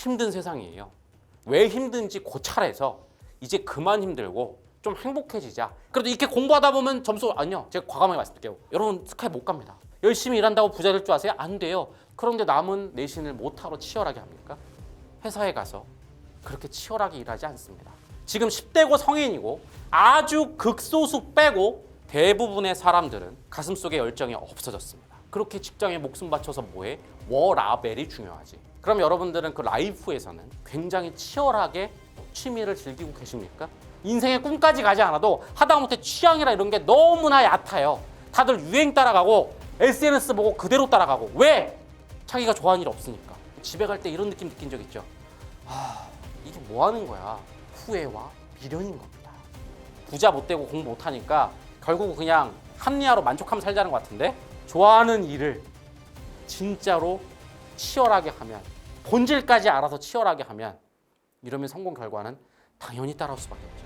힘든 세상이에요. 왜 힘든지 고찰해서 이제 그만 힘들고 좀 행복해지자. 그래도 이렇게 공부하다 보면 점수 아니요. 제가 과감하게 말씀드릴게요. 여러분 스카이 못 갑니다. 열심히 일한다고 부자 될 줄 아세요? 안 돼요. 그런데 남은 내신을 못하러 치열하게 합니까? 회사에 가서 그렇게 치열하게 일하지 않습니다. 지금 10대고 성인이고 아주 극소수 빼고 대부분의 사람들은 가슴속에 열정이 없어졌습니다. 그렇게 직장에 목숨 바쳐서 뭐해? 워라벨이 중요하지. 그럼 여러분들은 그 라이프에서는 굉장히 치열하게 취미를 즐기고 계십니까? 인생의 꿈까지 가지 않아도 하다못해 취향이라 이런 게 너무나 얕아요. 다들 유행 따라가고 SNS 보고 그대로 따라가고. 왜? 자기가 좋아하는 일 없으니까. 집에 갈 때 이런 느낌 느낀 적 있죠? 이게 뭐 하는 거야? 후회와 미련인 겁니다. 부자 못 되고 공부 못 하니까 결국 그냥 합리화로 만족하면 살자는 것 같은데, 좋아하는 일을 진짜로 치열하게 하면, 본질까지 알아서 치열하게 하면, 이러면 성공 결과는 당연히 따라올 수밖에 없죠.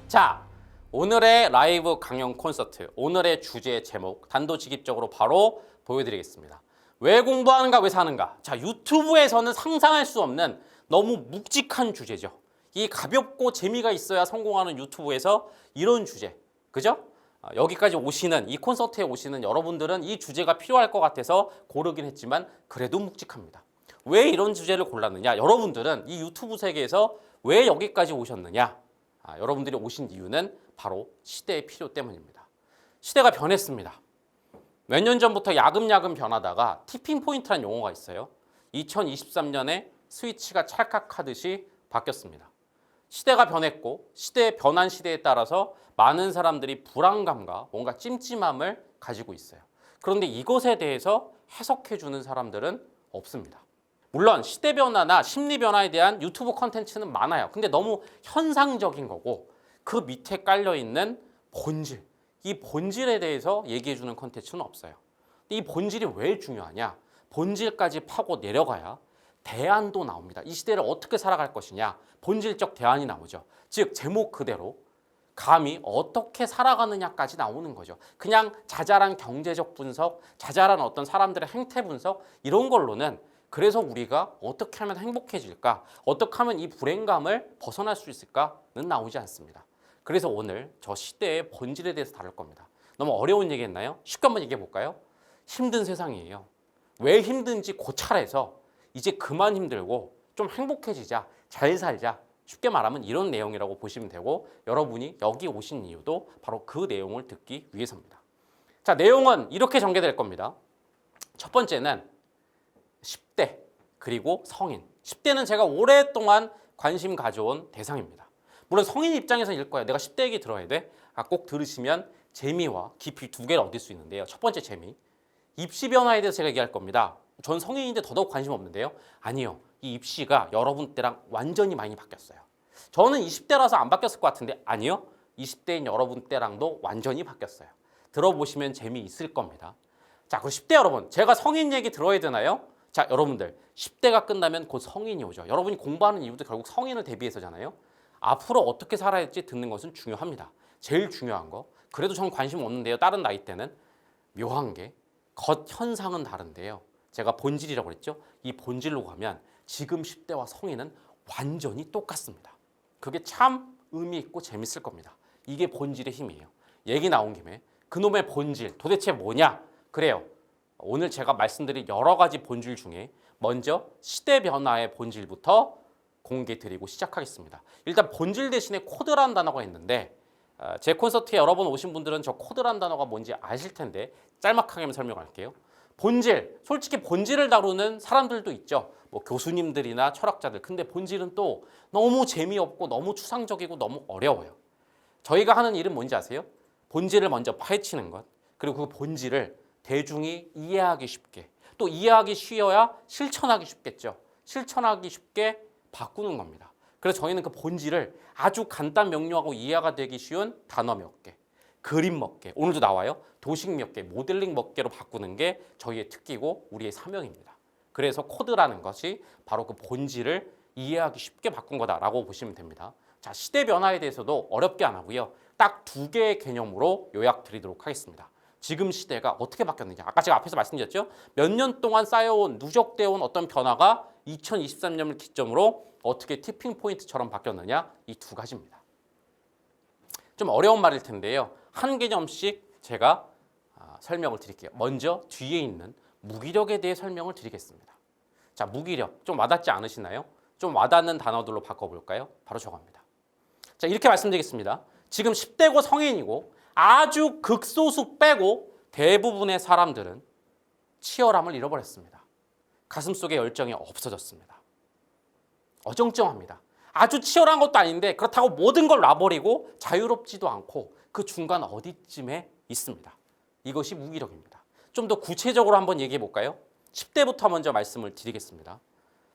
자, 오늘의 라이브 강연 콘서트, 오늘의 주제 제목 단도직입적으로 바로 보여드리겠습니다. 왜 공부하는가, 왜 사는가? 자, 유튜브에서는 상상할 수 없는 너무 묵직한 주제죠. 이 가볍고 재미가 있어야 성공하는 유튜브에서 이런 주제, 그죠? 여기까지 오시는, 이 콘서트에 오시는 여러분들은 이 주제가 필요할 것 같아서 고르긴 했지만 그래도 묵직합니다. 왜 이런 주제를 골랐느냐? 여러분들은 이 유튜브 세계에서 왜 여기까지 오셨느냐? 여러분들이 오신 이유는 바로 시대의 필요 때문입니다. 시대가 변했습니다. 몇 년 전부터 야금야금 변하다가 티핑 포인트라는 용어가 있어요. 2023년에 스위치가 찰칵하듯이 바뀌었습니다. 시대가 변했고 시대의 변한 시대에 따라서 많은 사람들이 불안감과 뭔가 찜찜함을 가지고 있어요. 그런데 이것에 대해서 해석해주는 사람들은 없습니다. 물론 시대 변화나 심리 변화에 대한 유튜브 컨텐츠는 많아요. 근데 너무 현상적인 거고 그 밑에 깔려있는 본질, 이 본질에 대해서 얘기해주는 컨텐츠는 없어요. 근데 이 본질이 왜 중요하냐? 본질까지 파고 내려가야 대안도 나옵니다. 이 시대를 어떻게 살아갈 것이냐? 본질적 대안이 나오죠. 즉 제목 그대로 감히 어떻게 살아가느냐까지 나오는 거죠. 그냥 자잘한 경제적 분석, 자잘한 어떤 사람들의 행태 분석 이런 걸로는 그래서 우리가 어떻게 하면 행복해질까? 어떻게 하면 이 불행감을 벗어날 수 있을까는 나오지 않습니다. 그래서 오늘 저 시대의 본질에 대해서 다룰 겁니다. 너무 어려운 얘기 했나요? 쉽게 한번 얘기해 볼까요? 힘든 세상이에요. 왜 힘든지 고찰해서 이제 그만 힘들고 좀 행복해지자, 잘 살자. 쉽게 말하면 이런 내용이라고 보시면 되고 여러분이 여기 오신 이유도 바로 그 내용을 듣기 위해서입니다. 자, 내용은 이렇게 전개될 겁니다. 첫 번째는 10대 그리고 성인. 10대는 제가 오랫동안 관심 가져온 대상입니다. 물론 성인 입장에서 읽을 거예요. 내가 10대 얘기 들어야 돼? 꼭 들으시면 재미와 깊이 두 개를 얻을 수 있는데요. 첫 번째 재미. 입시 변화에 대해서 제가 얘기할 겁니다. 전 성인인데 더더욱 관심 없는데요. 아니요. 이 입시가 여러분 때랑 완전히 많이 바뀌었어요. 저는 20대라서 안 바뀌었을 것 같은데 아니요. 20대인 여러분 때랑도 완전히 바뀌었어요. 들어보시면 재미있을 겁니다. 자, 그리고 10대 여러분. 제가 성인 얘기 들어야 되나요? 자, 여러분들 10대가 끝나면 곧 성인이 오죠. 여러분이 공부하는 이유도 결국 성인을 대비해서잖아요. 앞으로 어떻게 살아야 할지 듣는 것은 중요합니다. 제일 중요한 거. 그래도 전 관심 없는데요. 다른 나이 때는 묘한 게 겉현상은 다른데요. 제가 본질이라고 그랬죠. 이 본질로 가면 지금 10대와 성인은 완전히 똑같습니다. 그게 참 의미 있고 재밌을 겁니다. 이게 본질의 힘이에요. 얘기 나온 김에 그놈의 본질 도대체 뭐냐? 그래요. 오늘 제가 말씀드린 여러 가지 본질 중에 먼저 시대 변화의 본질부터 공개 드리고 시작하겠습니다. 일단 본질 대신에 코드라는 단어가 있는데 제 콘서트에 여러 번 오신 분들은 저 코드라는 단어가 뭔지 아실 텐데 짤막하게 설명할게요. 본질, 솔직히 본질을 다루는 사람들도 있죠. 뭐 교수님들이나 철학자들. 근데 본질은 또 너무 재미없고 너무 추상적이고 너무 어려워요. 저희가 하는 일은 뭔지 아세요? 본질을 먼저 파헤치는 것. 그리고 그 본질을 대중이 이해하기 쉽게, 또 이해하기 쉬워야 실천하기 쉽겠죠. 실천하기 쉽게 바꾸는 겁니다. 그래서 저희는 그 본질을 아주 간단 명료하고 이해가 되기 쉬운 단어 몇 개, 그림 몇 개, 오늘도 나와요. 도식 몇 개, 모델링 몇 개로 바꾸는 게 저희의 특기고 우리의 사명입니다. 그래서 코드라는 것이 바로 그 본질을 이해하기 쉽게 바꾼 거다라고 보시면 됩니다. 자, 시대 변화에 대해서도 어렵게 안 하고요. 딱 두 개의 개념으로 요약 드리도록 하겠습니다. 지금 시대가 어떻게 바뀌었느냐. 아까 제가 앞에서 말씀드렸죠. 몇 년 동안 쌓여온 누적되어 온 어떤 변화가 2023년을 기점으로 어떻게 티핑 포인트처럼 바뀌었느냐, 이 두 가지입니다. 좀 어려운 말일 텐데요. 한 개념씩 제가 설명을 드릴게요. 먼저 뒤에 있는 무기력에 대해 설명을 드리겠습니다. 자, 무기력 좀 와닿지 않으시나요? 좀 와닿는 단어들로 바꿔볼까요? 바로 저겁니다. 자, 이렇게 말씀드리겠습니다. 지금 10대고 성인이고 아주 극소수 빼고 대부분의 사람들은 치열함을 잃어버렸습니다. 가슴속에 열정이 없어졌습니다. 어정쩡합니다. 아주 치열한 것도 아닌데 그렇다고 모든 걸 놔버리고 자유롭지도 않고 그 중간 어디쯤에 있습니다. 이것이 무기력입니다. 좀 더 구체적으로 한번 얘기해 볼까요? 10대부터 먼저 말씀을 드리겠습니다.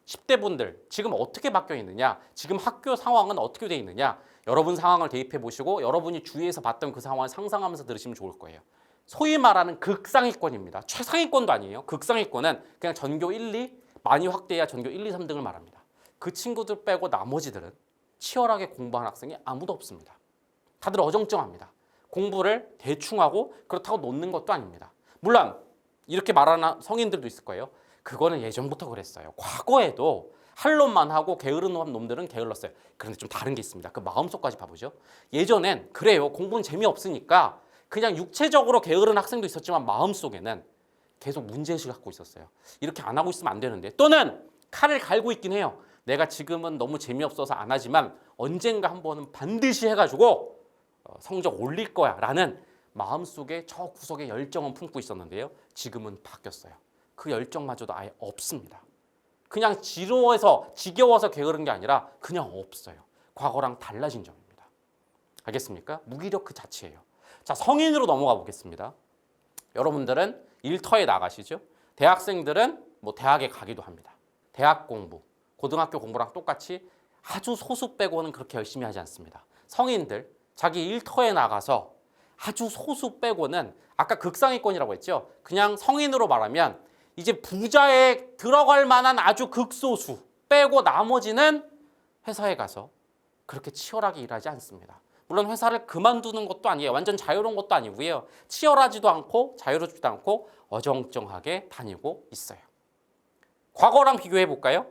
10대 분들 지금 어떻게 바뀌어 있느냐, 지금 학교 상황은 어떻게 되어 있느냐, 여러분 상황을 대입해 보시고 여러분이 주위에서 봤던 그 상황을 상상하면서 들으시면 좋을 거예요. 소위 말하는 극상위권입니다. 최상위권도 아니에요. 극상위권은 그냥 전교 1, 2, 많이 확대해야 전교 1, 2, 3등을 말합니다. 그 친구들 빼고 나머지들은 치열하게 공부하는 학생이 아무도 없습니다. 다들 어정쩡합니다. 공부를 대충 하고 그렇다고 놓는 것도 아닙니다. 물론 이렇게 말하는 성인들도 있을 거예요. 그거는 예전부터 그랬어요. 과거에도 할 놈만 하고 게으른 놈들은 게을렀어요. 그런데 좀 다른 게 있습니다. 그 마음속까지 봐보죠. 예전엔 그래요. 공부는 재미없으니까 그냥 육체적으로 게으른 학생도 있었지만 마음속에는 계속 문제의식을 갖고 있었어요. 이렇게 안 하고 있으면 안 되는데, 또는 칼을 갈고 있긴 해요. 내가 지금은 너무 재미없어서 안 하지만 언젠가 한 번은 반드시 해가지고 성적 올릴 거야 라는 마음속에 저 구석에 열정은 품고 있었는데요. 지금은 바뀌었어요. 그 열정마저도 아예 없습니다. 그냥 지겨워서 게으른 게 아니라 그냥 없어요. 과거랑 달라진 점입니다. 알겠습니까? 무기력 그 자체예요. 자, 성인으로 넘어가 보겠습니다. 여러분들은 일터에 나가시죠? 대학생들은 뭐 대학에 가기도 합니다. 대학 공부, 고등학교 공부랑 똑같이 아주 소수 빼고는 그렇게 열심히 하지 않습니다. 성인들, 자기 일터에 나가서 아주 소수 빼고는 아까 극상위권이라고 했죠? 그냥 성인으로 말하면 이제 부자에 들어갈 만한 아주 극소수 빼고 나머지는 회사에 가서 그렇게 치열하게 일하지 않습니다. 물론 회사를 그만두는 것도 아니에요. 완전 자유로운 것도 아니고요. 치열하지도 않고 자유롭지도 않고 어정쩡하게 다니고 있어요. 과거랑 비교해 볼까요?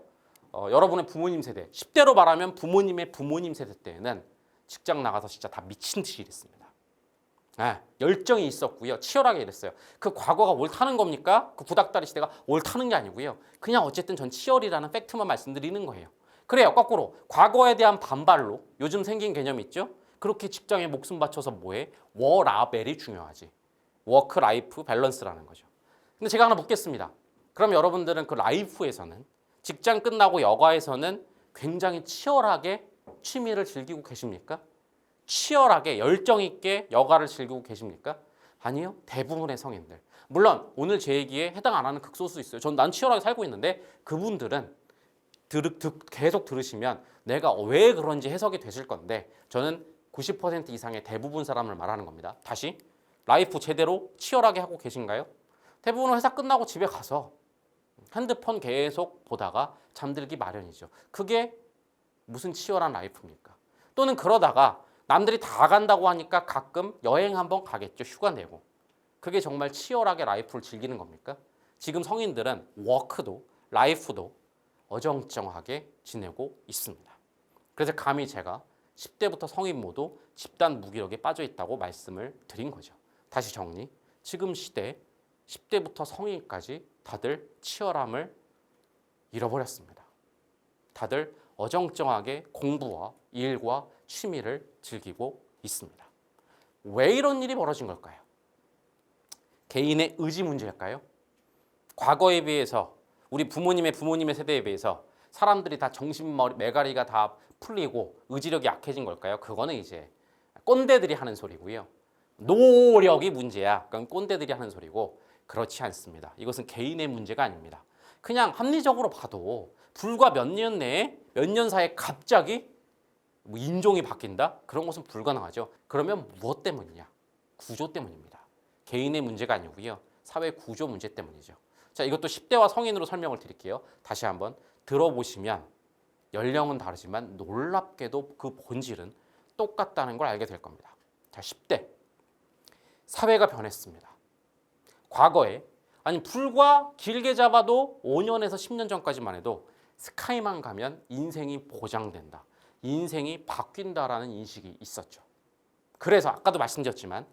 여러분의 부모님 세대, 10대로 말하면 부모님의 부모님 세대 때에는 직장 나가서 진짜 다 미친 듯이 일했습니다. 열정이 있었고요. 치열하게 일했어요. 그 과거가 옳다는 겁니까? 그 구닥다리 시대가 옳다는 게 아니고요. 그냥 어쨌든 전 치열이라는 팩트만 말씀드리는 거예요. 그래요. 거꾸로 과거에 대한 반발로 요즘 생긴 개념이 있죠. 그렇게 직장에 목숨 바쳐서 뭐해? 워라벨이 중요하지. 워크 라이프 밸런스라는 거죠. 근데 제가 하나 묻겠습니다. 그럼 여러분들은 그 라이프에서는 직장 끝나고 여가에서는 굉장히 치열하게 취미를 즐기고 계십니까? 치열하게 열정 있게 여가를 즐기고 계십니까? 아니요. 대부분의 성인들. 물론 오늘 제 얘기에 해당 안 하는 극소수 있어요. 난 치열하게 살고 있는데 그분들은 계속 들으시면 내가 왜 그런지 해석이 되실 건데 저는 90% 이상의 대부분 사람을 말하는 겁니다. 다시 라이프 제대로 치열하게 하고 계신가요? 대부분은 회사 끝나고 집에 가서 핸드폰 계속 보다가 잠들기 마련이죠. 그게 무슨 치열한 라이프입니까? 또는 그러다가 남들이 다 간다고 하니까 가끔 여행 한번 가겠죠. 휴가 내고. 그게 정말 치열하게 라이프를 즐기는 겁니까? 지금 성인들은 워크도 라이프도 어정쩡하게 지내고 있습니다. 그래서 감히 제가 10대부터 성인 모두 집단 무기력에 빠져 있다고 말씀을 드린 거죠. 다시 정리. 지금 시대 10대부터 성인까지 다들 치열함을 잃어버렸습니다. 다들 어정쩡하게 공부와 일과 취미를 즐기고 있습니다. 왜 이런 일이 벌어진 걸까요? 개인의 의지 문제일까요? 과거에 비해서 우리 부모님의 세대에 비해서 사람들이 다 메가리가 다 풀리고 의지력이 약해진 걸까요? 그거는 이제 꼰대들이 하는 소리고요. 노력이 문제야. 그건 꼰대들이 하는 소리고 그렇지 않습니다. 이것은 개인의 문제가 아닙니다. 그냥 합리적으로 봐도 불과 몇 년 내에 몇 년 사이에 갑자기 인종이 바뀐다? 그런 것은 불가능하죠. 그러면 무엇 때문이냐? 구조 때문입니다. 개인의 문제가 아니고요. 사회 구조 문제 때문이죠. 자, 이것도 10대와 성인으로 설명을 드릴게요. 다시 한번 들어보시면 연령은 다르지만 놀랍게도 그 본질은 똑같다는 걸 알게 될 겁니다. 자, 10대. 사회가 변했습니다. 과거에, 아니 불과 길게 잡아도 5년에서 10년 전까지만 해도 스카이만 가면 인생이 보장된다. 인생이 바뀐다라는 인식이 있었죠. 그래서 아까도 말씀드렸지만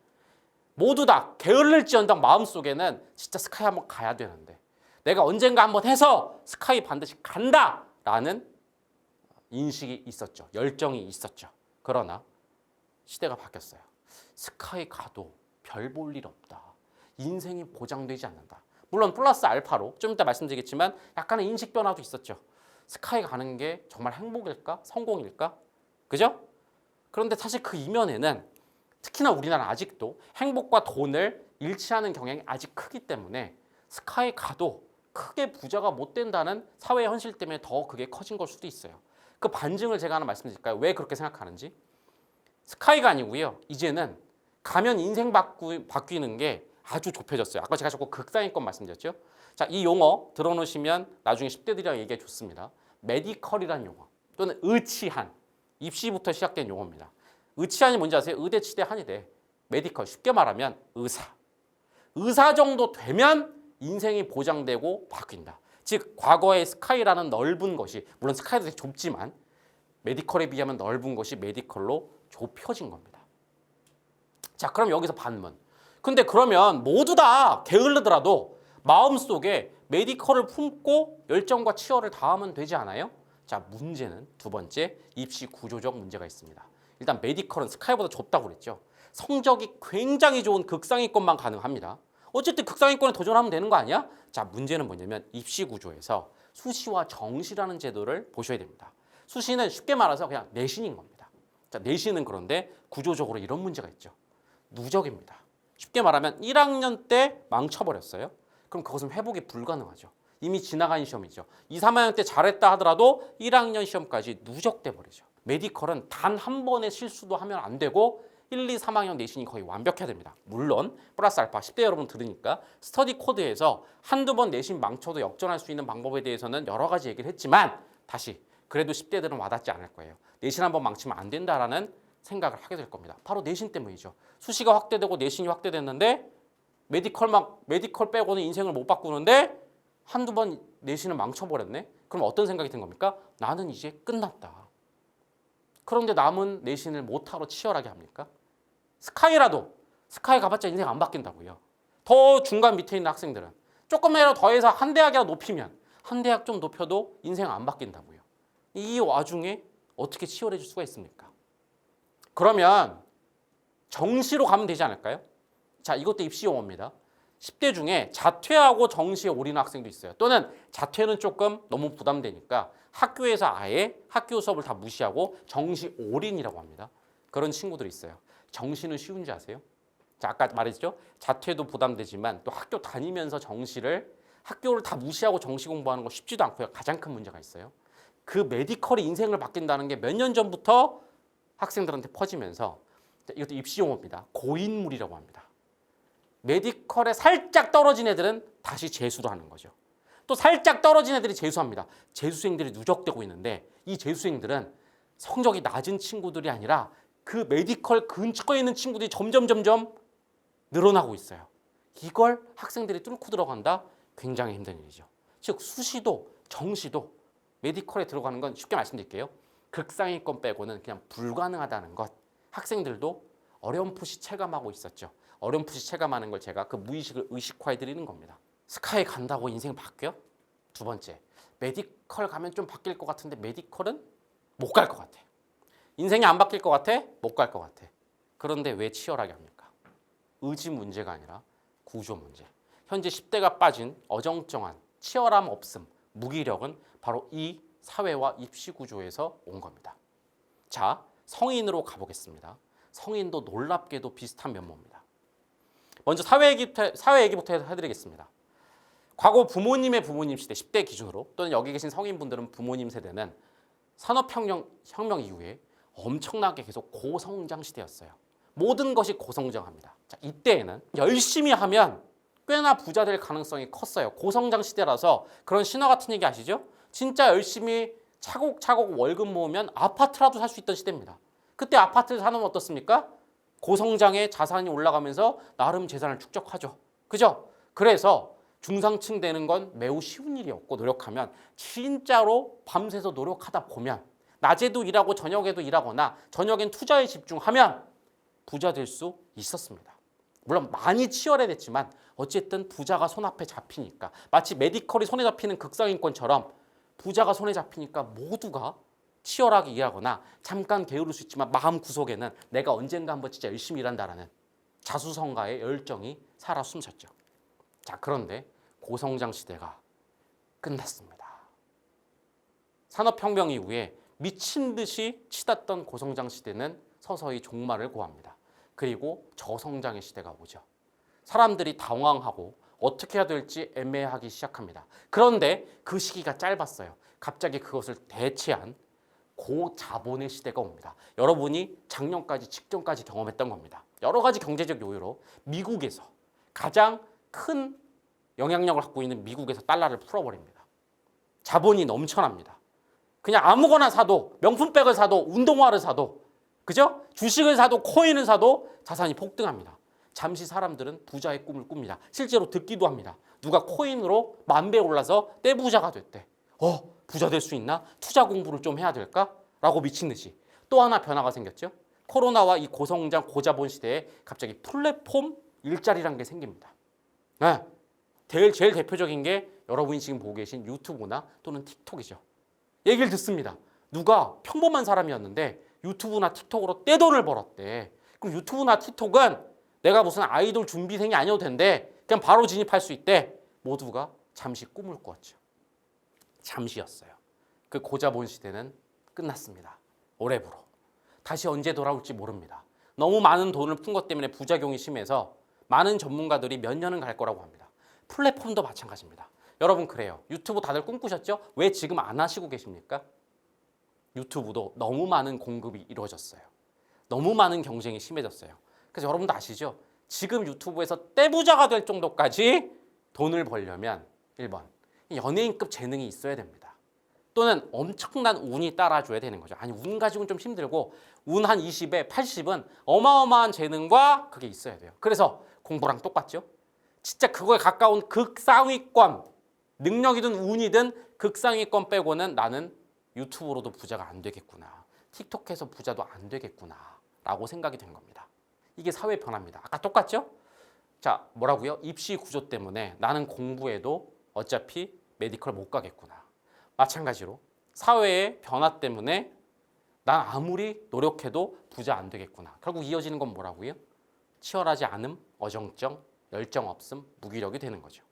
모두 다 게을를지언정 마음속에는 진짜 스카이 한번 가야 되는데 내가 언젠가 한번 해서 스카이 반드시 간다라는 인식이 있었죠. 열정이 있었죠. 그러나 시대가 바뀌었어요. 스카이 가도 별 볼 일 없다. 인생이 보장되지 않는다. 물론 플러스 알파로 좀 이따 말씀드리겠지만 약간의 인식 변화도 있었죠. 스카이 가는 게 정말 행복일까? 성공일까? 그죠? 그런데 사실 그 이면에는 특히나 우리나라는 아직도 행복과 돈을 일치하는 경향이 아직 크기 때문에 스카이 가도 크게 부자가 못 된다는 사회 현실 때문에 더 그게 커진 걸 수도 있어요. 그 반증을 제가 하나 말씀드릴까요? 왜 그렇게 생각하는지? 스카이가 아니고요. 이제는 가면 인생 바뀌는 게 아주 좁혀졌어요. 아까 제가 자꾸 극상위권 말씀드렸죠. 자, 이 용어 들어놓으시면 나중에 10대들이랑 얘기해 줬습니다. 메디컬이라는 용어 또는 의치한, 입시부터 시작된 용어입니다. 의치한이 뭔지 아세요? 의대, 치대, 한의대. 메디컬, 쉽게 말하면 의사. 의사 정도 되면 인생이 보장되고 바뀐다. 즉 과거의 스카이라는 넓은 것이, 물론 스카이도 되게 좁지만 메디컬에 비하면 넓은 것이 메디컬로 좁혀진 겁니다. 자, 그럼 여기서 반문. 근데 그러면 모두 다 게을르더라도 마음속에 메디컬을 품고 열정과 치열을 다하면 되지 않아요? 자, 문제는 두 번째, 입시 구조적 문제가 있습니다. 일단 메디컬은 스카이보다 좁다고 그랬죠. 성적이 굉장히 좋은 극상위권만 가능합니다. 어쨌든 극상위권에 도전하면 되는 거 아니야? 자, 문제는 뭐냐면 입시 구조에서 수시와 정시라는 제도를 보셔야 됩니다. 수시는 쉽게 말해서 그냥 내신인 겁니다. 자, 내신은 그런데 구조적으로 이런 문제가 있죠. 누적입니다. 쉽게 말하면 1학년 때 망쳐버렸어요. 그럼 그것은 회복이 불가능하죠. 이미 지나간 시험이죠. 2, 3학년 때 잘했다 하더라도 1학년 시험까지 누적돼 버리죠. 메디컬은 단 한 번의 실수도 하면 안 되고 1, 2, 3학년 내신이 거의 완벽해야 됩니다. 물론 플러스 알파 10대 여러분 들으니까 스터디 코드에서 한두 번 내신 망쳐도 역전할 수 있는 방법에 대해서는 여러 가지 얘기를 했지만 다시 그래도 10대들은 와닿지 않을 거예요. 내신 한 번 망치면 안 된다라는 생각을 하게 될 겁니다. 바로 내신 때문이죠. 수시가 확대되고 내신이 확대됐는데 메디컬 빼고는 인생을 못 바꾸는데 한두 번 내신을 망쳐버렸네? 그럼 어떤 생각이 든 겁니까? 나는 이제 끝났다. 그런데 남은 내신을 못하러 치열하게 합니까? 스카이 가봤자 인생 안 바뀐다고요. 더 중간 밑에 있는 학생들은 조금이라도 더해서 한 대학이라도 높이면 한 대학 좀 높여도 인생 안 바뀐다고요. 이 와중에 어떻게 치열해질 수가 있습니까? 그러면 정시로 가면 되지 않을까요? 자, 이것도 입시 용어입니다. 10대 중에 자퇴하고 정시에 올인한 학생도 있어요. 또는 자퇴는 조금 너무 부담되니까 학교에서 아예 학교 수업을 다 무시하고 정시 올인이라고 합니다. 그런 친구들이 있어요. 정시는 쉬운지 아세요? 자, 아까 말했죠? 자퇴도 부담되지만 또 학교 다니면서 학교를 다 무시하고 정시 공부하는 거 쉽지도 않고요. 가장 큰 문제가 있어요. 그 메디컬이 인생을 바뀐다는 게 몇 년 전부터 학생들한테 퍼지면서 이것도 입시 용어입니다. 고인물이라고 합니다. 메디컬에 살짝 떨어진 애들은 다시 재수를 하는 거죠. 또 살짝 떨어진 애들이 재수합니다. 재수생들이 누적되고 있는데 이 재수생들은 성적이 낮은 친구들이 아니라 그 메디컬 근처에 있는 친구들이 점점 늘어나고 있어요. 이걸 학생들이 뚫고 들어간다? 굉장히 힘든 일이죠. 즉 수시도 정시도 메디컬에 들어가는 건 쉽게 말씀드릴게요. 극상위권 빼고는 그냥 불가능하다는 것. 학생들도 어렴풋이 체감하고 있었죠. 어렴풋이 체감하는 걸 제가 그 무의식을 의식화해 드리는 겁니다. 스카이 간다고 인생 바뀌어? 두 번째, 메디컬 가면 좀 바뀔 것 같은데 메디컬은 못 갈 것 같아. 인생이 안 바뀔 것 같아? 못 갈 것 같아. 그런데 왜 치열하게 합니까? 의지 문제가 아니라 구조 문제. 현재 10대가 빠진 어정쩡한 치열함 없음, 무기력은 바로 이 사회와 입시 구조에서 온 겁니다. 자, 성인으로 가보겠습니다. 성인도 놀랍게도 비슷한 면모입니다. 먼저 사회 얘기부터 해드리겠습니다. 과거 부모님의 부모님 시대 10대 기준으로 또는 여기 계신 성인분들은 부모님 세대는 산업혁명 이후에 엄청나게 계속 고성장 시대였어요. 모든 것이 고성장합니다. 자, 이때에는 열심히 하면 꽤나 부자 될 가능성이 컸어요. 고성장 시대라서 그런 신화 같은 얘기 아시죠? 진짜 열심히 차곡차곡 월급 모으면 아파트라도 살 수 있던 시대입니다. 그때 아파트를 사놓으면 어떻습니까? 고성장의 자산이 올라가면서 나름 재산을 축적하죠. 그죠? 그래서 중상층 되는 건 매우 쉬운 일이었고 노력하면 진짜로 밤새서 노력하다 보면 낮에도 일하고 저녁에도 일하거나 저녁엔 투자에 집중하면 부자 될 수 있었습니다. 물론 많이 치열해졌지만 어쨌든 부자가 손앞에 잡히니까 마치 메디컬이 손에 잡히는 극상위권처럼 부자가 손에 잡히니까 모두가 치열하게 일하거나 잠깐 게으를 수 있지만 마음 구석에는 내가 언젠가 한번 진짜 열심히 일한다라는 자수성가의 열정이 살아 숨쉬었죠. 자, 그런데 고성장 시대가 끝났습니다. 산업혁명 이후에 미친 듯이 치닫던 고성장 시대는 서서히 종말을 고합니다. 그리고 저성장의 시대가 오죠. 사람들이 당황하고 어떻게 해야 될지 애매하기 시작합니다. 그런데 그 시기가 짧았어요. 갑자기 그것을 대체한 고자본의 시대가 옵니다. 여러분이 작년까지 직전까지 경험했던 겁니다. 여러 가지 경제적 요인으로 미국에서 가장 큰 영향력을 갖고 있는 미국에서 달러를 풀어버립니다. 자본이 넘쳐납니다. 그냥 아무거나 사도 명품백을 사도 운동화를 사도 그죠? 주식을 사도 코인을 사도 자산이 폭등합니다. 잠시 사람들은 부자의 꿈을 꿉니다. 실제로 듣기도 합니다. 누가 코인으로 10,000배 올라서 떼부자가 됐대. 부자 될 수 있나? 투자 공부를 좀 해야 될까? 라고 미친 듯이. 또 하나 변화가 생겼죠. 코로나와 이 고성장 고자본 시대에 갑자기 플랫폼 일자리라는 게 생깁니다. 네. 제일 대표적인 게 여러분이 지금 보고 계신 유튜브나 또는 틱톡이죠. 얘기를 듣습니다. 누가 평범한 사람이었는데 유튜브나 틱톡으로 떼돈을 벌었대. 그럼 유튜브나 틱톡은 내가 무슨 아이돌 준비생이 아니어도 된대. 그냥 바로 진입할 수 있대. 모두가 잠시 꿈을 꿨죠. 잠시였어요. 그 고자본 시대는 끝났습니다. 올해부로. 다시 언제 돌아올지 모릅니다. 너무 많은 돈을 푼 것 때문에 부작용이 심해서 많은 전문가들이 몇 년은 갈 거라고 합니다. 플랫폼도 마찬가지입니다. 여러분 그래요. 유튜브 다들 꿈꾸셨죠? 왜 지금 안 하시고 계십니까? 유튜브도 너무 많은 공급이 이루어졌어요. 너무 많은 경쟁이 심해졌어요. 그래서 여러분도 아시죠? 지금 유튜브에서 떼부자가 될 정도까지 돈을 벌려면 1번 연예인급 재능이 있어야 됩니다. 또는 엄청난 운이 따라줘야 되는 거죠. 아니 운 가지고는 좀 힘들고 운 한 20에 80은 어마어마한 재능과 그게 있어야 돼요. 그래서 공부랑 똑같죠. 진짜 그거에 가까운 극상위권 능력이든 운이든 극상위권 빼고는 나는 유튜브로도 부자가 안 되겠구나. 틱톡해서 부자도 안 되겠구나 라고 생각이 된 겁니다. 이게 사회 변화입니다. 아까 똑같죠? 자, 뭐라고요? 입시 구조 때문에 나는 공부해도 어차피 메디컬 못 가겠구나. 마찬가지로 사회의 변화 때문에 난 아무리 노력해도 부자 안 되겠구나. 결국 이어지는 건 뭐라고요? 치열하지 않음, 어정쩡, 열정 없음, 무기력이 되는 거죠.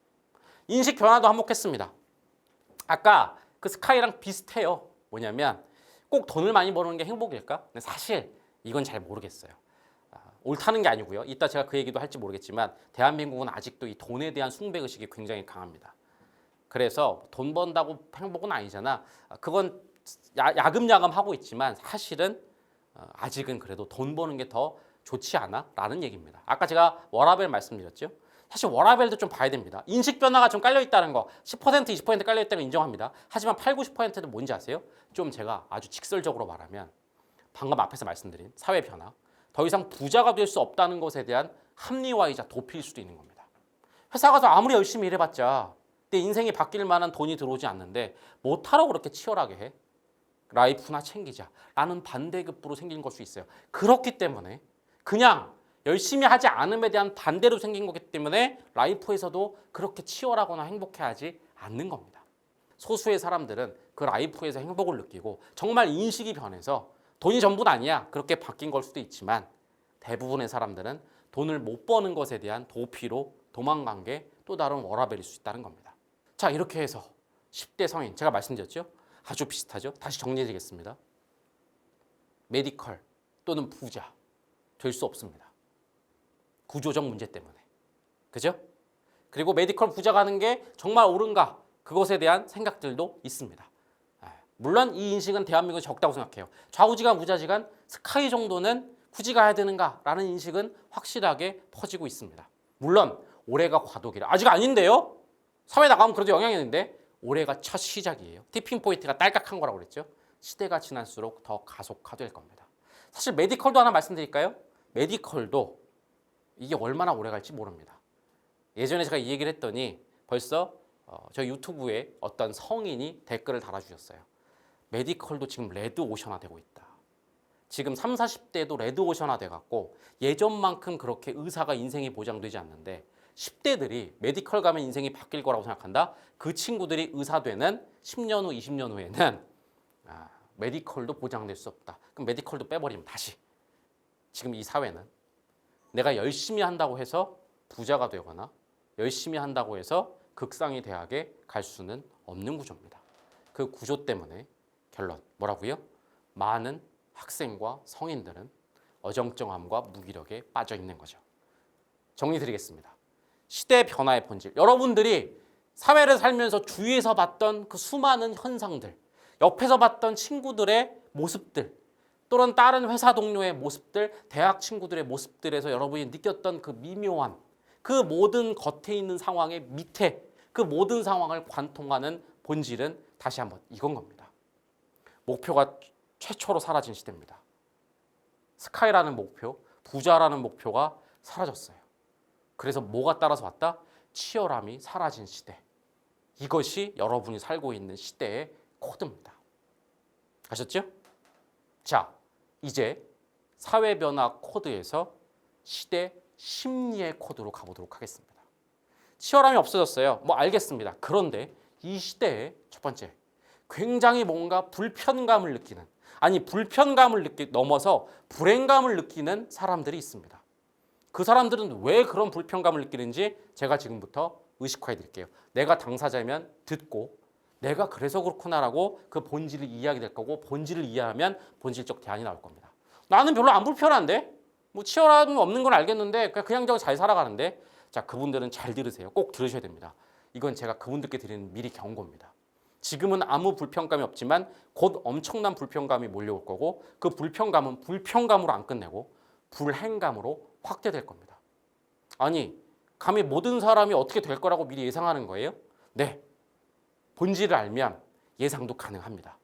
인식 변화도 한몫했습니다. 아까 그 스카이랑 비슷해요. 뭐냐면 꼭 돈을 많이 버는 게 행복일까? 근데 사실 이건 잘 모르겠어요. 옳다는 게 아니고요. 이따 제가 그 얘기도 할지 모르겠지만 대한민국은 아직도 이 돈에 대한 숭배의식이 굉장히 강합니다. 그래서 돈 번다고 행복은 아니잖아. 그건 야금야금 하고 있지만 사실은 아직은 그래도 돈 버는 게 더 좋지 않아? 라는 얘기입니다. 아까 제가 워라밸 말씀드렸죠. 사실 워라밸도 좀 봐야 됩니다. 인식 변화가 좀 깔려 있다는 거 10% 20% 깔려 있다는 거 인정합니다. 하지만 8, 90%는 뭔지 아세요? 좀 제가 아주 직설적으로 말하면 방금 앞에서 말씀드린 사회 변화 더 이상 부자가 될 수 없다는 것에 대한 합리화이자 도피일 수도 있는 겁니다. 회사 가서 아무리 열심히 일해봤자 내 인생이 바뀔 만한 돈이 들어오지 않는데 못하라고 그렇게 치열하게 해? 라이프나 챙기자 라는 반대급부로 생긴 걸 수 있어요. 그렇기 때문에 그냥 열심히 하지 않음에 대한 반대로 생긴 거기 때문에 라이프에서도 그렇게 치열하거나 행복해하지 않는 겁니다. 소수의 사람들은 그 라이프에서 행복을 느끼고 정말 인식이 변해서 돈이 전부는 아니야 그렇게 바뀐 걸 수도 있지만 대부분의 사람들은 돈을 못 버는 것에 대한 도피로 도망간 게 또 다른 워라밸일 수 있다는 겁니다. 자, 이렇게 해서 10대 성인 제가 말씀드렸죠? 아주 비슷하죠? 다시 정리해드리겠습니다. 메디컬 또는 부자 될 수 없습니다. 구조적 문제 때문에. 그죠? 그리고 메디컬 부자 가는 게 정말 옳은가? 그것에 대한 생각들도 있습니다. 물론 이 인식은 대한민국에 적다고 생각해요. 좌우지간 우자지간 스카이 정도는 굳이 가야 되는가라는 인식은 확실하게 퍼지고 있습니다. 물론 올해가 과도기라. 아직 아닌데요? 사회 나가면 그래도 영향이 있는데 올해가 첫 시작이에요. 티핑 포인트가 딸깍한 거라고 그랬죠. 시대가 지날수록 더 가속화될 겁니다. 사실 메디컬도 하나 말씀드릴까요? 메디컬도 이게 얼마나 오래 갈지 모릅니다. 예전에 제가 이 얘기를 했더니 벌써 저희 유튜브에 어떤 성인이 댓글을 달아주셨어요. 메디컬도 지금 레드오션화 되고 있다. 지금 30, 40대도 레드오션화 돼갖고 예전만큼 그렇게 의사가 인생이 보장되지 않는데 10대들이 메디컬 가면 인생이 바뀔 거라고 생각한다. 그 친구들이 의사 되는 10년 후, 20년 후에는 메디컬도 보장될 수 없다. 그럼 메디컬도 빼버리면 다시. 지금 이 사회는 내가 열심히 한다고 해서 부자가 되거나 열심히 한다고 해서 극상위 대학에 갈 수는 없는 구조입니다. 그 구조 때문에 결론 뭐라고요? 많은 학생과 성인들은 어정쩡함과 무기력에 빠져 있는 거죠. 정리드리겠습니다. 시대 변화의 본질. 여러분들이 사회를 살면서 주위에서 봤던 그 수많은 현상들, 옆에서 봤던 친구들의 모습들, 또는 다른 회사 동료의 모습들, 대학 친구들의 모습들에서 여러분이 느꼈던 그 미묘한 그 모든 겉에 있는 상황의 밑에 그 모든 상황을 관통하는 본질은 다시 한번 이건 겁니다. 목표가 최초로 사라진 시대입니다. 스카이라는 목표, 부자라는 목표가 사라졌어요. 그래서 뭐가 따라서 왔다? 치열함이 사라진 시대. 이것이 여러분이 살고 있는 시대의 코드입니다. 아셨죠? 자, 이제 사회변화 코드에서 시대 심리의 코드로 가보도록 하겠습니다. 치열함이 없어졌어요. 뭐 알겠습니다. 그런데 이 시대의 첫 번째, 굉장히 뭔가 불편감을 느끼는, 아니 불편감을 넘어서 불행감을 느끼는 사람들이 있습니다. 그 사람들은 왜 그런 불편감을 느끼는지 제가 지금부터 의식화해 드릴게요. 내가 당사자면 듣고 내가 그래서 그렇구나라고 그 본질을 이해하게 될 거고, 본질을 이해하면 본질적 대안이 나올 겁니다. 나는 별로 안 불편한데? 뭐 치열함이 없는 건 알겠는데 그냥 저 잘 살아가는데? 자, 그분들은 잘 들으세요. 꼭 들으셔야 됩니다. 이건 제가 그분들께 드리는 미리 경고입니다. 지금은 아무 불편감이 없지만 곧 엄청난 불편감이 몰려올 거고, 그 불편감은 불편감으로 안 끝내고 불행감으로 확대될 겁니다. 아니, 감히 모든 사람이 어떻게 될 거라고 미리 예상하는 거예요? 네, 본질을 알면 예상도 가능합니다.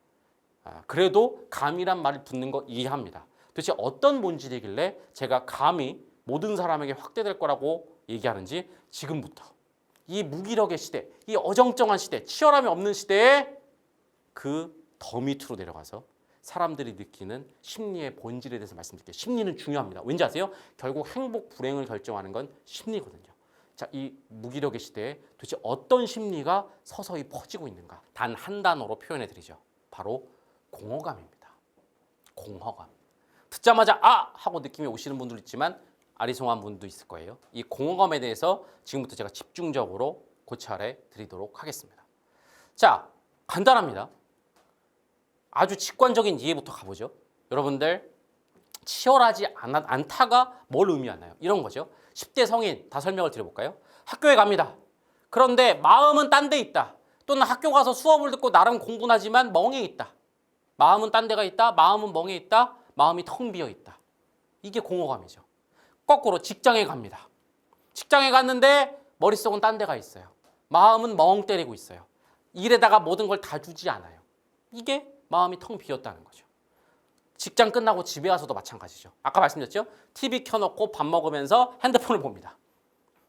그래도 감이란 말을 붙는 거 이해합니다. 도대체 어떤 본질이길래 제가 감히 모든 사람에게 확대될 거라고 얘기하는지 지금부터 이 무기력의 시대, 이 어정쩡한 시대, 치열함이 없는 시대에 그 더 밑으로 내려가서 사람들이 느끼는 심리의 본질에 대해서 말씀드릴게요. 심리는 중요합니다. 왠지 아세요? 결국 행복, 불행을 결정하는 건 심리거든요. 자, 이 무기력의 시대에 도대체 어떤 심리가 서서히 퍼지고 있는가? 단 한 단어로 표현해 드리죠. 바로 공허감입니다. 공허감. 듣자마자 아! 하고 느낌이 오시는 분도 있지만 아리송한 분도 있을 거예요. 이 공허감에 대해서 지금부터 제가 집중적으로 고찰해 드리도록 하겠습니다. 자, 간단합니다. 아주 직관적인 이해부터 가보죠. 여러분들 치열하지 않다가 뭘 의미하나요? 이런 거죠. 10대 성인 다 설명을 드려볼까요? 학교에 갑니다. 그런데 마음은 딴 데 있다. 또는 학교 가서 수업을 듣고 나름 공부는 하지만 멍해 있다. 마음은 딴 데가 있다. 마음은 멍해 있다. 마음이 텅 비어 있다. 이게 공허감이죠. 거꾸로 직장에 갑니다. 직장에 갔는데 머릿속은 딴 데가 있어요. 마음은 멍 때리고 있어요. 일에다가 모든 걸 다 주지 않아요. 이게 마음이 텅 비었다는 거죠. 직장 끝나고 집에 와서도 마찬가지죠. 아까 말씀드렸죠? TV 켜놓고 밥 먹으면서 핸드폰을 봅니다.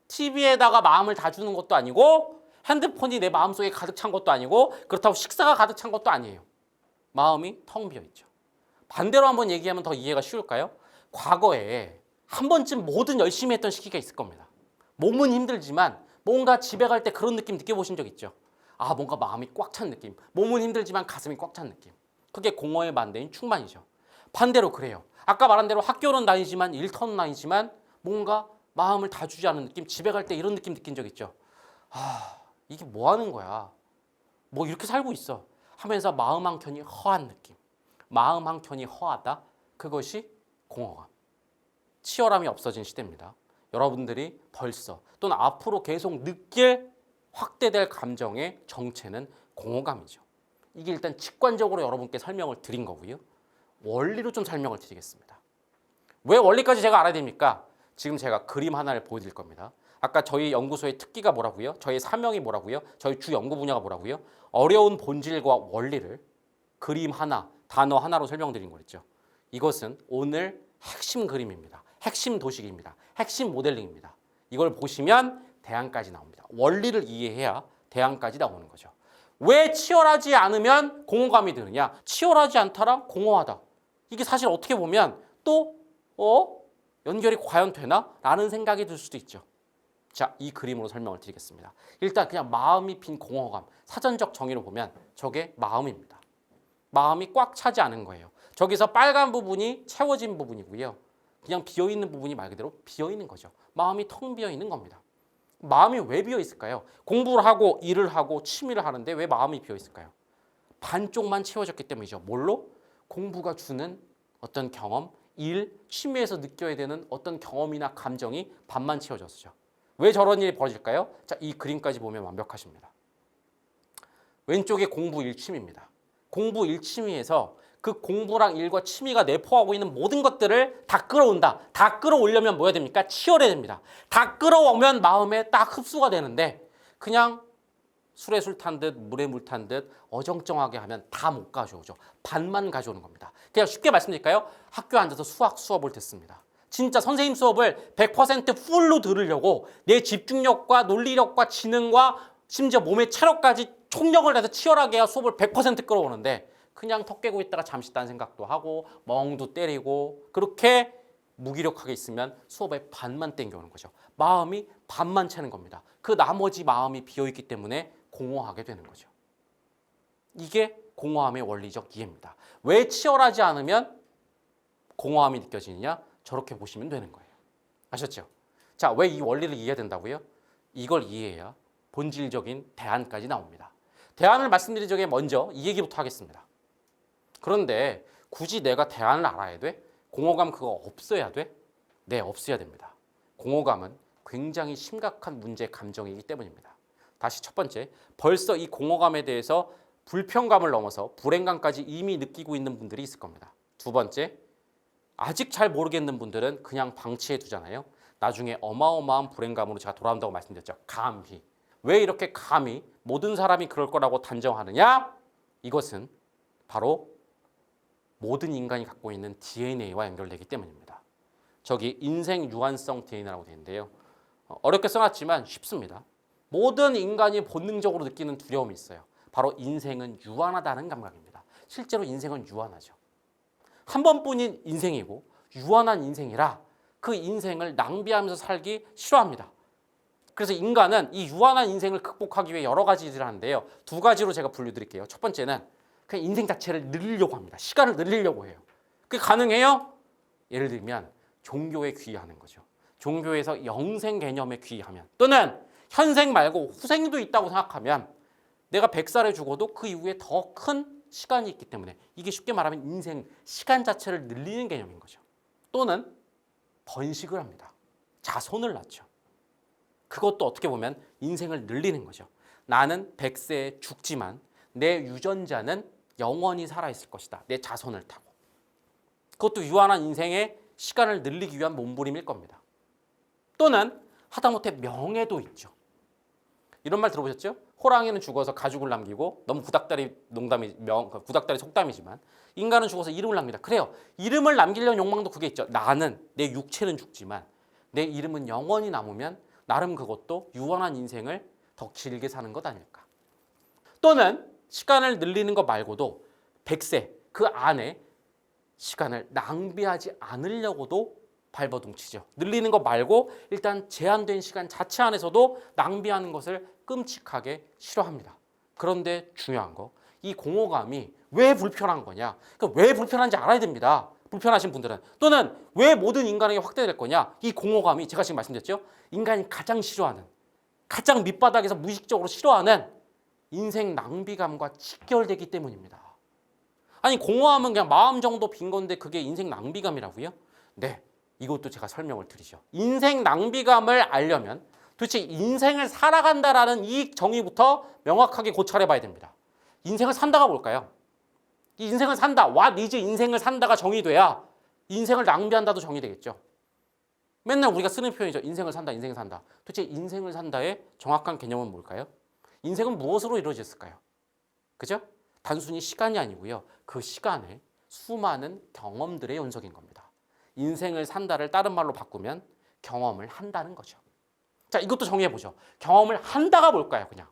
TV에다가 마음을 다 주는 것도 아니고 핸드폰이 내 마음속에 가득 찬 것도 아니고 그렇다고 식사가 가득 찬 것도 아니에요. 마음이 텅 비어있죠. 반대로 한번 얘기하면 더 이해가 쉬울까요? 과거에 한 번쯤 뭐든 열심히 했던 시기가 있을 겁니다. 몸은 힘들지만 뭔가 집에 갈 때 그런 느낌 느껴보신 적 있죠? 아, 뭔가 마음이 꽉 찬 느낌. 몸은 힘들지만 가슴이 꽉 찬 느낌. 그게 공허의 반대인 충만이죠. 반대로 그래요. 아까 말한 대로 학교는 다니지만 일터는 다니지만 뭔가 마음을 다 주지 않은 느낌. 집에 갈 때 이런 느낌 느낀 적 있죠? 아, 이게 뭐 하는 거야? 뭐 이렇게 살고 있어 하면서 마음 한켠이 허한 느낌. 마음 한켠이 허하다. 그것이 공허감. 치열함이 없어진 시대입니다. 여러분들이 벌써 또는 앞으로 계속 느낄 확대될 감정의 정체는 공허감이죠. 이게 일단 직관적으로 여러분께 설명을 드린 거고요. 원리로 좀 설명을 드리겠습니다. 왜 원리까지 제가 알아야 됩니까? 지금 제가 그림 하나를 보여드릴 겁니다. 아까 저희 연구소의 특기가 뭐라고요? 저희 사명이 뭐라고요? 저희 주 연구 분야가 뭐라고요? 어려운 본질과 원리를 그림 하나, 단어 하나로 설명드린 거랬죠. 이것은 오늘 핵심 그림입니다. 핵심 도식입니다. 핵심 모델링입니다. 이걸 보시면 대안까지 나옵니다. 원리를 이해해야 대안까지 나오는 거죠. 왜 치열하지 않으면 공허감이 드느냐? 치열하지 않다랑 공허하다. 이게 사실 어떻게 보면 또 연결이 과연 되나? 라는 생각이 들 수도 있죠. 자, 이 그림으로 설명을 드리겠습니다. 일단 그냥 마음이 빈 공허감. 사전적 정의로 보면 저게 마음입니다. 마음이 꽉 차지 않은 거예요. 저기서 빨간 부분이 채워진 부분이고요. 그냥 비어있는 부분이 말 그대로 비어있는 거죠. 마음이 텅 비어있는 겁니다. 마음이 왜 비어있을까요? 공부를 하고 일을 하고 취미를 하는데 왜 마음이 비어있을까요? 반쪽만 채워졌기 때문이죠. 뭘로? 공부가 주는 어떤 경험, 일, 취미에서 느껴야 되는 어떤 경험이나 감정이 반만 채워졌죠. 왜 저런 일이 벌어질까요? 자, 이 그림까지 보면 완벽하십니다. 왼쪽에 공부, 일, 취미입니다. 공부, 일, 취미에서 그 공부랑 일과 취미가 내포하고 있는 모든 것들을 다 끌어온다. 다 끌어오려면 뭐야 됩니까? 치열해야 됩니다. 다 끌어오면 마음에 딱 흡수가 되는데 그냥 술에 술 탄 듯 물에 물 탄 듯 어정쩡하게 하면 다 못 가져오죠. 반만 가져오는 겁니다. 그냥 쉽게 말씀드릴까요? 학교에 앉아서 수학 수업을 듣습니다. 진짜 선생님 수업을 100% 풀로 들으려고 내 집중력과 논리력과 지능과 심지어 몸의 체력까지 총력을 다해서 치열하게 해야 수업을 100% 끌어오는데 그냥 턱 깨고 있다가 잠시 딴 생각도 하고 멍도 때리고 그렇게 무기력하게 있으면 수업의 반만 땡겨오는 거죠. 마음이 반만 차는 겁니다. 그 나머지 마음이 비어있기 때문에 공허하게 되는 거죠. 이게 공허함의 원리적 이해입니다. 왜 치열하지 않으면 공허함이 느껴지느냐? 저렇게 보시면 되는 거예요. 아셨죠? 자, 왜 이 원리를 이해해야 된다고요? 이걸 이해해야 본질적인 대안까지 나옵니다. 대안을 말씀드리기 전에 먼저 이 얘기부터 하겠습니다. 그런데 굳이 내가 대안을 알아야 돼? 공허감 그거 없어야 돼? 네, 없어야 됩니다. 공허감은 굉장히 심각한 문제 감정이기 때문입니다. 다시 첫 번째, 벌써 이 공허감에 대해서 불편감을 넘어서 불행감까지 이미 느끼고 있는 분들이 있을 겁니다. 두 번째, 아직 잘 모르겠는 분들은 그냥 방치해 두잖아요. 나중에 어마어마한 불행감으로 제가 돌아온다고 말씀드렸죠. 감히. 왜 이렇게 감히 모든 사람이 그럴 거라고 단정하느냐? 이것은 바로 모든 인간이 갖고 있는 DNA와 연결되기 때문입니다. 저기 인생 유한성 DNA라고 되어 있는데요. 어렵게 써놨지만 쉽습니다. 모든 인간이 본능적으로 느끼는 두려움이 있어요. 바로 인생은 유한하다는 감각입니다. 실제로 인생은 유한하죠. 한 번뿐인 인생이고 유한한 인생이라 그 인생을 낭비하면서 살기 싫어합니다. 그래서 인간은 이 유한한 인생을 극복하기 위해 여러 가지 일을 하는데요. 두 가지로 제가 분류드릴게요. 첫 번째는 그냥 인생 자체를 늘리려고 합니다. 시간을 늘리려고 해요. 그게 가능해요? 예를 들면 종교에 귀의하는 거죠. 종교에서 영생 개념에 귀의하면 또는 현생 말고 후생도 있다고 생각하면 내가 100살에 죽어도 그 이후에 더 큰 시간이 있기 때문에 이게 쉽게 말하면 인생 시간 자체를 늘리는 개념인 거죠. 또는 번식을 합니다. 자손을 낳죠. 그것도 어떻게 보면 인생을 늘리는 거죠. 나는 100세에 죽지만 내 유전자는 영원히 살아있을 것이다. 내 자손을 타고. 그것도 유한한 인생의 시간을 늘리기 위한 몸부림일 겁니다. 또는 하다못해 명예도 있죠. 이런 말 들어보셨죠? 호랑이는 죽어서 가죽을 남기고 너무 구닥다리 속담이지만 인간은 죽어서 이름을 남깁니다. 그래요. 이름을 남기려는 욕망도 그게 있죠. 나는 내 육체는 죽지만 내 이름은 영원히 남으면 나름 그것도 유한한 인생을 더 길게 사는 것 아닐까. 또는 시간을 늘리는 것 말고도 100세 그 안에 시간을 낭비하지 않으려고도 발버둥치죠. 늘리는 것 말고 일단 제한된 시간 자체 안에서도 낭비하는 것을 끔찍하게 싫어합니다. 그런데 중요한 거, 이 공허감이 왜 불편한 거냐? 그러니까 왜 불편한지 알아야 됩니다. 불편하신 분들은. 또는 왜 모든 인간에게 확대될 거냐? 이 공허감이 제가 지금 말씀드렸죠. 인간이 가장 싫어하는, 가장 밑바닥에서 무의식적으로 싫어하는 인생 낭비감과 직결되기 때문입니다. 아니 공허함은 그냥 마음 정도 빈 건데 그게 인생 낭비감이라고요? 네, 이것도 제가 설명을 드리죠. 인생 낭비감을 알려면 도대체 인생을 살아간다라는 이 정의부터 명확하게 고찰해 봐야 됩니다. 인생을 산다가 뭘까요? 이 인생을 산다, what is 인생을 산다가 정의돼야 인생을 낭비한다도 정의되겠죠. 맨날 우리가 쓰는 표현이죠. 인생을 산다, 인생을 산다. 도대체 인생을 산다의 정확한 개념은 뭘까요? 인생은 무엇으로 이루어졌을까요? 그죠? 단순히 시간이 아니고요. 그 시간에 수많은 경험들의 연속인 겁니다. 인생을 산다를 다른 말로 바꾸면 경험을 한다는 거죠. 자, 이것도 정의해보죠. 경험을 한다가 뭘까요? 그냥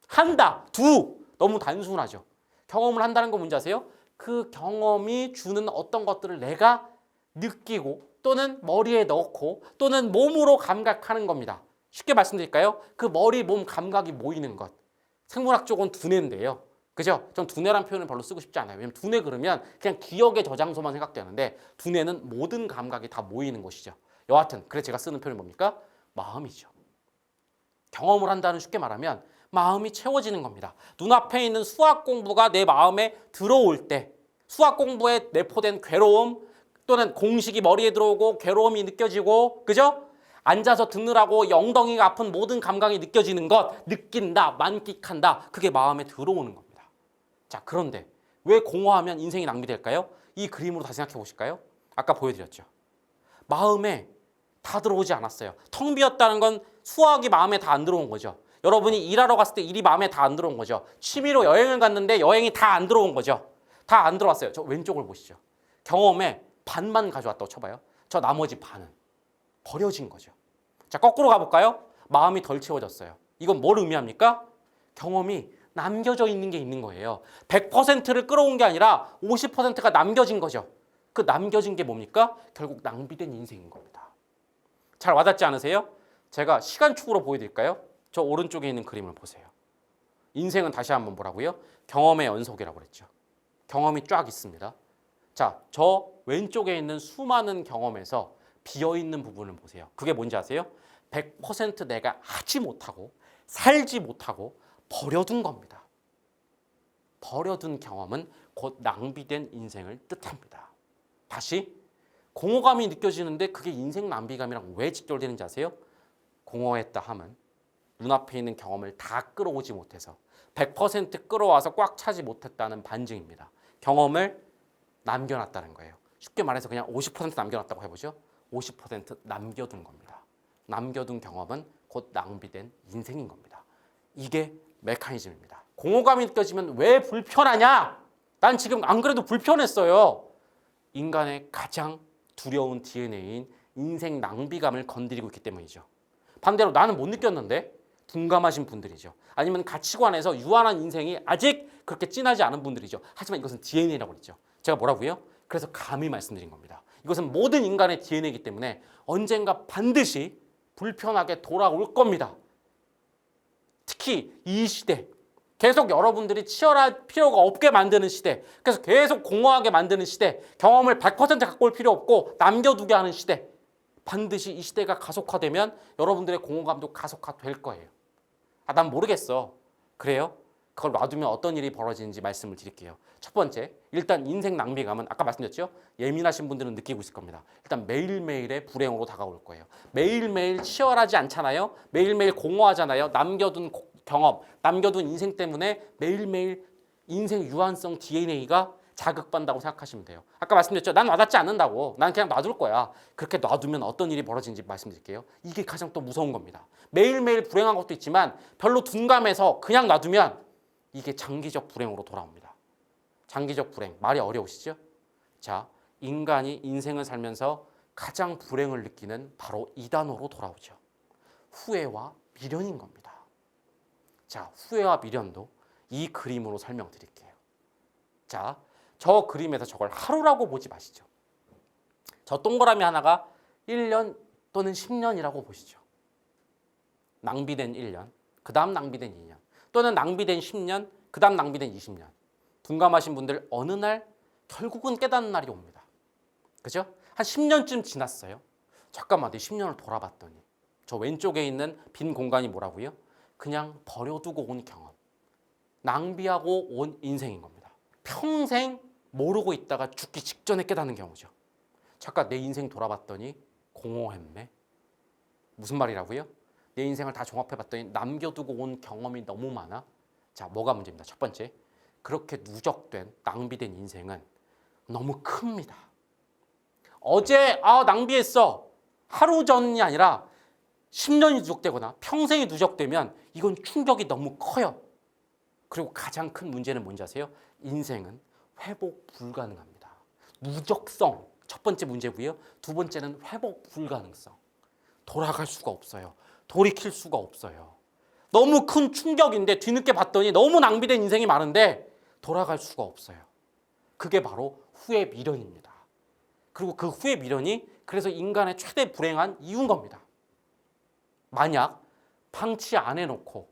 한다, 두, 너무 단순하죠. 경험을 한다는 거 뭔지 아세요? 그 경험이 주는 어떤 것들을 내가 느끼고 또는 머리에 넣고 또는 몸으로 감각하는 겁니다. 쉽게 말씀드릴까요? 그 머리, 몸 감각이 모이는 것. 생물학 쪽은 두뇌인데요. 그죠? 전 두뇌란 표현을 별로 쓰고 싶지 않아요. 왜냐면 두뇌 그러면 그냥 기억의 저장소만 생각되는데 두뇌는 모든 감각이 다 모이는 곳이죠. 여하튼 그래서 제가 쓰는 표현이 뭡니까? 마음이죠. 경험을 한다는 쉽게 말하면 마음이 채워지는 겁니다. 눈앞에 있는 수학 공부가 내 마음에 들어올 때 수학 공부에 내포된 괴로움 또는 공식이 머리에 들어오고 괴로움이 느껴지고 그죠? 앉아서 듣느라고 엉덩이가 아픈 모든 감각이 느껴지는 것, 느낀다, 만끽한다. 그게 마음에 들어오는 겁니다. 자, 그런데 왜 공허하면 인생이 낭비될까요? 이 그림으로 다시 생각해 보실까요? 아까 보여드렸죠. 마음에 다 들어오지 않았어요. 텅 비었다는 건 수학이 마음에 다 안 들어온 거죠. 여러분이 일하러 갔을 때 일이 마음에 다 안 들어온 거죠. 취미로 여행을 갔는데 여행이 다 안 들어온 거죠. 다 안 들어왔어요. 저 왼쪽을 보시죠. 경험에 반만 가져왔다고 쳐봐요. 저 나머지 반은 버려진 거죠. 자, 거꾸로 가볼까요? 마음이 덜 채워졌어요. 이건 뭘 의미합니까? 경험이 남겨져 있는 게 있는 거예요. 100%를 끌어온 게 아니라 50%가 남겨진 거죠. 그 남겨진 게 뭡니까? 결국 낭비된 인생인 겁니다. 잘 와닿지 않으세요? 제가 시간축으로 보여드릴까요? 저 오른쪽에 있는 그림을 보세요. 인생은 다시 한번 뭐라고요? 경험의 연속이라고 그랬죠. 경험이 쫙 있습니다. 자, 저 왼쪽에 있는 수많은 경험에서 비어있는 부분을 보세요. 그게 뭔지 아세요? 100% 내가 하지 못하고 살지 못하고 버려둔 겁니다. 버려둔 경험은 곧 낭비된 인생을 뜻합니다. 다시 공허감이 느껴지는데 그게 인생 낭비감이랑 왜 직결되는지 아세요? 공허했다 함은 눈앞에 있는 경험을 다 끌어오지 못해서 100% 끌어와서 꽉 차지 못했다는 반증입니다. 경험을 남겨놨다는 거예요. 쉽게 말해서 그냥 50% 남겨놨다고 해보죠. 50% 남겨둔 겁니다. 남겨둔 경험은 곧 낭비된 인생인 겁니다. 이게 메커니즘입니다. 공허감이 느껴지면 왜 불편하냐? 난 지금 안 그래도 불편했어요. 인간의 가장 두려운 DNA인 인생 낭비감을 건드리고 있기 때문이죠. 반대로 나는 못 느꼈는데 둔감하신 분들이죠. 아니면 가치관에서 유한한 인생이 아직 그렇게 진하지 않은 분들이죠. 하지만 이것은 DNA라고 그랬죠. 제가 뭐라고요? 그래서 감히 말씀드린 겁니다. 이것은 모든 인간의 DNA이기 때문에 언젠가 반드시 불편하게 돌아올 겁니다. 특히 이 시대, 계속 여러분들이 치열할 필요가 없게 만드는 시대, 그래서 계속 공허하게 만드는 시대, 경험을 100% 갖고 올 필요 없고 남겨두게 하는 시대, 반드시 이 시대가 가속화되면 여러분들의 공허감도 가속화될 거예요. 아, 난 모르겠어. 그래요? 그걸 놔두면 어떤 일이 벌어지는지 말씀을 드릴게요. 첫 번째, 일단 인생 낭비감은 아까 말씀드렸죠? 예민하신 분들은 느끼고 있을 겁니다. 일단 매일매일의 불행으로 다가올 거예요. 매일매일 치열하지 않잖아요? 매일매일 공허하잖아요? 남겨둔 경험, 남겨둔 인생 때문에 매일매일 인생 유한성 DNA가 자극받는다고 생각하시면 돼요. 아까 말씀드렸죠? 난 와닿지 않는다고. 난 그냥 놔둘 거야. 그렇게 놔두면 어떤 일이 벌어지는지 말씀드릴게요. 이게 가장 또 무서운 겁니다. 매일매일 불행한 것도 있지만 별로 둔감해서 그냥 놔두면 이게 장기적 불행으로 돌아옵니다. 장기적 불행, 말이 어려우시죠? 자, 인간이 인생을 살면서 가장 불행을 느끼는 바로 이 단어로 돌아오죠. 후회와 미련인 겁니다. 자, 후회와 미련도 이 그림으로 설명드릴게요. 자, 저 그림에서 저걸 하루라고 보지 마시죠. 저 동그라미 하나가 1년 또는 10년이라고 보시죠. 낭비된 1년, 그 다음 낭비된 2년, 또는 낭비된 10년, 그 다음 낭비된 20년. 둔감하신 분들 어느 날 결국은 깨닫는 날이 옵니다. 그죠? 한 10년쯤 지났어요. 잠깐만, 내 10년을 돌아봤더니 저 왼쪽에 있는 빈 공간이 뭐라고요? 그냥 버려두고 온 경험, 낭비하고 온 인생인 겁니다. 평생 모르고 있다가 죽기 직전에 깨닫는 경우죠. 잠깐 내 인생 돌아봤더니 공허했네. 무슨 말이라고요? 내 인생을 다 종합해봤더니 남겨두고 온 경험이 너무 많아. 자, 뭐가 문제입니다. 첫 번째, 그렇게 누적된 낭비된 인생은 너무 큽니다. 어제 낭비했어. 하루 전이 아니라 10년이 누적되거나 평생이 누적되면 이건 충격이 너무 커요. 그리고 가장 큰 문제는 뭔지 아세요? 인생은 회복 불가능합니다. 누적성, 첫 번째 문제고요. 두 번째는 회복 불가능성. 돌아갈 수가 없어요. 돌이킬 수가 없어요. 너무 큰 충격인데 뒤늦게 봤더니 너무 낭비된 인생이 많은데 돌아갈 수가 없어요. 그게 바로 후회 미련입니다. 그리고 그 후회 미련이 그래서 인간의 최대 불행한 이유인 겁니다. 만약 방치 안 해놓고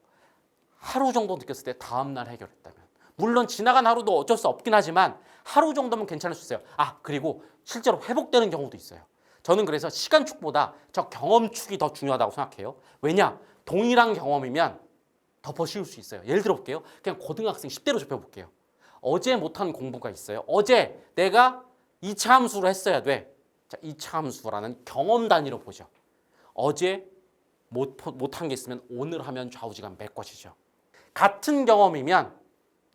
하루 정도 느꼈을 때 다음날 해결했다면, 물론 지나간 하루도 어쩔 수 없긴 하지만 하루 정도면 괜찮을 수 있어요. 그리고 실제로 회복되는 경우도 있어요. 저는 그래서 시간축보다 저 경험축이 더 중요하다고 생각해요. 왜냐? 동일한 경험이면 덮어 씌울 수 있어요. 예를 들어 볼게요. 그냥 고등학생 10대로 좁혀볼게요. 어제 못한 공부가 있어요. 어제 내가 2차 함수를 했어야 돼. 자, 2차 함수라는 경험 단위로 보죠. 어제 못한 게 있으면 오늘 하면 좌우지간 몇 것이죠. 같은 경험이면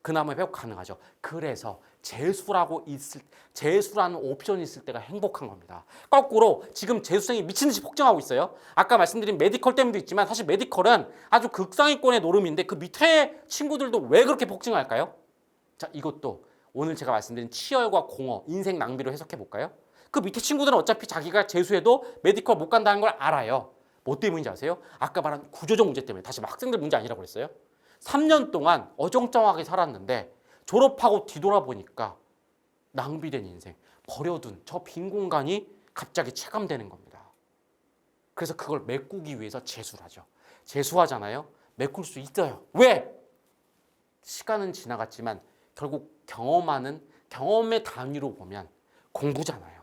그나마 회복 가능하죠. 그래서 재수라는 옵션이 있을 때가 행복한 겁니다. 거꾸로 지금 재수생이 미친 듯이 폭증하고 있어요. 아까 말씀드린 메디컬 때문도 있지만 사실 메디컬은 아주 극상위권의 노름인데 그 밑에 친구들도 왜 그렇게 폭증할까요? 자, 이것도 오늘 제가 말씀드린 치열과 공허, 인생 낭비로 해석해 볼까요? 그 밑에 친구들은 어차피 자기가 재수해도 메디컬 못 간다는 걸 알아요. 뭐 때문인지 아세요? 아까 말한 구조적 문제 때문에. 다시 학생들 문제 아니라고 그랬어요. 3년 동안 어정쩡하게 살았는데 졸업하고 뒤돌아보니까 낭비된 인생, 버려둔 저 빈 공간이 갑자기 체감되는 겁니다. 그래서 그걸 메꾸기 위해서 재수를 하죠. 재수하잖아요. 메꿀 수 있어요. 왜? 시간은 지나갔지만 결국 경험의 단위로 보면 공부잖아요.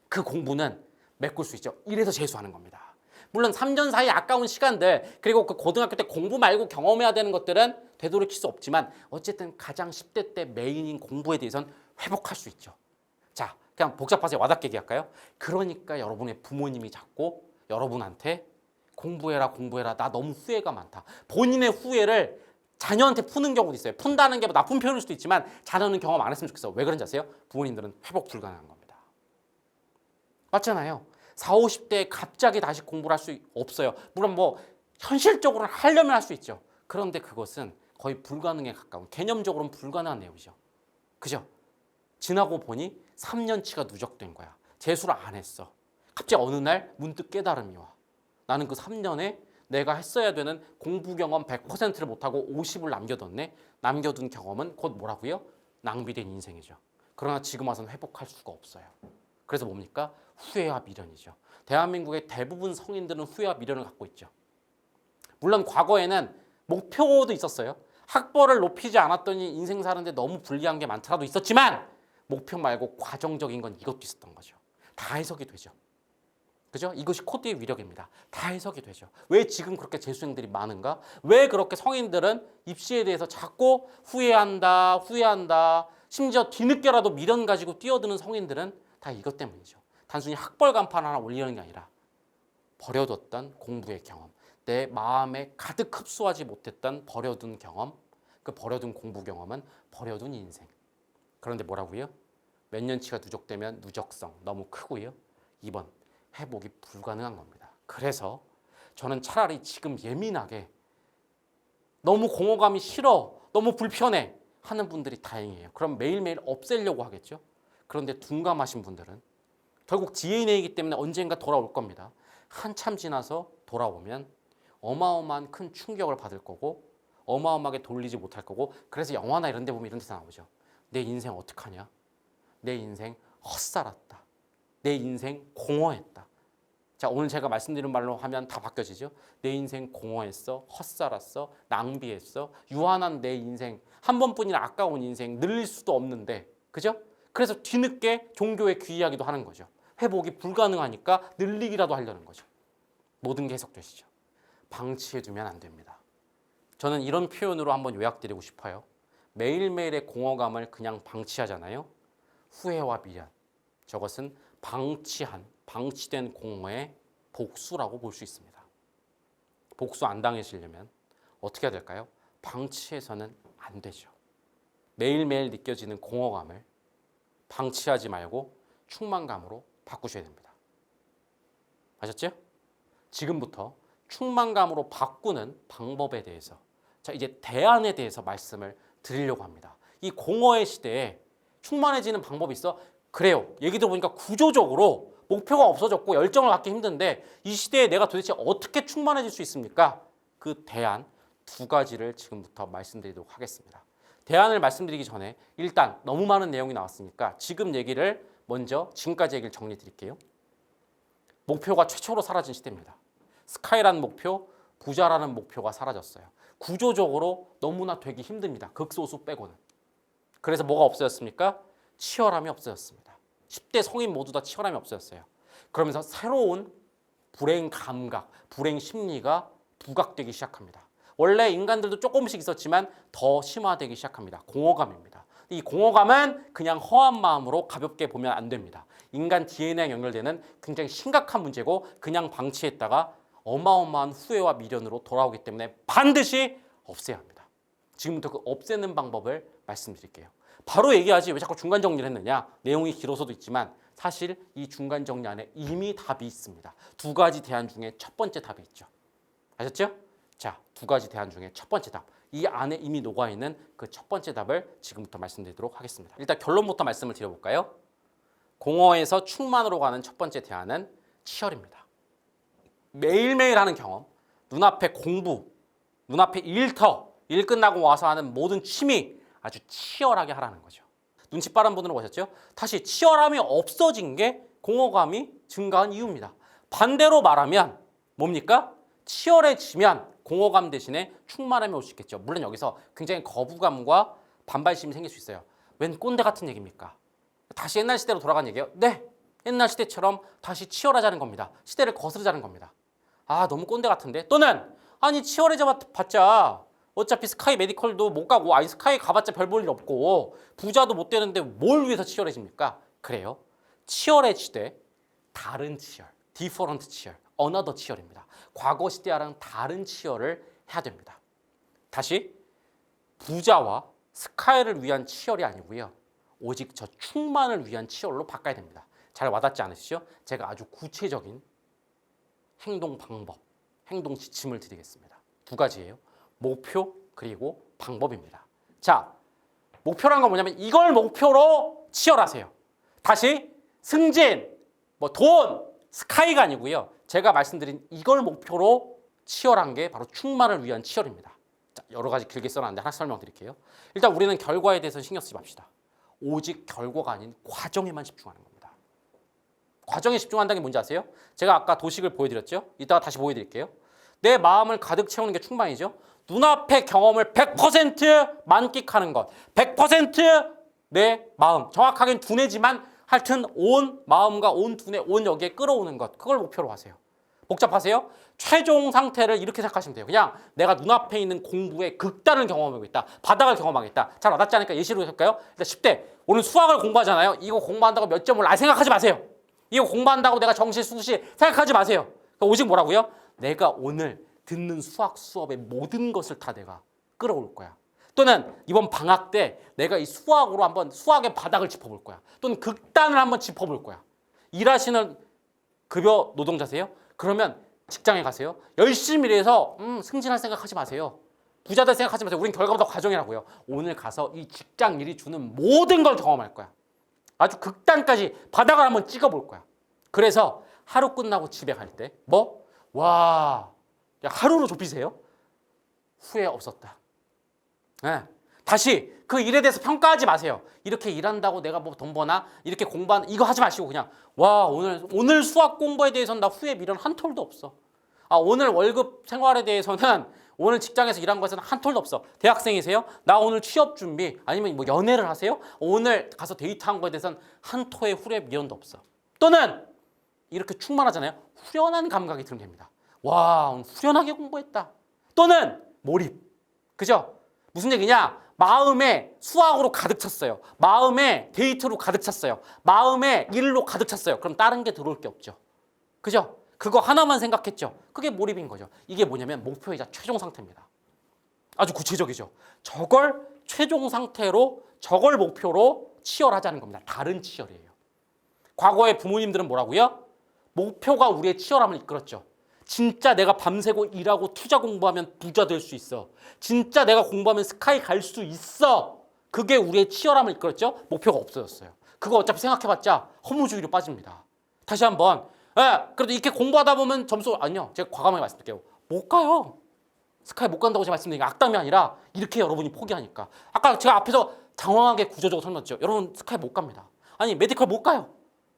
그 공부는 메꿀 수 있죠. 이래서 재수하는 겁니다. 물론 3년 사이 아까운 시간들, 그리고 그 고등학교 때 공부 말고 경험해야 되는 것들은 되돌이킬 수 없지만 어쨌든 가장 10대 때 메인인 공부에 대해서는 회복할 수 있죠. 자, 그냥 복잡하게 와닿게 얘기할까요? 그러니까 여러분의 부모님이 자꾸 여러분한테 공부해라 나 너무 후회가 많다. 본인의 후회를 자녀한테 푸는 경우도 있어요. 푼다는 게 나쁜 표현일 수도 있지만 자녀는 경험 안 했으면 좋겠어. 왜 그런지 아세요? 부모님들은 회복 불가능한 겁니다. 맞잖아요. 40, 50대에 갑자기 다시 공부를 할 수 없어요. 물론 뭐 현실적으로는 하려면 할 수 있죠. 그런데 그것은 거의 불가능에 가까운, 개념적으로는 불가능한 내용이죠. 그죠? 지나고 보니 3년치가 누적된 거야. 재수를 안 했어. 갑자기 어느 날 문득 깨달음이 와. 나는 그 3년에 내가 했어야 되는 공부 경험 100%를 못하고 50을 남겨뒀네. 남겨둔 경험은 곧 뭐라고요? 낭비된 인생이죠. 그러나 지금 와서는 회복할 수가 없어요. 그래서 뭡니까? 후회와 미련이죠. 대한민국의 대부분 성인들은 후회와 미련을 갖고 있죠. 물론 과거에는 목표도 있었어요. 학벌을 높이지 않았더니 인생 사는데 너무 불리한 게 많더라도 있었지만 목표 말고 과정적인 건 이것도 있었던 거죠. 다 해석이 되죠. 그죠? 이것이 코드의 위력입니다. 다 해석이 되죠. 왜 지금 그렇게 재수생들이 많은가? 왜 그렇게 성인들은 입시에 대해서 자꾸 후회한다. 심지어 뒤늦게라도 미련 가지고 뛰어드는 성인들은 다 이것 때문이죠. 단순히 학벌 간판 하나 올리는 게 아니라 버려뒀던 공부의 경험, 내 마음에 가득 흡수하지 못했던 버려둔 경험, 그 버려둔 공부 경험은 버려둔 인생. 그런데 뭐라고요? 몇 년치가 누적되면 누적성 너무 크고요. 2번, 회복이 불가능한 겁니다. 그래서 저는 차라리 지금 예민하게 너무 공허감이 싫어, 너무 불편해 하는 분들이 다행이에요. 그럼 매일매일 없애려고 하겠죠. 그런데 둔감하신 분들은 결국 DNA이기 때문에 언젠가 돌아올 겁니다. 한참 지나서 돌아오면 어마어마한 큰 충격을 받을 거고 어마어마하게 돌리지 못할 거고, 그래서 영화나 이런 데 보면 이런 데서 나오죠. 내 인생 어떡하냐? 내 인생 헛살았다. 내 인생 공허했다. 자, 오늘 제가 말씀드린 말로 하면 다 바뀌어지죠. 내 인생 공허했어, 헛살았어, 낭비했어, 유한한 내 인생, 한 번뿐이나 아까운 인생, 늘릴 수도 없는데, 그죠? 그래서 뒤늦게 종교에 귀의하기도 하는 거죠. 회복이 불가능하니까 늘리기라도 하려는 거죠. 모든 게 해석되시죠. 방치해두면 안 됩니다. 저는 이런 표현으로 한번 요약드리고 싶어요. 매일매일의 공허감을 그냥 방치하잖아요. 후회와 미련, 저것은 방치된 공허의 복수라고 볼 수 있습니다. 복수 안 당하시려면 어떻게 해야 될까요? 방치해서는 안 되죠. 매일매일 느껴지는 공허감을 방치하지 말고 충만감으로 바꾸셔야 됩니다. 아셨죠? 지금부터 충만감으로 바꾸는 방법에 대해서, 자, 이제 대안에 대해서 말씀을 드리려고 합니다. 이 공허의 시대에 충만해지는 방법이 있어? 그래요. 얘기 들어보니까 구조적으로 목표가 없어졌고 열정을 갖기 힘든데 이 시대에 내가 도대체 어떻게 충만해질 수 있습니까? 그 대안 두 가지를 지금부터 말씀드리도록 하겠습니다. 대안을 말씀드리기 전에 일단 너무 많은 내용이 나왔으니까 지금 얘기를 먼저 지금까지 얘기를 정리해 드릴게요. 목표가 최초로 사라진 시대입니다. 스카이라는 목표, 부자라는 목표가 사라졌어요. 구조적으로 너무나 되기 힘듭니다. 극소수 빼고는. 그래서 뭐가 없어졌습니까? 치열함이 없어졌습니다. 10대 성인 모두 다 치열함이 없어졌어요. 그러면서 새로운 불행 감각, 불행 심리가 부각되기 시작합니다. 원래 인간들도 조금씩 있었지만 더 심화되기 시작합니다. 공허감입니다. 이 공허감은 그냥 허한 마음으로 가볍게 보면 안 됩니다. 인간 DNA에 연결되는 굉장히 심각한 문제고 그냥 방치했다가 어마어마한 후회와 미련으로 돌아오기 때문에 반드시 없애야 합니다. 지금부터 그 없애는 방법을 말씀드릴게요. 바로 얘기하지 왜 자꾸 중간 정리를 했느냐. 내용이 길어서도 있지만 사실 이 중간 정리 안에 이미 답이 있습니다. 두 가지 대안 중에 첫 번째 답이 있죠. 아셨죠? 자, 두 가지 대안 중에 첫 번째 답. 이 안에 이미 녹아있는 그 첫 번째 답을 지금부터 말씀드리도록 하겠습니다. 일단 결론부터 말씀을 드려볼까요? 공허에서 충만으로 가는 첫 번째 대안은 치열입니다. 매일매일 하는 경험, 눈앞에 공부, 눈앞에 일터, 일 끝나고 와서 하는 모든 취미 아주 치열하게 하라는 거죠. 눈치 빠른 분들은 보셨죠? 다시 치열함이 없어진 게 공허감이 증가한 이유입니다. 반대로 말하면 뭡니까? 치열해지면 공허감 대신에 충만함이 올 수 있겠죠. 물론 여기서 굉장히 거부감과 반발심이 생길 수 있어요. 웬 꼰대 같은 얘기입니까? 다시 옛날 시대로 돌아간 얘기예요? 네, 옛날 시대처럼 다시 치열하자는 겁니다. 시대를 거스르자는 겁니다. 아, 너무 꼰대 같은데? 또는 아니 치열해져 봤자 어차피 스카이 메디컬도 못 가고 아니 스카이 가봤자 별 볼 일 없고 부자도 못 되는데 뭘 위해서 치열해집니까? 그래요. 치열해지되 다른 치열, 디퍼런트 치열, 어너더 치열입니다. 과거 시대와는 다른 치열을 해야 됩니다. 다시 부자와 스카이를 위한 치열이 아니고요. 오직 저 충만을 위한 치열로 바꿔야 됩니다. 잘 와닿지 않으시죠? 제가 아주 구체적인 행동 방법, 행동 지침을 드리겠습니다. 두 가지예요. 목표 그리고 방법입니다. 자, 목표란 건 뭐냐면 이걸 목표로 치열하세요. 다시 승진, 돈, 스카이가 아니고요. 제가 말씀드린 이걸 목표로 치열한 게 바로 충만을 위한 치열입니다. 자, 여러 가지 길게 써놨는데 하나 설명드릴게요. 일단 우리는 결과에 대해서 신경 쓰지 맙시다. 오직 결과가 아닌 과정에만 집중하는 겁니다. 과정에 집중한다는 게 뭔지 아세요? 제가 아까 도식을 보여드렸죠? 이따가 다시 보여드릴게요. 내 마음을 가득 채우는 게 충만이죠. 눈앞의 경험을 100% 만끽하는 것. 100% 내 마음. 정확하게는 두뇌지만 하여튼 온 마음과 온 두뇌, 온 여기에 끌어오는 것. 그걸 목표로 하세요. 복잡하세요? 최종 상태를 이렇게 생각하시면 돼요. 그냥 내가 눈앞에 있는 공부의 극단을 경험하고 있다. 바닥을 경험하겠다. 잘 와닿지 않으니까 예시로 할까요? 일단 10대. 오늘 수학을 공부하잖아요. 이거 공부한다고 몇 점을 생각하지 마세요. 이거 공부한다고 내가 정시, 수시 생각하지 마세요. 그러니까 오직 뭐라고요? 내가 오늘 듣는 수학 수업의 모든 것을 다 내가 끌어올 거야. 또는 이번 방학 때 내가 이 수학으로 한번 수학의 바닥을 짚어볼 거야. 또는 극단을 한번 짚어볼 거야. 일하시는 급여 노동자세요? 그러면 직장에 가세요. 열심히 일해서 승진할 생각하지 마세요. 부자될 생각하지 마세요. 우린 결과보다 과정이라고요. 오늘 가서 이 직장 일이 주는 모든 걸 경험할 거야. 아주 극단까지 바닥을 한번 찍어볼 거야. 그래서 하루 끝나고 집에 갈 때 와, 야, 하루로 좁히세요? 후회 없었다. 네. 다시 그 일에 대해서 평가하지 마세요. 이렇게 일한다고 내가 돈 버나? 이렇게 공부하는 이거 하지 마시고 그냥 와, 오늘 수학 공부에 대해서는 나 후회 미련 한 톨도 없어. 아, 오늘 월급 생활에 대해서는 오늘 직장에서 일한 것에는 한 톨도 없어. 대학생이세요? 나 오늘 취업 준비 아니면 연애를 하세요? 오늘 가서 데이트한 거에 대해서는 한 토의 후회 미련도 없어. 또는 이렇게 충만하잖아요. 후련한 감각이 들면 됩니다. 와, 오늘 후련하게 공부했다. 또는 몰입. 그죠? 무슨 얘기냐? 마음에 수학으로 가득 찼어요. 마음에 데이트로 가득 찼어요. 마음에 일로 가득 찼어요. 그럼 다른 게 들어올 게 없죠. 그죠? 그거 하나만 생각했죠. 그게 몰입인 거죠. 이게 뭐냐면 목표이자 최종 상태입니다. 아주 구체적이죠. 저걸 최종 상태로 저걸 목표로 치열하자는 겁니다. 다른 치열이에요. 과거의 부모님들은 뭐라고요? 목표가 우리의 치열함을 이끌었죠. 진짜 내가 밤새고 일하고 투자 공부하면 부자 될 수 있어. 진짜 내가 공부하면 스카이 갈 수 있어. 그게 우리의 치열함을 이끌었죠. 목표가 없어졌어요. 그거 어차피 생각해봤자 허무주의로 빠집니다. 다시 한번. 예, 그래도 이렇게 공부하다 보면 점수 아니요. 제가 과감하게 말씀드릴게요. 못 가요. 스카이 못 간다고 제가 말씀드린 게 악담이 아니라 이렇게 여러분이 포기하니까. 아까 제가 앞에서 장황하게 구조적으로 설명했죠. 여러분 스카이 못 갑니다. 아니 메디컬 못 가요.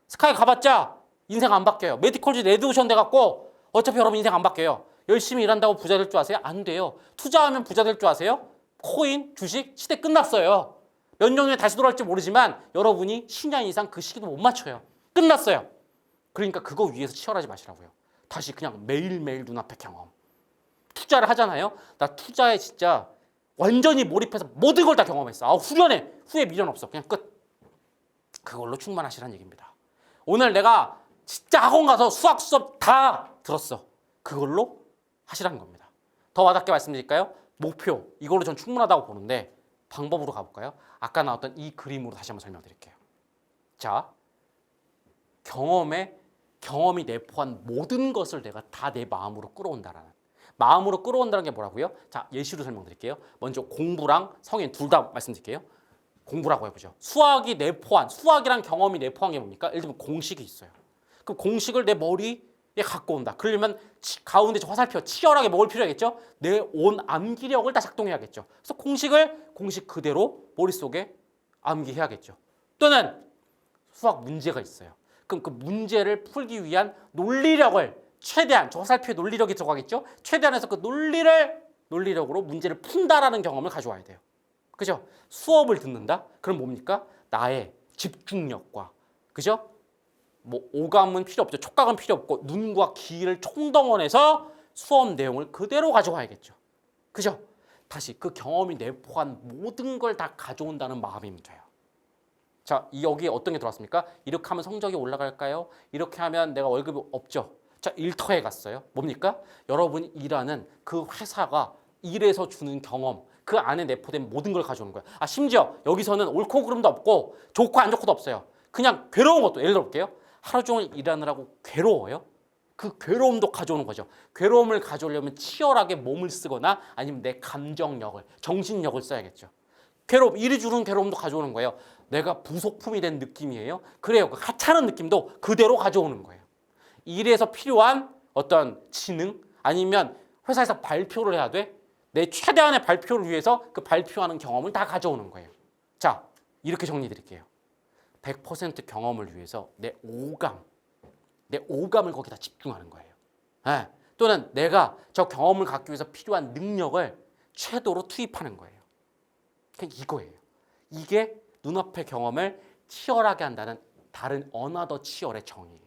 스카이 가봤자 인생 안 바뀌어요. 메디컬즈 레드오션 돼갖고 어차피 여러분 인생 안 바뀌어요. 열심히 일한다고 부자 될 줄 아세요? 안 돼요. 투자하면 부자 될 줄 아세요? 코인, 주식 시대 끝났어요. 몇 년 후에 다시 돌아올지 모르지만 여러분이 10년 이상 그 시기도 못 맞춰요. 끝났어요. 그러니까 그거 위해서 치열하지 마시라고요. 다시 그냥 매일매일 눈앞의 경험. 투자를 하잖아요. 나 투자에 진짜 완전히 몰입해서 모든 걸 다 경험했어. 아, 후련해. 후회 미련 없어. 그냥 끝. 그걸로 충만하시라는 얘기입니다. 오늘 내가 진짜 학원 가서 수학 수업 다 들었어. 그걸로 하시라는 겁니다. 더 와닿게 말씀드릴까요? 목표. 이걸로 전 충분하다고 보는데 방법으로 가볼까요? 아까 나왔던 이 그림으로 다시 한번 설명드릴게요. 자, 경험이 내포한 모든 것을 내가 다 내 마음으로 끌어온다라는. 마음으로 끌어온다는 게 뭐라고요? 자, 예시로 설명드릴게요. 먼저 공부랑 성인 둘 다 말씀드릴게요. 공부라고 해보죠. 수학이랑 경험이 내포한 게 뭡니까? 예를 들면 공식이 있어요. 그 공식을 내 머리에 갖고 온다. 그러려면 가운데 화살표 치열하게 먹을 필요하겠죠? 내 온 암기력을 다 작동해야겠죠. 그래서 공식 그대로 머릿속에 암기해야겠죠. 또는 수학 문제가 있어요. 그럼 그 문제를 풀기 위한 논리력을 최대한, 저 화살표에 논리력이 들어가겠죠? 최대한해서 그 논리력으로 문제를 푼다라는 경험을 가져와야 돼요. 그죠? 수업을 듣는다? 그럼 뭡니까? 나의 집중력과, 그죠? 뭐 오감은 필요 없죠. 촉각은 필요 없고 눈과 귀를 총동원해서 수업 내용을 그대로 가져와야겠죠. 그죠? 다시 그 경험이 내포한 모든 걸 다 가져온다는 마음이면 돼요. 자, 여기 어떤 게 들어왔습니까? 이렇게 하면 성적이 올라갈까요? 이렇게 하면 내가 월급이 없죠. 자, 일터에 갔어요. 뭡니까? 여러분이 일하는 그 회사가 일에서 주는 경험, 그 안에 내포된 모든 걸 가져오는 거예요. 아, 심지어 여기서는 옳고 그름도 없고 좋고 안 좋고도 없어요. 그냥 괴로운 것도, 예를 들어 볼게요. 하루 종일 일하느라고 괴로워요? 그 괴로움도 가져오는 거죠. 괴로움을 가져오려면 치열하게 몸을 쓰거나 아니면 내 감정력을, 정신력을 써야겠죠. 일이 주는 괴로움도 가져오는 거예요. 내가 부속품이 된 느낌이에요. 그래요. 그 하찮은 느낌도 그대로 가져오는 거예요. 일에서 필요한 어떤 지능 아니면 회사에서 발표를 해야 돼. 내 최대한의 발표를 위해서 그 발표하는 경험을 다 가져오는 거예요. 자, 이렇게 정리해 드릴게요. 100% 경험을 위해서 내 오감을 거기다 집중하는 거예요. 네. 또는 내가 저 경험을 갖기 위해서 필요한 능력을 최대로 투입하는 거예요. 그냥 이거예요. 이게 눈앞의 경험을 치열하게 한다는 다른 어나더 치열의 정의예요.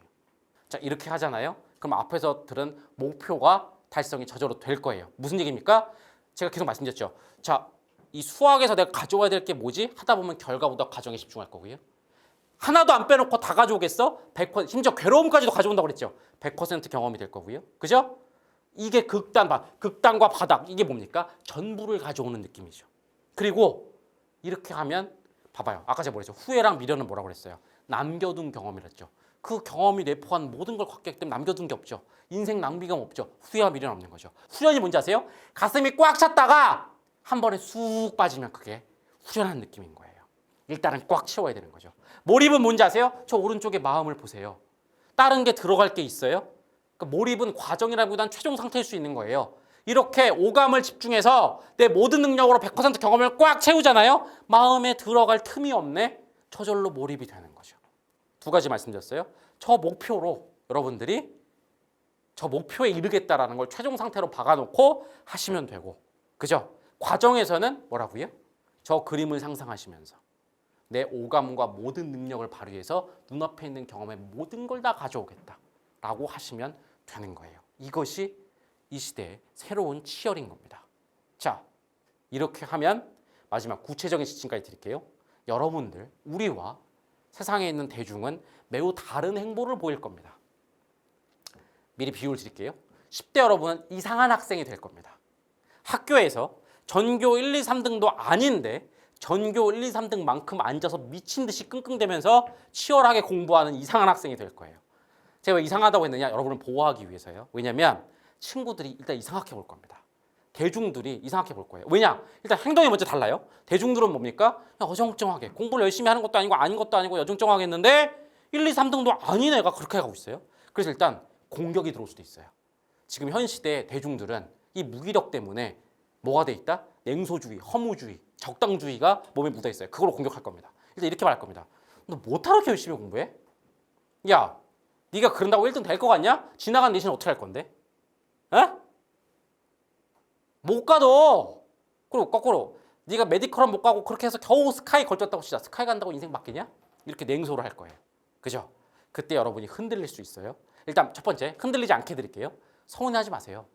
자, 이렇게 하잖아요. 그럼 앞에서 들은 목표가 달성이 저절로 될 거예요. 무슨 얘기입니까? 제가 계속 말씀드렸죠. 자, 이 수학에서 내가 가져와야 될 게 뭐지? 하다 보면 결과보다 과정에 집중할 거고요. 하나도 안 빼놓고 다 가져오겠어? 100%, 심지어 괴로움까지도 가져온다고 그랬죠. 100% 경험이 될 거고요. 그죠? 이게 극단과 바닥. 이게 뭡니까? 전부를 가져오는 느낌이죠. 그리고 이렇게 하면 봐봐요. 아까 제가 뭐랬죠? 후회랑 미련은 뭐라고 그랬어요? 남겨둔 경험이랬죠. 그 경험이 내포한 모든 걸 갖기 때문에 남겨둔 게 없죠. 인생 낭비감 없죠. 후회와 미련 없는 거죠. 후련이 뭔지 아세요? 가슴이 꽉 찼다가 한 번에 쑥 빠지면 그게 후련한 느낌인 거예요. 일단은 꽉 채워야 되는 거죠. 몰입은 뭔지 아세요? 저 오른쪽에 마음을 보세요. 다른 게 들어갈 게 있어요? 그러니까 몰입은 과정이라기보다는 최종 상태일 수 있는 거예요. 이렇게 오감을 집중해서 내 모든 능력으로 100% 경험을 꽉 채우잖아요. 마음에 들어갈 틈이 없네. 저절로 몰입이 되는 거죠. 두 가지 말씀드렸어요. 저 목표로 여러분들이 저 목표에 이르겠다라는 걸 최종 상태로 박아놓고 하시면 되고, 그죠? 과정에서는 뭐라고요? 저 그림을 상상하시면서 내 오감과 모든 능력을 발휘해서 눈앞에 있는 경험의 모든 걸 다 가져오겠다라고 하시면 되는 거예요. 이것이 이 시대의 새로운 치열인 겁니다. 자, 이렇게 하면 마지막 구체적인 지침까지 드릴게요. 여러분들, 우리와 세상에 있는 대중은 매우 다른 행보를 보일 겁니다. 미리 비유를 드릴게요. 10대 여러분은 이상한 학생이 될 겁니다. 학교에서 전교 1, 2, 3등도 아닌데 전교 1, 2, 3등만큼 앉아서 미친 듯이 끙끙대면서 치열하게 공부하는 이상한 학생이 될 거예요. 제가 왜 이상하다고 했느냐? 여러분을 보호하기 위해서요. 왜냐하면 친구들이 일단 이상하게 볼 겁니다. 대중들이 이상하게 볼 거예요. 왜냐? 일단 행동이 먼저 달라요. 대중들은 뭡니까? 어정쩡하게 공부를 열심히 하는 것도 아니고 아닌 것도 아니고 어정쩡하게 했는데 1, 2, 3등도 아닌 애가 그렇게 가고 있어요. 그래서 일단 공격이 들어올 수도 있어요. 지금 현 시대 대중들은 이 무기력 때문에 뭐가 돼 있다? 냉소주의, 허무주의, 적당주의가 몸에 묻어 있어요. 그걸로 공격할 겁니다. 일단 이렇게 말할 겁니다. 너 못하러 이렇게 열심히 공부해? 야, 네가 그런다고 1등 될 것 같냐? 지나간 내신 어떻게 할 건데? 에? 못 가도. 그리고 거꾸로 네가 메디컬은 못 가고 그렇게 해서 겨우 스카이 걸쳤다고 치자. 스카이 간다고 인생 바뀌냐? 이렇게 냉소를 할 거예요. 그죠? 그때 여러분이 흔들릴 수 있어요. 일단 첫 번째, 흔들리지 않게 해드릴게요. 서운해하지 마세요.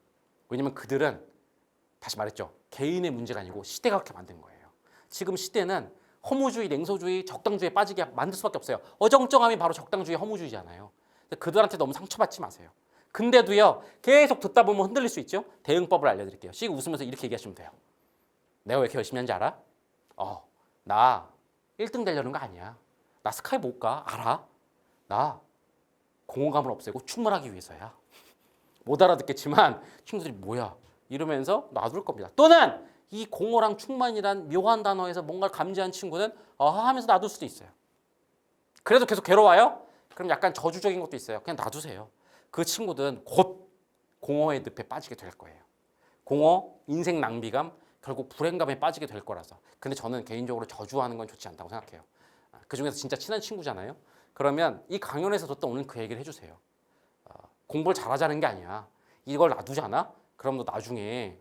왜냐면 그들은 다시 말했죠. 개인의 문제가 아니고 시대가 그렇게 만든 거예요. 지금 시대는 허무주의, 냉소주의, 적당주의에 빠지게 만들 수밖에 없어요. 어정쩡함이 바로 적당주의, 허무주의잖아요. 그들한테 너무 상처받지 마세요. 근데도요, 계속 듣다 보면 흔들릴 수 있죠. 대응법을 알려드릴게요. 씩 웃으면서 이렇게 얘기하시면 돼요. 내가 왜 이렇게 열심히 하는지 알아? 나 1등 되려는 거 아니야. 나 스카이 못 가. 알아? 나 공허감을 없애고 충만하기 위해서야. 못 알아듣겠지만 친구들이 뭐야 이러면서 놔둘 겁니다. 또는 이 공허랑 충만이란 묘한 단어에서 뭔가를 감지한 친구는 아하 하면서 놔둘 수도 있어요. 그래도 계속 괴로워요? 그럼 약간 저주적인 것도 있어요. 그냥 놔두세요. 그 친구들은 곧 공허의 늪에 빠지게 될 거예요. 공허, 인생 낭비감, 결국 불행감에 빠지게 될 거라서. 근데 저는 개인적으로 저주하는 건 좋지 않다고 생각해요. 그중에서 진짜 친한 친구잖아요. 그러면 이 강연에서 듣던 오늘 그 얘기를 해주세요. 공부를 잘하자는 게 아니야. 이걸 놔두잖아? 그럼 너 나중에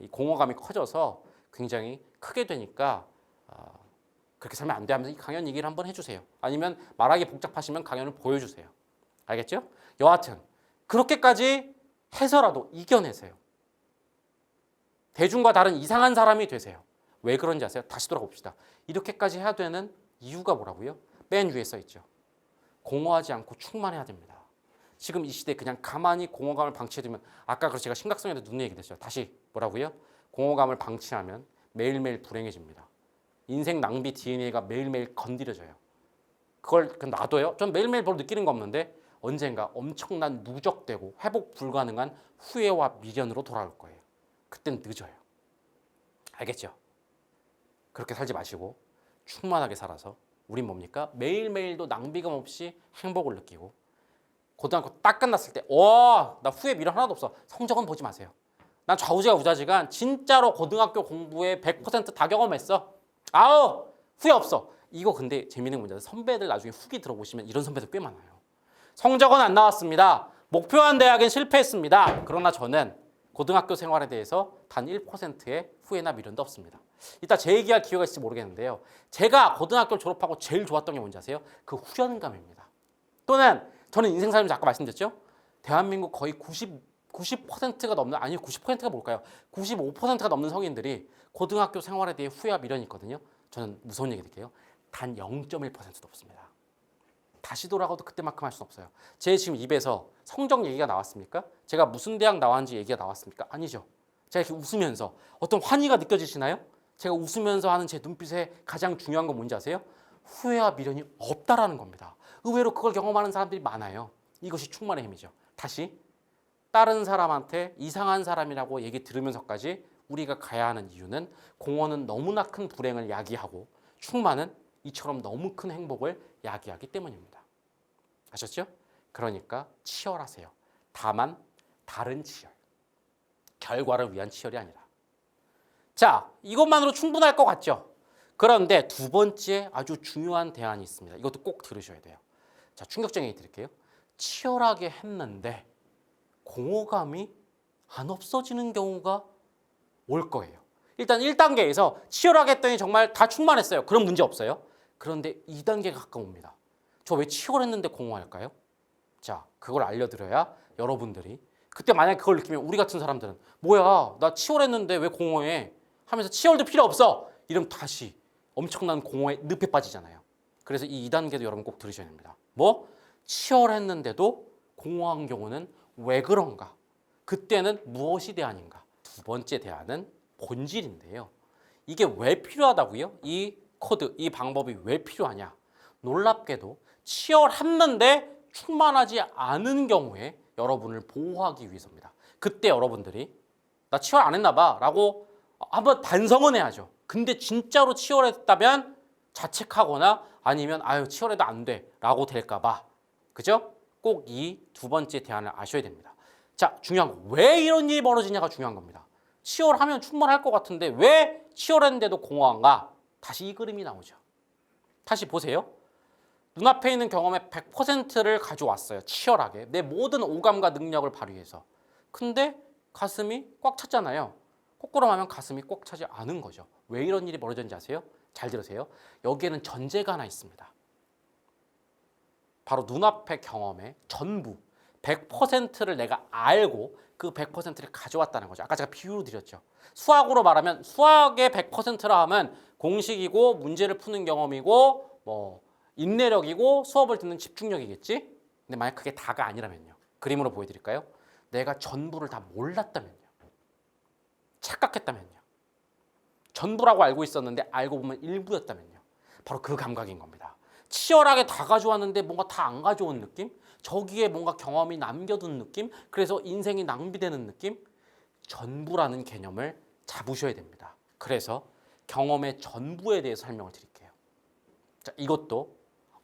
이 공허감이 커져서 굉장히 크게 되니까 그렇게 살면 안 돼 하면서 이 강연 얘기를 한번 해주세요. 아니면 말하기 복잡하시면 강연을 보여주세요. 알겠죠? 여하튼 그렇게까지 해서라도 이겨내세요. 대중과 다른 이상한 사람이 되세요. 왜 그런지 아세요? 다시 돌아봅시다. 이렇게까지 해야 되는 이유가 뭐라고요? 맨 위에 써있죠. 공허하지 않고 충만해야 됩니다. 지금 이 시대에 그냥 가만히 공허감을 방치해두면 아까 제가 심각성에도 눈에 얘기했어요. 다시 뭐라고요? 공허감을 방치하면 매일매일 불행해집니다. 인생 낭비 DNA가 매일매일 건드려져요. 그걸 놔둬요? 전 매일매일 별로 느끼는 거 없는데 언젠가 엄청난 누적되고 회복 불가능한 후회와 미련으로 돌아올 거예요. 그땐 늦어요. 알겠죠? 그렇게 살지 마시고 충만하게 살아서 우린 뭡니까? 매일매일도 낭비감 없이 행복을 느끼고 고등학교 딱 끝났을 때 나 후회 미련 하나도 없어. 성적은 보지 마세요. 난 좌우지간 우자지간 진짜로 고등학교 공부에 100%다 경험했어. 아우 후회 없어. 이거 근데 재밌는 문제는 선배들 나중에 후기 들어보시면 이런 선배들 꽤 많아요. 성적은 안 나왔습니다. 목표한 대학엔 실패했습니다. 그러나 저는 고등학교 생활에 대해서 단 1%의 후회나 미련도 없습니다. 이따 제 얘기할 기회가 있을지 모르겠는데요. 제가 고등학교를 졸업하고 제일 좋았던 게 뭔지 아세요? 그 후련감입니다. 또는 저는 인생 살면서 아까 말씀드렸죠? 대한민국 거의 90%가 넘는, 아니 90%가 뭘까요? 95%가 넘는 성인들이 고등학교 생활에 대해 후회와 미련이 있거든요. 저는 무서운 얘기 드릴게요. 단 0.1%도 없습니다. 다시 돌아가도 그때만큼 할 수는 없어요. 제 지금 입에서 성적 얘기가 나왔습니까? 제가 무슨 대학 나왔는지 얘기가 나왔습니까? 아니죠. 제가 이렇게 웃으면서 어떤 환희가 느껴지시나요? 제가 웃으면서 하는 제 눈빛에 가장 중요한 건 뭔지 아세요? 후회와 미련이 없다라는 겁니다. 의외로 그걸 경험하는 사람들이 많아요. 이것이 충만의 힘이죠. 다시 다른 사람한테 이상한 사람이라고 얘기 들으면서까지 우리가 가야 하는 이유는 공허는 너무나 큰 불행을 야기하고 충만은 이처럼 너무 큰 행복을 야기하기 때문입니다. 아셨죠? 그러니까 치열하세요. 다만 다른 치열. 결과를 위한 치열이 아니라. 자, 이것만으로 충분할 것 같죠? 그런데 두 번째 아주 중요한 대안이 있습니다. 이것도 꼭 들으셔야 돼요. 자, 충격적인 얘기 드릴게요. 치열하게 했는데 공허감이 안 없어지는 경우가 올 거예요. 일단 1단계에서 치열하게 했더니 정말 다 충만했어요. 그럼 문제 없어요. 그런데 2단계가 가까웁니다. 저 왜 치열했는데 공허할까요? 자, 그걸 알려드려야 여러분들이 그때 만약에 그걸 느끼면 우리 같은 사람들은 뭐야, 나 치열했는데 왜 공허해? 하면서 치열도 필요 없어. 이러면 다시 엄청난 공허의 늪에 빠지잖아요. 그래서 이 2단계도 여러분 꼭 들으셔야 됩니다. 뭐? 치열했는데도 공허한 경우는 왜 그런가? 그때는 무엇이 대안인가? 두 번째 대안은 본질인데요. 이게 왜 필요하다고요? 이 코드, 이 방법이 왜 필요하냐? 놀랍게도 치열했는데 충만하지 않은 경우에 여러분을 보호하기 위해서입니다. 그때 여러분들이 나 치열 안 했나 봐 라고 한번 반성은 해야죠. 근데 진짜로 치열했다면 자책하거나 아니면 아유 치열해도 안 돼 라고 될까 봐. 그죠? 꼭 이 두 번째 대안을 아셔야 됩니다. 자, 중요한 거. 왜 이런 일이 벌어지냐가 중요한 겁니다. 치열하면 충분할 것 같은데 왜 치열했는데도 공허한가? 다시 이 그림이 나오죠. 다시 보세요. 눈앞에 있는 경험의 100%를 가져왔어요. 치열하게. 내 모든 오감과 능력을 발휘해서. 근데 가슴이 꽉 찼잖아요. 거꾸로 하면 가슴이 꽉 차지 않은 거죠. 왜 이런 일이 벌어졌는지 아세요? 잘 들으세요. 여기에는 전제가 하나 있습니다. 바로 눈앞의 경험의 전부 100%를 내가 알고 그 100%를 가져왔다는 거죠. 아까 제가 비유로 드렸죠. 수학으로 말하면 수학의 100%라 하면 공식이고 문제를 푸는 경험이고 뭐 인내력이고 수업을 듣는 집중력이겠지? 근데 만약 그게 다가 아니라면요. 그림으로 보여드릴까요? 내가 전부를 다 몰랐다면요. 착각했다면요. 전부라고 알고 있었는데 알고 보면 일부였다면요. 바로 그 감각인 겁니다. 치열하게 다 가져왔는데 뭔가 다 안 가져온 느낌? 저기에 뭔가 경험이 남겨둔 느낌? 그래서 인생이 낭비되는 느낌? 전부라는 개념을 잡으셔야 됩니다. 그래서 경험의 전부에 대해서 설명을 드릴게요. 자, 이것도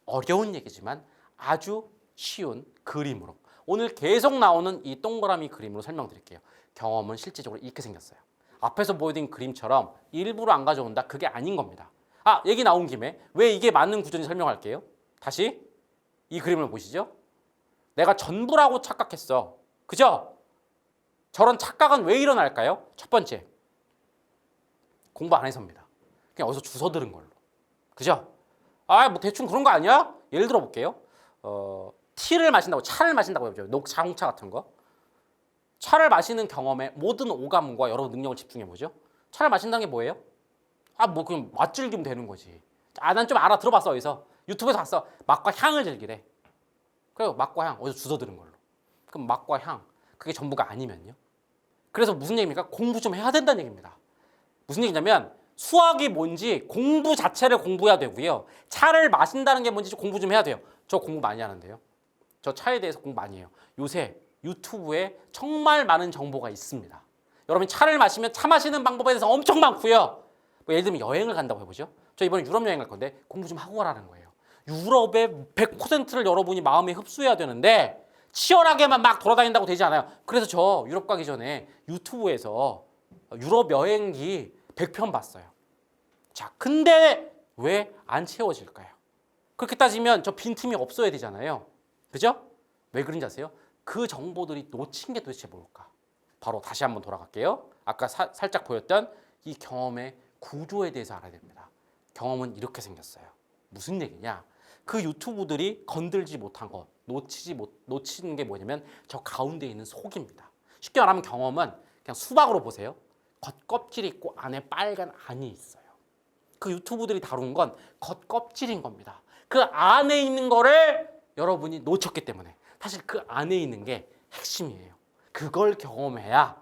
어려운 얘기지만 아주 쉬운 그림으로 오늘 계속 나오는 이 동그라미 그림으로 설명드릴게요. 경험은 실제적으로 이렇게 생겼어요. 앞에서 보여드린 그림처럼 일부러 안 가져온다? 그게 아닌 겁니다. 아, 얘기 나온 김에 왜 이게 맞는 구조인지 설명할게요. 다시 이 그림을 보시죠. 내가 전부라고 착각했어. 그죠? 저런 착각은 왜 일어날까요? 첫 번째, 공부 안 해서입니다. 그냥 어디서 주워 들은 걸로. 그죠? 아, 뭐 대충 그런 거 아니야? 예를 들어 볼게요. 티를 마신다고, 차를 마신다고 해보죠. 자동차 같은 거. 차를 마시는 경험에 모든 오감과 여러 능력을 집중해 보죠. 차를 마신다는 게 뭐예요? 아, 뭐 그냥 맛 즐기면 되는 거지. 아, 난 좀 알아 들어봤어. 어디서 유튜브에서 봤어. 맛과 향을 즐기래. 그래요. 맛과 향 어디서 주워 들은 걸로. 그럼 맛과 향 그게 전부가 아니면요. 그래서 무슨 얘기입니까? 공부 좀 해야 된다는 얘기입니다. 무슨 얘기냐면 수학이 뭔지 공부 자체를 공부해야 되고요. 차를 마신다는 게 뭔지 공부 좀 해야 돼요. 저 공부 많이 하는데요. 저 차에 대해서 공부 많이 해요. 요새 유튜브에 정말 많은 정보가 있습니다. 여러분 차를 마시면 차 마시는 방법에 대해서 엄청 많고요. 뭐 예를 들면 여행을 간다고 해보죠. 저 이번에 유럽 여행 갈 건데 공부 좀 하고 가라는 거예요. 유럽의 100%를 여러분이 마음에 흡수해야 되는데 치열하게만 막 돌아다닌다고 되지 않아요. 그래서 저 유럽 가기 전에 유튜브에서 유럽 여행기 100편 봤어요. 자, 근데 왜 안 채워질까요? 그렇게 따지면 저 빈틈이 없어야 되잖아요. 그죠? 왜 그런지 아세요? 그 정보들이 놓친 게 도대체 뭘까? 바로 다시 한번 돌아갈게요. 아까 살짝 보였던 이 경험의 구조에 대해서 알아야 됩니다. 경험은 이렇게 생겼어요. 무슨 얘기냐? 그 유튜브들이 건들지 못한 것, 놓치는 게 뭐냐면 저 가운데 있는 속입니다. 쉽게 말하면 경험은 그냥 수박으로 보세요. 겉껍질이 있고 안에 빨간 안이 있어요. 그 유튜브들이 다룬 건 겉껍질인 겁니다. 그 안에 있는 거를 여러분이 놓쳤기 때문에 사실 그 안에 있는 게 핵심이에요. 그걸 경험해야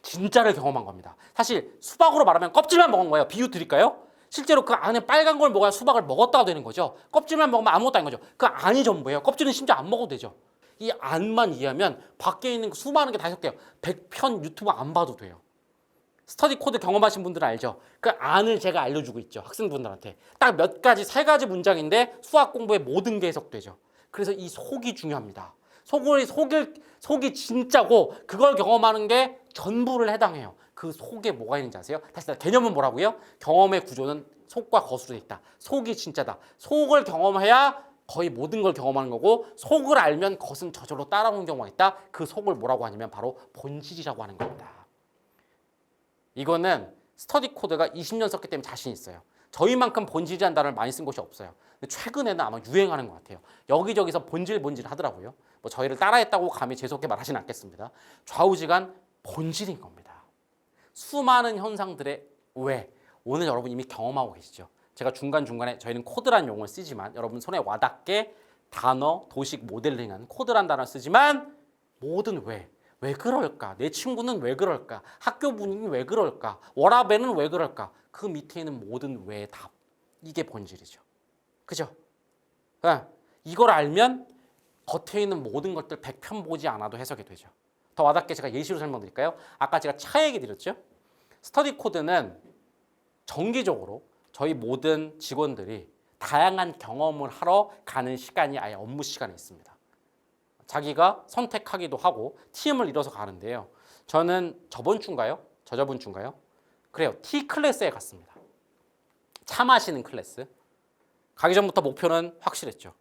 진짜를 경험한 겁니다. 사실 수박으로 말하면 껍질만 먹은 거예요. 비유 드릴까요? 실제로 그 안에 빨간 걸 먹어야 수박을 먹었다가 되는 거죠. 껍질만 먹으면 아무것도 아닌 거죠. 그 안이 전부예요. 껍질은 심지어 안 먹어도 되죠. 이 안만 이해하면 밖에 있는 수많은 게 다 해석돼요. 100편 유튜브 안 봐도 돼요. 스터디 코드 경험하신 분들은 알죠. 그 안을 제가 알려주고 있죠. 학생분들한테. 딱 몇 가지, 3가지 문장인데 수학 공부에 모든 게 해석되죠. 그래서 이 속이 중요합니다. 속이 진짜고 그걸 경험하는 게 전부를 해당해요. 그 속에 뭐가 있는지 아세요? 다시 개념은 뭐라고요? 경험의 구조는 속과 겉으로 돼 있다. 속이 진짜다. 속을 경험해야 거의 모든 걸 경험하는 거고 속을 알면 겉은 저절로 따라오는 경우가 있다. 그 속을 뭐라고 하냐면 바로 본질이라고 하는 겁니다. 이거는 스터디 코드가 20년 썼기 때문에 자신 있어요. 저희만큼 본질이라는 단어를 많이 쓴 곳이 없어요. 근데 최근에는 아마 유행하는 것 같아요. 여기저기서 본질 하더라고요. 뭐 저희를 따라했다고 감히 재수없게 말하지는 않겠습니다. 좌우지간 본질인 겁니다. 수많은 현상들의 왜 오늘 여러분 이미 경험하고 계시죠. 제가 중간중간에 저희는 코드란 용어를 쓰지만 여러분 손에 와닿게 단어, 도식, 모델링한 코드란 단어를 쓰지만 모든 왜 그럴까? 내 친구는 왜 그럴까? 학교 분위기 왜 그럴까? 워라밸은 왜 그럴까? 그 밑에 있는 모든 왜의 답. 이게 본질이죠. 그죠? 이걸 알면 겉에 있는 모든 것들 100편 보지 않아도 해석이 되죠. 더 와닿게 제가 예시로 설명드릴까요? 아까 제가 차 얘기 드렸죠? 스터디 코드는 정기적으로 저희 모든 직원들이 다양한 경험을 하러 가는 시간이 아예 업무 시간에 있습니다. 자기가 선택하기도 하고 팀을 이뤄서 가는데요. 저는 저번 주인가요? 저저번 주인가요? 그래요. T 클래스에 갔습니다. 차 마시는 클래스. 가기 전부터 목표는 확실했죠.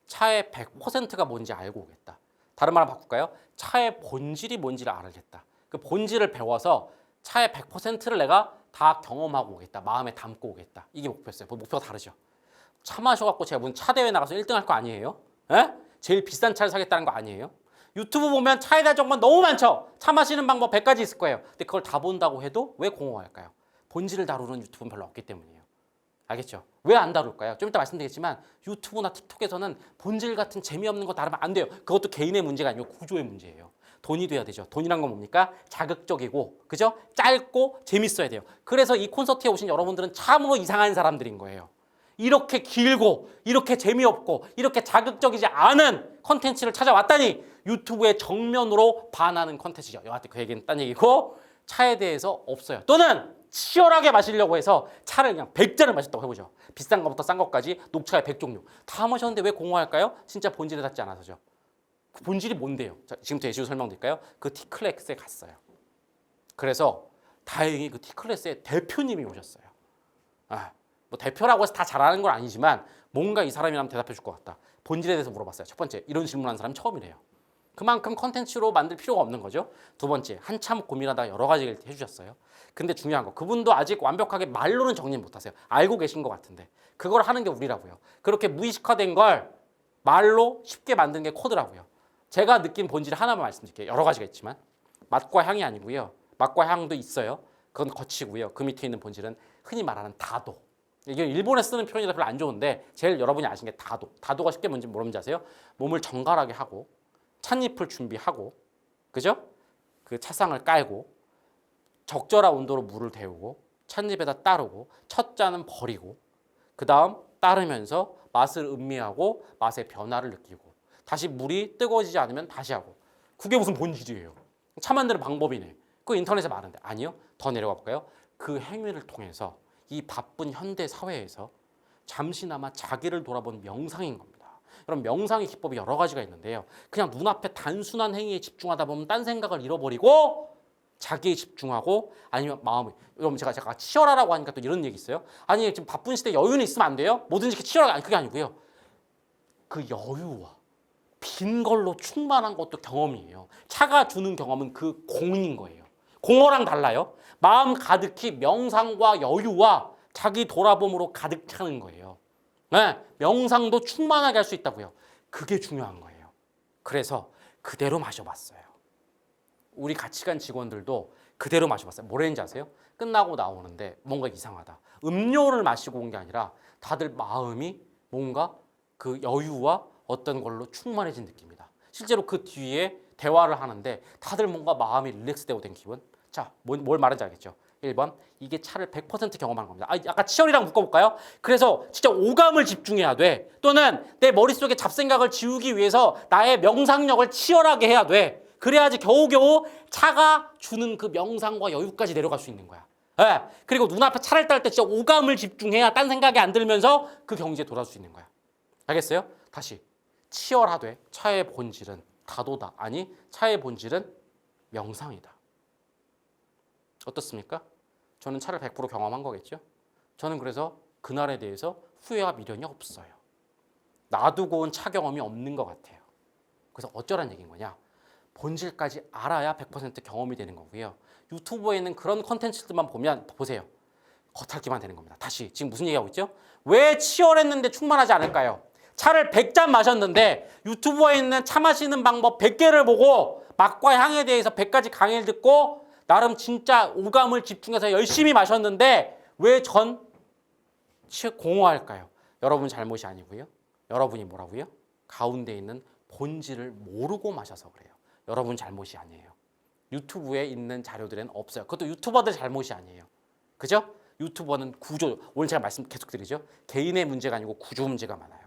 차의 100%가 뭔지 알고 오겠다. 다른 말로 바꿀까요? 차의 본질이 뭔지를 알겠다. 그 본질을 배워서 차의 100%를 내가 다 경험하고 오겠다. 마음에 담고 오겠다. 이게 목표였어요. 목표가 다르죠. 차 마셔갖고 제가 무슨 차 대회 나가서 1등 할 거 아니에요? 에? 제일 비싼 차를 사겠다는 거 아니에요? 유튜브 보면 차에 대한 정보가 너무 많죠. 차 마시는 방법 100가지 있을 거예요. 근데 그걸 다 본다고 해도 왜 공허할까요? 본질을 다루는 유튜브는 별로 없기 때문이에요. 알겠죠? 왜 안 다룰까요? 좀 이따 말씀드리겠지만 유튜브나 틱톡에서는 본질 같은 재미없는 거 다루면 안 돼요. 그것도 개인의 문제가 아니고 구조의 문제예요. 돈이 돼야 되죠. 돈이란 건 뭡니까? 자극적이고, 그죠? 짧고 재밌어야 돼요. 그래서 이 콘서트에 오신 여러분들은 참으로 이상한 사람들인 거예요. 이렇게 길고, 이렇게 재미없고, 이렇게 자극적이지 않은 컨텐츠를 찾아왔다니 유튜브의 정면으로 반하는 컨텐츠죠. 여하튼 그 얘기는 딴 얘기고, 차에 대해서 없어요. 또는 치열하게 마시려고 해서 차를 그냥 100잔을 마셨다고 해보죠. 비싼 것부터 싼 것까지 녹차의 100종류. 다 마셨는데 왜 공허할까요? 진짜 본질에 닿지 않아서죠. 그 본질이 뭔데요? 자, 지금부터 예시로 설명드릴까요? 그 T클래스에 갔어요. 그래서 다행히 그 T클래스의 대표님이 오셨어요. 뭐 대표라고 해서 다 잘하는 건 아니지만 뭔가 이 사람이라면 대답해 줄 것 같다. 본질에 대해서 물어봤어요. 첫 번째, 이런 질문하는 사람이 처음이래요. 그만큼 컨텐츠로 만들 필요가 없는 거죠. 두 번째, 한참 고민하다가 여러 가지 얘기를 해주셨어요. 근데 중요한 거, 그분도 아직 완벽하게 말로는 정리 못하세요. 알고 계신 것 같은데 그걸 하는 게 우리라고요. 그렇게 무의식화된 걸 말로 쉽게 만드는 게 코드라고요. 제가 느낀 본질 하나만 말씀드릴게요. 여러 가지가 있지만 맛과 향이 아니고요. 맛과 향도 있어요. 그건 거치고요. 그 밑에 있는 본질은 흔히 말하는 다도. 이게 일본에 쓰는 표현이라 별로 안 좋은데 제일 여러분이 아시는 게 다도. 다도가 쉽게 뭔지 모르는지 아세요? 몸을 정갈하게 하고 찻잎을 준비하고, 그죠? 그 차상을 깔고 적절한 온도로 물을 데우고 찻잎에다 따르고 첫 잔은 버리고 그 다음 따르면서 맛을 음미하고 맛의 변화를 느끼고 다시 물이 뜨거워지지 않으면 다시 하고. 그게 무슨 본질이에요? 차 만드는 방법이네. 그거 인터넷에 많은데. 아니요. 더 내려가 볼까요? 그 행위를 통해서 이 바쁜 현대 사회에서 잠시나마 자기를 돌아보는 명상인 겁니다. 그럼 명상의 기법이 여러 가지가 있는데요. 그냥 눈앞에 단순한 행위에 집중하다 보면 딴 생각을 잃어버리고 자기에 집중하고, 아니면 마음을, 여러분 제가 치열하라고 하니까 또 이런 얘기 있어요. 아니 지금 바쁜 시대에 여유는 있으면 안 돼요? 뭐든지 이렇게 치열하게. 아니 그게 아니고요. 그 여유와 빈 걸로 충만한 것도 경험이에요. 차가 주는 경험은 그 공인 거예요. 공허랑 달라요. 마음 가득히 명상과 여유와 자기 돌아봄으로 가득 차는 거예요. 네, 명상도 충만하게 할 수 있다고요. 그게 중요한 거예요. 그래서 그대로 마셔봤어요. 우리 같이 간 직원들도 그대로 마셔봤어요. 뭐랬는지 아세요? 끝나고 나오는데 뭔가 이상하다. 음료를 마시고 온 게 아니라 다들 마음이 뭔가 그 여유와 어떤 걸로 충만해진 느낌이다. 실제로 그 뒤에 대화를 하는데 다들 뭔가 마음이 릴렉스되고 된 기분. 자, 뭘 말하는지 알겠죠? 1번, 이게 차를 100% 경험하는 겁니다. 아까 치열이랑 묶어볼까요? 그래서 진짜 오감을 집중해야 돼. 또는 내 머릿속에 잡생각을 지우기 위해서 나의 명상력을 치열하게 해야 돼. 그래야지 겨우겨우 차가 주는 그 명상과 여유까지 내려갈 수 있는 거야. 네. 그리고 눈앞에 차를 딸 때 진짜 오감을 집중해야 딴 생각이 안 들면서 그 경지에 돌아올 수 있는 거야. 알겠어요? 다시, 치열하되 차의 본질은 다도다. 아니, 차의 본질은 명상이다. 어떻습니까? 저는 차를 100% 경험한 거겠죠? 저는 그래서 그날에 대해서 후회와 미련이 없어요. 놔두고 온 차 경험이 없는 것 같아요. 그래서 어쩌란 얘기인 거냐? 본질까지 알아야 100% 경험이 되는 거고요. 유튜브에 있는 그런 컨텐츠들만 보세요. 겉핥기만 되는 겁니다. 다시, 지금 무슨 얘기하고 있죠? 왜 치열했는데 충만하지 않을까요? 차를 100잔 마셨는데 유튜브에 있는 차 마시는 방법 100개를 보고 맛과 향에 대해서 100가지 강의를 듣고 나름 진짜 오감을 집중해서 열심히 마셨는데 왜 공허할까요? 여러분 잘못이 아니고요. 여러분이 뭐라고요? 가운데 있는 본질을 모르고 마셔서 그래요. 여러분 잘못이 아니에요. 유튜브에 있는 자료들은 없어요. 그것도 유튜버들 잘못이 아니에요. 그죠? 유튜버는 구조, 오늘 제가 말씀 계속 드리죠. 개인의 문제가 아니고 구조 문제가 많아요.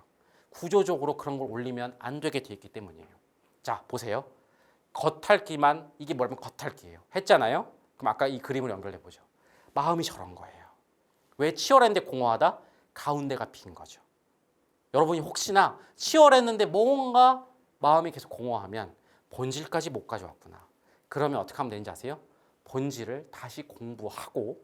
구조적으로 그런 걸 올리면 안 되게 돼 있기 때문이에요. 자, 보세요. 겉핥기만, 이게 뭐라면 겉핥기예요. 했잖아요. 그럼 아까 이 그림을 연결해 보죠. 마음이 저런 거예요. 왜 치열한데 공허하다? 가운데가 빈 거죠. 여러분이 혹시나 치열했는데 뭔가 마음이 계속 공허하면 본질까지 못 가져왔구나. 그러면 어떻게 하면 되는지 아세요? 본질을 다시 공부하고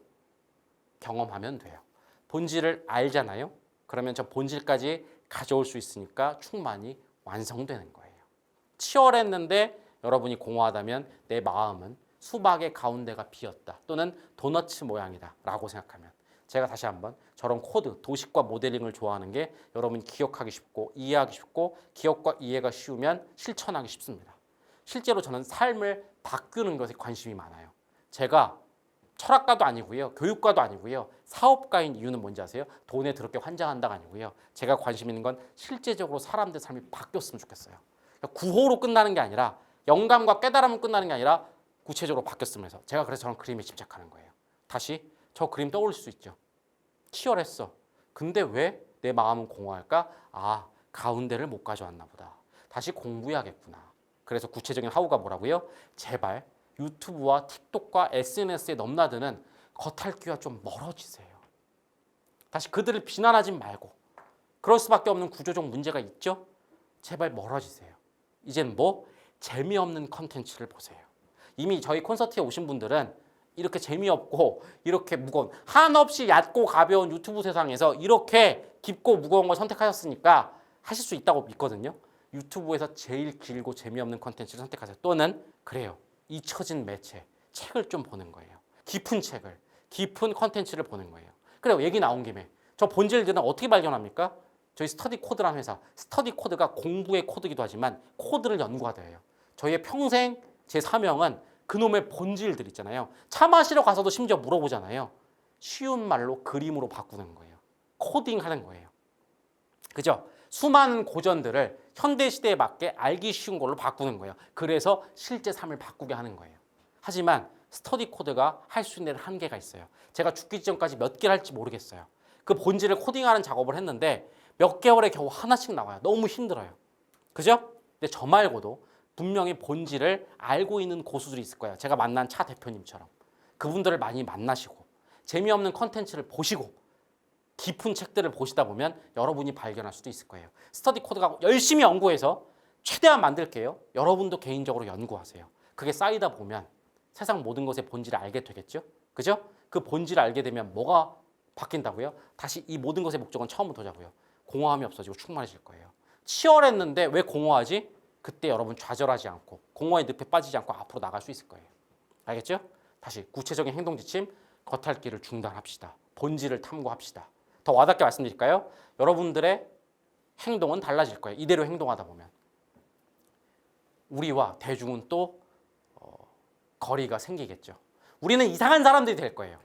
경험하면 돼요. 본질을 알잖아요. 그러면 저 본질까지 가져올 수 있으니까 충만이 완성되는 거예요. 치열했는데 여러분이 공허하다면 내 마음은 수박의 가운데가 비었다 또는 도너츠 모양이다 라고 생각하면, 제가 다시 한번 저런 코드, 도식과 모델링을 좋아하는 게 여러분이 기억하기 쉽고 이해하기 쉽고 기억과 이해가 쉬우면 실천하기 쉽습니다. 실제로 저는 삶을 바꾸는 것에 관심이 많아요. 제가 철학가도 아니고요, 교육가도 아니고요, 사업가인 이유는 뭔지 아세요? 돈에 더럽게 환장한다가 아니고요, 제가 관심 있는 건 실제적으로 사람들 삶이 바뀌었으면 좋겠어요. 구호로 끝나는 게 아니라, 영감과 깨달음으로 끝나는 게 아니라 구체적으로 바뀌었으면 해서 제가 그래서 저는 그림에 집착하는 거예요. 다시 저 그림 떠올릴 수 있죠. 치열했어. 근데 왜 내 마음은 공허할까? 아, 가운데를 못 가져왔나 보다. 다시 공부해야겠구나. 그래서 구체적인 하우가 뭐라고요? 제발 유튜브와 틱톡과 SNS에 넘나드는 겉핥기와 좀 멀어지세요. 다시 그들을 비난하지 말고, 그럴 수밖에 없는 구조적 문제가 있죠? 제발 멀어지세요. 이젠 뭐? 재미없는 컨텐츠를 보세요. 이미 저희 콘서트에 오신 분들은 이렇게 재미없고 이렇게 무거운, 한없이 얕고 가벼운 유튜브 세상에서 이렇게 깊고 무거운 걸 선택하셨으니까 하실 수 있다고 믿거든요. 유튜브에서 제일 길고 재미없는 컨텐츠를 선택하세요. 또는 그래요, 잊혀진 매체, 책을 좀 보는 거예요. 깊은 책을, 깊은 컨텐츠를 보는 거예요. 그래요, 얘기 나온 김에 저 본질들은 어떻게 발견합니까? 저희 스터디 코드라는 회사, 스터디 코드가 공부의 코드이기도 하지만 코드를 연구하다예요. 저희의 평생 제 사명은 그놈의 본질들 있잖아요. 차 마시러 가서도 심지어 물어보잖아요. 쉬운 말로 그림으로 바꾸는 거예요. 코딩하는 거예요. 그죠? 수많은 고전들을 현대 시대에 맞게 알기 쉬운 걸로 바꾸는 거예요. 그래서 실제 삶을 바꾸게 하는 거예요. 하지만 스터디 코드가 할 수 있는 데는 한계가 있어요. 제가 죽기 전까지 몇 개를 할지 모르겠어요. 그 본질을 코딩하는 작업을 했는데 몇 개월에 겨우 하나씩 나와요. 너무 힘들어요. 그죠? 근데 저 말고도 분명히 본질을 알고 있는 고수들이 있을 거예요. 제가 만난 차 대표님처럼. 그분들을 많이 만나시고 재미없는 컨텐츠를 보시고 깊은 책들을 보시다 보면 여러분이 발견할 수도 있을 거예요. 스터디 코드가 열심히 연구해서 최대한 만들게요. 여러분도 개인적으로 연구하세요. 그게 쌓이다 보면 세상 모든 것의 본질을 알게 되겠죠? 그죠? 그 본질을 알게 되면 뭐가 바뀐다고요? 다시 이 모든 것의 목적은 처음부터 자고요. 공허함이 없어지고 충만해질 거예요. 치열했는데 왜 공허하지? 그때 여러분 좌절하지 않고 공허의 늪에 빠지지 않고 앞으로 나갈 수 있을 거예요. 알겠죠? 다시 구체적인 행동 지침, 겉핥기를 중단합시다. 본질을 탐구합시다. 더 와닿게 말씀드릴까요? 여러분들의 행동은 달라질 거예요. 이대로 행동하다 보면. 우리와 대중은 또 거리가 생기겠죠. 우리는 이상한 사람들이 될 거예요.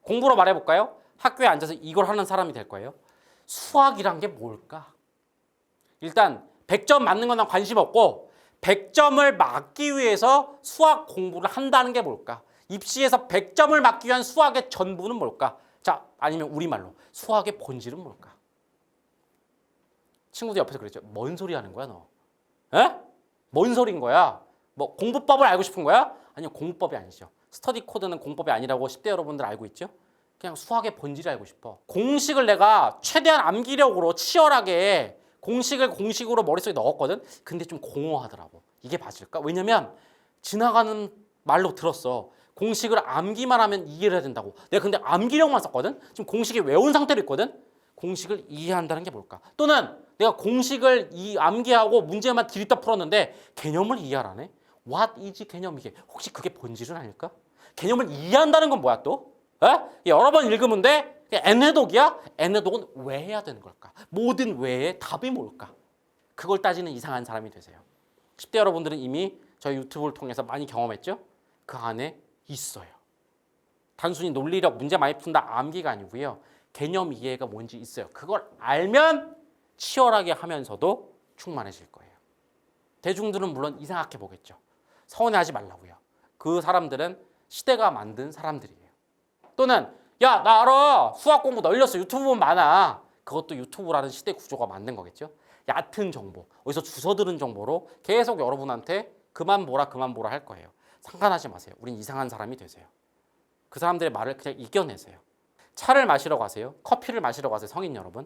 공부로 말해볼까요? 학교에 앉아서 이걸 하는 사람이 될 거예요. 수학이란 게 뭘까? 일단 100점 맞는 건 난 관심 없고 100점을 맞기 위해서 수학 공부를 한다는 게 뭘까? 입시에서 100점을 맞기 위한 수학의 전부는 뭘까? 자, 아니면 우리말로 수학의 본질은 뭘까? 친구들 옆에서 그랬죠. 뭔 소리 하는 거야 너? 에? 뭔 소리인 거야? 뭐 공부법을 알고 싶은 거야? 아니요, 공부법이 아니죠. 스터디 코드는 공법이 아니라고 10대 여러분들 알고 있죠? 그냥 수학의 본질을 알고 싶어. 공식을 내가 최대한 암기력으로 치열하게 공식을 공식으로 머릿속에 넣었거든? 근데 좀 공허하더라고. 이게 맞을까? 왜냐면 지나가는 말로 들었어. 공식을 암기만 하면 이해를 해야 된다고. 내가 근데 암기력만 썼거든? 지금 공식이 외운 상태로 있거든? 공식을 이해한다는 게 뭘까? 또는 내가 공식을 암기하고 문제만 들이다 풀었는데 개념을 이해하라네? What is 개념 이게? 혹시 그게 본질은 아닐까? 개념을 이해한다는 건 뭐야 또? 에? 여러 번 읽으면 돼? N해독이야? N해독은 왜 해야 되는 걸까? 모든 왜의 답이 뭘까? 그걸 따지는 이상한 사람이 되세요. 10대 여러분들은 이미 저희 유튜브를 통해서 많이 경험했죠? 그 안에 있어요. 단순히 논리력, 문제 많이 푼다 암기가 아니고요. 개념 이해가 뭔지 있어요. 그걸 알면 치열하게 하면서도 충만해질 거예요. 대중들은 물론 이상하게 보겠죠. 서운해하지 말라고요. 그 사람들은 시대가 만든 사람들이에요. 또는 야, 나 알아. 수학 공부 널렸어. 유튜브 보면 많아. 그것도 유튜브라는 시대 구조가 만든 거겠죠. 얕은 정보, 어디서 주워 들은 정보로 계속 여러분한테 그만 보라 할 거예요. 상관하지 마세요. 우린 이상한 사람이 되세요. 그 사람들의 말을 그냥 이겨내세요. 차를 마시러 가세요. 커피를 마시러 가세요. 성인 여러분.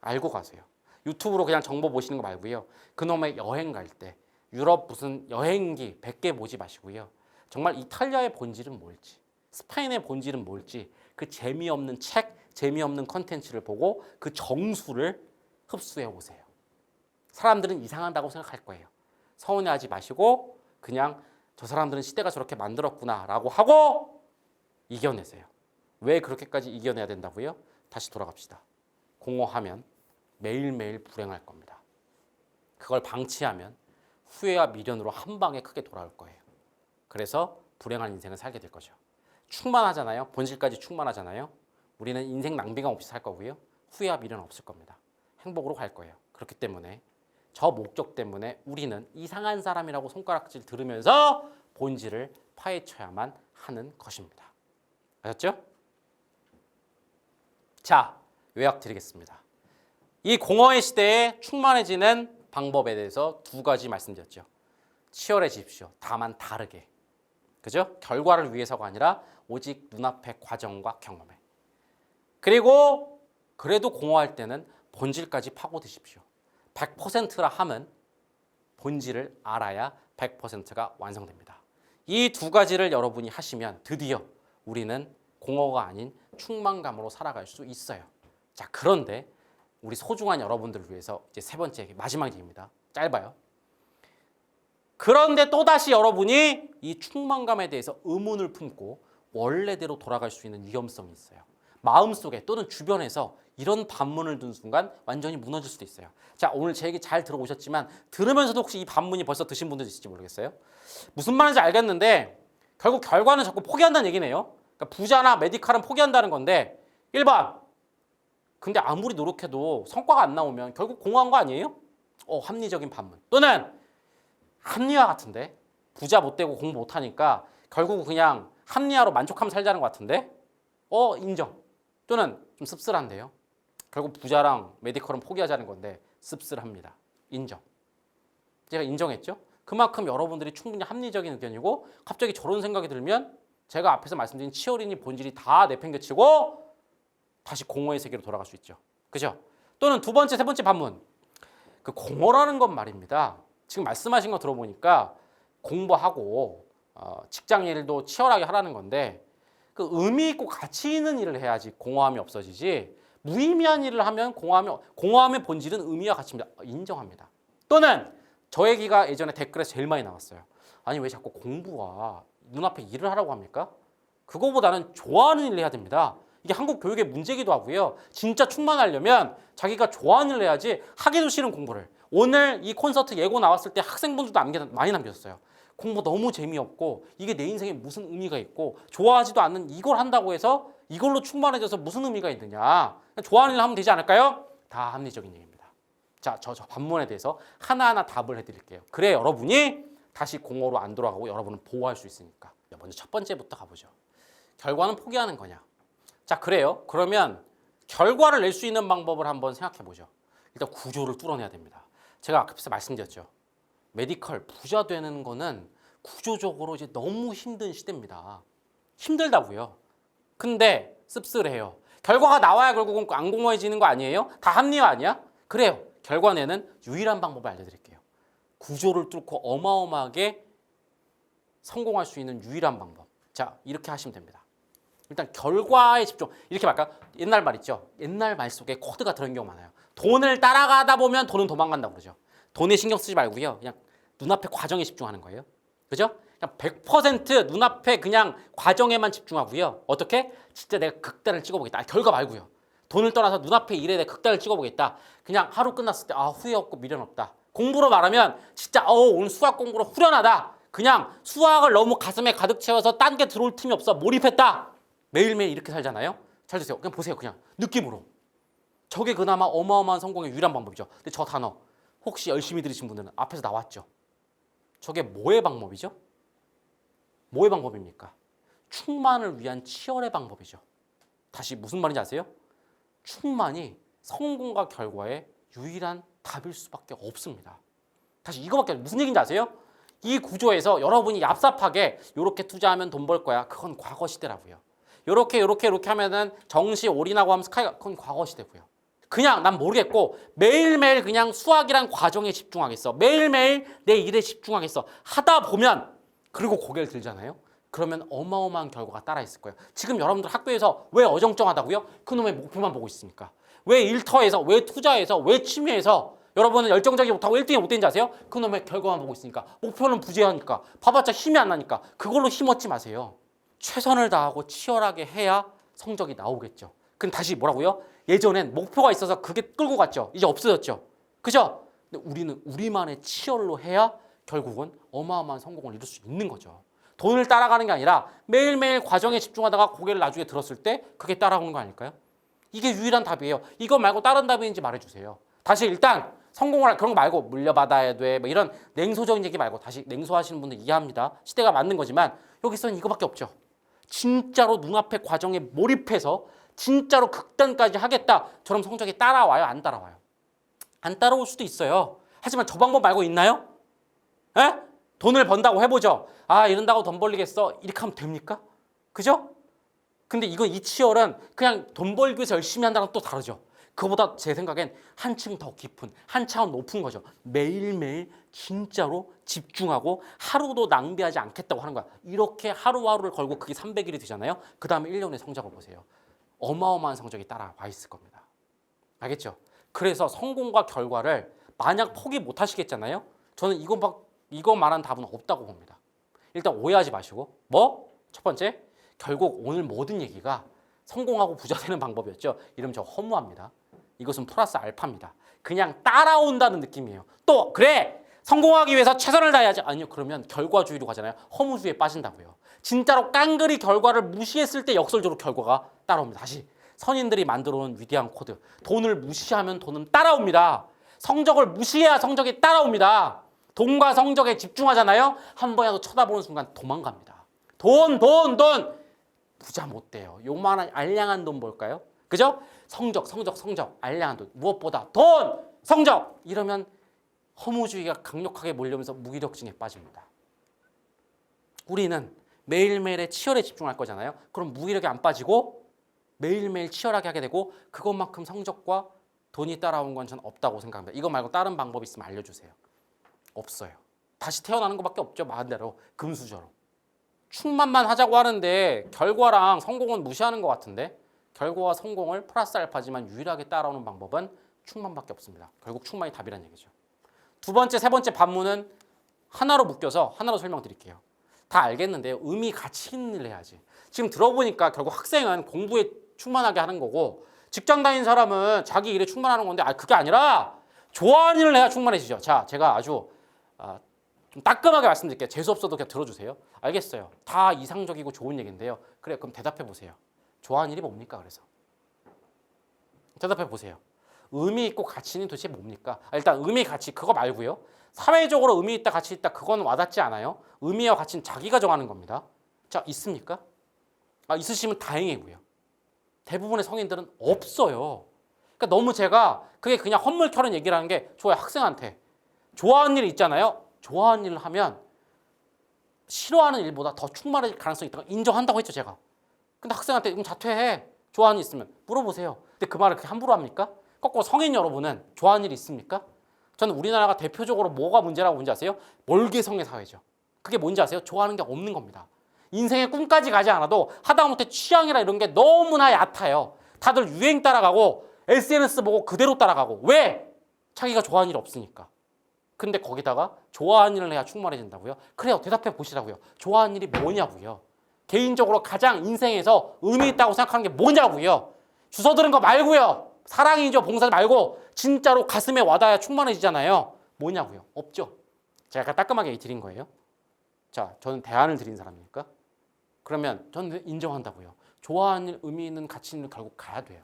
알고 가세요. 유튜브로 그냥 정보 보시는 거 말고요. 그놈의 여행 갈 때 유럽 무슨 여행기 100개 보지 마시고요. 정말 이탈리아의 본질은 뭘지, 스페인의 본질은 뭘지 그 재미없는 책, 재미없는 컨텐츠를 보고 그 정수를 흡수해 오세요. 사람들은 이상하다고 생각할 거예요. 서운해하지 마시고 그냥 저 사람들은 시대가 저렇게 만들었구나 라고 하고 이겨내세요. 왜 그렇게까지 이겨내야 된다고요? 다시 돌아갑시다. 공허하면 매일매일 불행할 겁니다. 그걸 방치하면 후회와 미련으로 한 방에 크게 돌아올 거예요. 그래서 불행한 인생을 살게 될 거죠. 충만하잖아요. 본질까지 충만하잖아요. 우리는 인생 낭비가 없이 살 거고요. 후회와 미련은 없을 겁니다. 행복으로 갈 거예요. 그렇기 때문에 저 목적 때문에 우리는 이상한 사람이라고 손가락질 들으면서 본질을 파헤쳐야만 하는 것입니다. 아셨죠? 자, 요약 드리겠습니다. 이 공허의 시대에 충만해지는 방법에 대해서 두 가지 말씀드렸죠. 치열해지십시오. 다만 다르게. 그죠? 결과를 위해서가 아니라 오직 눈앞의 과정과 경험에. 그리고 그래도 공허할 때는 본질까지 파고드십시오. 100%라 함은 본질을 알아야 100%가 완성됩니다. 이 두 가지를 여러분이 하시면 드디어 우리는 공허가 아닌 충만감으로 살아갈 수 있어요. 자, 그런데 우리 소중한 여러분들을 위해서 이제 세 번째 얘기, 마지막 얘기입니다. 짧아요. 그런데 또다시 여러분이 이 충만감에 대해서 의문을 품고 원래대로 돌아갈 수 있는 위험성이 있어요. 마음속에 또는 주변에서 이런 반문을 둔 순간 완전히 무너질 수도 있어요. 자, 오늘 제 얘기 잘 들어오셨지만 들으면서도 혹시 이 반문이 벌써 드신 분들 있을지 모르겠어요. 무슨 말인지 알겠는데 결국 결과는 자꾸 포기한다는 얘기네요. 그러니까 부자나 메디칼은 포기한다는 건데 1번. 근데 아무리 노력해도 성과가 안 나오면 결국 공허한 거 아니에요? 합리적인 반문. 또는 합리화 같은데 부자 못 되고 공부 못 하니까 결국 그냥 합리화로 만족하면 살자는 것 같은데 인정. 또는 좀 씁쓸한데요. 결국 부자랑 메디컬은 포기하자는 건데 씁쓸합니다. 인정. 제가 인정했죠? 그만큼 여러분들이 충분히 합리적인 의견이고 갑자기 저런 생각이 들면 제가 앞에서 말씀드린 치어리니 본질이 다 내팽개치고 다시 공허의 세계로 돌아갈 수 있죠. 그죠? 또는 두 번째, 세 번째 반문. 그 공허라는 건 말입니다. 지금 말씀하신 거 들어보니까 공부하고 직장 일도 치열하게 하라는 건데 그 의미 있고 가치 있는 일을 해야지 공허함이 없어지지 무의미한 일을 하면 공허함의 본질은 의미와 가치입니다. 인정합니다. 또는 저 얘기가 예전에 댓글에 제일 많이 나왔어요. 아니 왜 자꾸 공부와 눈앞에 일을 하라고 합니까? 그거보다는 좋아하는 일을 해야 됩니다. 이게 한국 교육의 문제기도 하고요. 진짜 충만하려면 자기가 좋아하는 일을 해야지 하기도 싫은 공부를. 오늘 이 콘서트 예고 나왔을 때 학생분들도 많이 남겼어요. 공부 너무 재미없고 이게 내 인생에 무슨 의미가 있고 좋아하지도 않는 이걸 한다고 해서 이걸로 충만해져서 무슨 의미가 있느냐. 좋아하는 일 하면 되지 않을까요? 다 합리적인 얘기입니다. 자, 저 반문에 대해서 하나하나 답을 해드릴게요. 그래 여러분이 다시 공허로 안 돌아가고 여러분을 보호할 수 있으니까. 먼저 첫 번째부터 가보죠. 결과는 포기하는 거냐. 자, 그래요. 그러면 결과를 낼 수 있는 방법을 한번 생각해 보죠. 일단 구조를 뚫어내야 됩니다. 제가 앞에서 말씀드렸죠. 메디컬 부자 되는 거는 구조적으로 이제 너무 힘든 시대입니다. 힘들다고요. 근데 씁쓸해요. 결과가 나와야 결국은 안 공허해지는 거 아니에요? 다 합리화 아니야? 그래요. 결과 내는 유일한 방법을 알려드릴게요. 구조를 뚫고 어마어마하게 성공할 수 있는 유일한 방법. 자, 이렇게 하시면 됩니다. 일단 결과에 집중. 이렇게 말까? 옛날 말 있죠. 옛날 말 속에 코드가 들어있는 경우가 많아요. 돈을 따라가다 보면 돈은 도망간다고 그러죠. 돈에 신경 쓰지 말고요. 그냥 눈앞에 과정에 집중하는 거예요. 그죠? 그냥 100% 눈앞에 그냥 과정에만 집중하고요. 어떻게? 진짜 내가 극단을 찍어보겠다. 결과 말고요. 돈을 떠나서 눈앞에 일에 내가 극단을 찍어보겠다. 그냥 하루 끝났을 때 후회 없고 미련 없다. 공부로 말하면 진짜 오늘 수학 공부로 후련하다. 그냥 수학을 너무 가슴에 가득 채워서 딴 게 들어올 틈이 없어. 몰입했다. 매일매일 이렇게 살잖아요. 잘 드세요. 그냥 보세요. 그냥 느낌으로. 저게 그나마 어마어마한 성공의 유일한 방법이죠. 근데 저 단어 혹시 열심히 들으신 분들은 앞에서 나왔죠. 저게 뭐의 방법이죠? 뭐의 방법입니까? 충만을 위한 치열의 방법이죠. 다시 무슨 말인지 아세요? 충만이 성공과 결과의 유일한 답일 수밖에 없습니다. 다시 이거밖에 무슨 얘기인지 아세요? 이 구조에서 여러분이 얍삽하게 이렇게 투자하면 돈 벌 거야. 그건 과거 시대라고요. 이렇게 하면은 정시 올인하고 하면 스카이가 그건 과거 시대고요. 그냥 난 모르겠고 매일매일 그냥 수학이란 과정에 집중하겠어. 매일매일 내 일에 집중하겠어. 하다 보면 그리고 고개를 들잖아요. 그러면 어마어마한 결과가 따라 있을 거예요. 지금 여러분들 학교에서 왜 어정쩡하다고요? 그놈의 목표만 보고 있으니까. 왜 일터에서, 왜 투자에서, 왜 취미에서 여러분은 열정적이지 못하고 1등이 못 되는지 아세요? 그놈의 결과만 보고 있으니까. 목표는 부재하니까. 봐봤자 힘이 안 나니까. 그걸로 힘없지 마세요. 최선을 다하고 치열하게 해야 성적이 나오겠죠. 그럼 다시 뭐라고요? 예전엔 목표가 있어서 그게 끌고 갔죠. 이제 없어졌죠. 그죠? 근데 우리는 우리만의 치열로 해야 결국은 어마어마한 성공을 이룰 수 있는 거죠. 돈을 따라가는 게 아니라 매일매일 과정에 집중하다가 고개를 나중에 들었을 때 그게 따라오는 거 아닐까요? 이게 유일한 답이에요. 이거 말고 다른 답이 있는지 말해주세요. 다시 일단 성공을 그런 거 말고 물려받아야 돼 뭐 이런 냉소적인 얘기 말고 다시 냉소하시는 분들 이해합니다. 시대가 맞는 거지만 여기서는 이거밖에 없죠. 진짜로 눈앞의 과정에 몰입해서 진짜로 극단까지 하겠다처럼 성적이 따라와요? 안 따라와요? 안 따라올 수도 있어요. 하지만 저 방법 말고 있나요? 에? 돈을 번다고 해보죠. 아 이런다고 돈 벌리겠어? 이렇게 하면 됩니까? 그죠? 근데 이거 이 치열은 그냥 돈 벌기 위해서 열심히 한다는 또 다르죠. 그거보다 제 생각엔 한층 더 깊은, 한 차원 높은 거죠. 매일매일 진짜로 집중하고 하루도 낭비하지 않겠다고 하는 거야. 이렇게 하루하루를 걸고 그게 300일이 되잖아요. 그 다음에 1년의 성적을 보세요. 어마어마한 성적이 따라와 있을 겁니다. 알겠죠? 그래서 성공과 결과를 만약 포기 못 하시겠잖아요. 저는 이거만한 답은 없다고 봅니다. 일단 오해하지 마시고 뭐? 첫 번째, 결국 오늘 모든 얘기가 성공하고 부자 되는 방법이었죠. 이러면 저 허무합니다. 이것은 플러스 알파입니다. 그냥 따라온다는 느낌이에요. 또 그래 성공하기 위해서 최선을 다해야지. 아니요, 그러면 결과주의로 가잖아요. 허무주의에 빠진다고요. 진짜로 깡그리 결과를 무시했을 때 역설적으로 결과가 따라옵니다. 다시 선인들이 만들어놓은 위대한 코드. 돈을 무시하면 돈은 따라옵니다. 성적을 무시해야 성적이 따라옵니다. 돈과 성적에 집중하잖아요. 한 번이라도 쳐다보는 순간 도망갑니다. 돈. 부자 못 돼요. 요만한 알량한 돈 볼까요? 그죠? 성적, 알량한 돈. 무엇보다 돈, 성적. 이러면 허무주의가 강력하게 몰려오면서 무기력증에 빠집니다. 우리는 매일매일의 치열에 집중할 거잖아요. 그럼 무기력이 안 빠지고 매일매일 치열하게 하게 되고 그것만큼 성적과 돈이 따라온 건 저는 없다고 생각합니다. 이거 말고 다른 방법 있으면 알려주세요. 없어요. 다시 태어나는 것밖에 없죠. 마음대로 금수저로. 충만만 하자고 하는데 결과랑 성공은 무시하는 것 같은데 결과와 성공을 플러스 알파지만 유일하게 따라오는 방법은 충만밖에 없습니다. 결국 충만이 답이란 얘기죠. 두 번째, 세 번째 반문은 하나로 묶여서 하나로 설명드릴게요. 다 알겠는데요. 의미, 가치 있는 일을 해야지. 지금 들어보니까 결국 학생은 공부에 충만하게 하는 거고 직장 다니는 사람은 자기 일에 충만하는 건데 그게 아니라 좋아하는 일을 해야 충만해지죠. 자, 제가 아주 좀 따끔하게 말씀드릴게요. 재수없어도 그냥 들어주세요. 알겠어요. 다 이상적이고 좋은 얘기인데요. 그래, 그럼 대답해 보세요. 좋아하는 일이 뭡니까? 그래서 대답해 보세요. 의미 있고 가치 있는 도대체 뭡니까? 일단 의미, 가치 그거 말고요. 사회적으로 의미 있다, 가치 있다 그건 와닿지 않아요. 의미와 가치는 자기가 정하는 겁니다. 자, 있습니까? 있으시면 다행이고요. 대부분의 성인들은 없어요. 그러니까 너무 제가 그게 그냥 헛물켜는 얘기라는 게 좋아요. 학생한테 좋아하는 일 있잖아요. 좋아하는 일을 하면 싫어하는 일보다 더 충만해질 가능성이 있다고 인정한다고 했죠, 제가. 근데 학생한테 그럼 자퇴해. 좋아하는 일 있으면 물어보세요. 근데 그 말을 그렇게 함부로 합니까? 거꾸로 성인 여러분은 좋아하는 일이 있습니까? 저는 우리나라가 대표적으로 뭐가 문제라고 뭔지 아세요? 몰개성의 사회죠. 그게 뭔지 아세요? 좋아하는 게 없는 겁니다. 인생의 꿈까지 가지 않아도 하다못해 취향이라 이런 게 너무나 얕아요. 다들 유행 따라가고 SNS 보고 그대로 따라가고. 왜? 자기가 좋아하는 일이 없으니까. 근데 거기다가 좋아하는 일을 해야 충만해진다고요? 그래요. 대답해 보시라고요. 좋아하는 일이 뭐냐고요. 개인적으로 가장 인생에서 의미 있다고 생각하는 게 뭐냐고요. 주워 들은 거 말고요. 사랑이죠. 봉사 말고 진짜로 가슴에 와닿아야 충만해지잖아요. 뭐냐고요. 없죠. 제가 약간 따끔하게 드린 거예요. 자, 저는 대안을 드린 사람이니까. 그러면 저는 인정한다고요. 좋아하는 일, 의미 있는 가치 있는 일 결국 가야 돼요.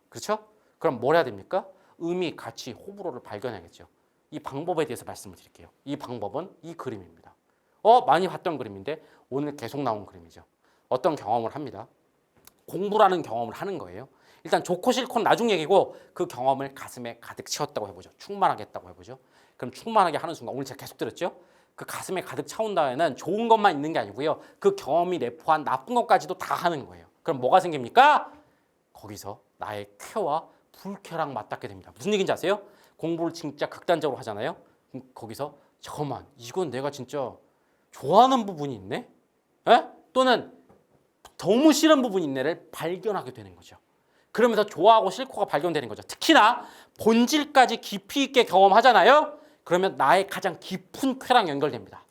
그렇죠? 그럼 뭘 해야 됩니까? 의미, 가치, 호불호를 발견해야겠죠. 이 방법에 대해서 말씀을 드릴게요. 이 방법은 이 그림입니다. 많이 봤던 그림인데 오늘 계속 나온 그림이죠. 어떤 경험을 합니다. 공부라는 경험을 하는 거예요. 일단 좋고 싫고는 나중 얘기고 그 경험을 가슴에 가득 채웠다고 해보죠. 충만하겠다고 해보죠. 그럼 충만하게 하는 순간 오늘 제가 계속 들었죠. 그 가슴에 가득 차온 다음에는 좋은 것만 있는 게 아니고요. 그 경험이 내포한 나쁜 것까지도 다 하는 거예요. 그럼 뭐가 생깁니까? 거기서 나의 쾌와 불쾌랑 맞닿게 됩니다. 무슨 얘기인지 아세요? 공부를 진짜 극단적으로 하잖아요. 그럼 거기서 잠깐만 이건 내가 진짜 좋아하는 부분이 있네? 에? 또는 너무 싫은 부분이 있네를 발견하게 되는 거죠. 그러면서 좋아하고 싫고가 발견되는 거죠. 특히나 본질까지 깊이 있게 경험하잖아요. 그러면 나의 가장 깊은 쾌랑 연결됩니다.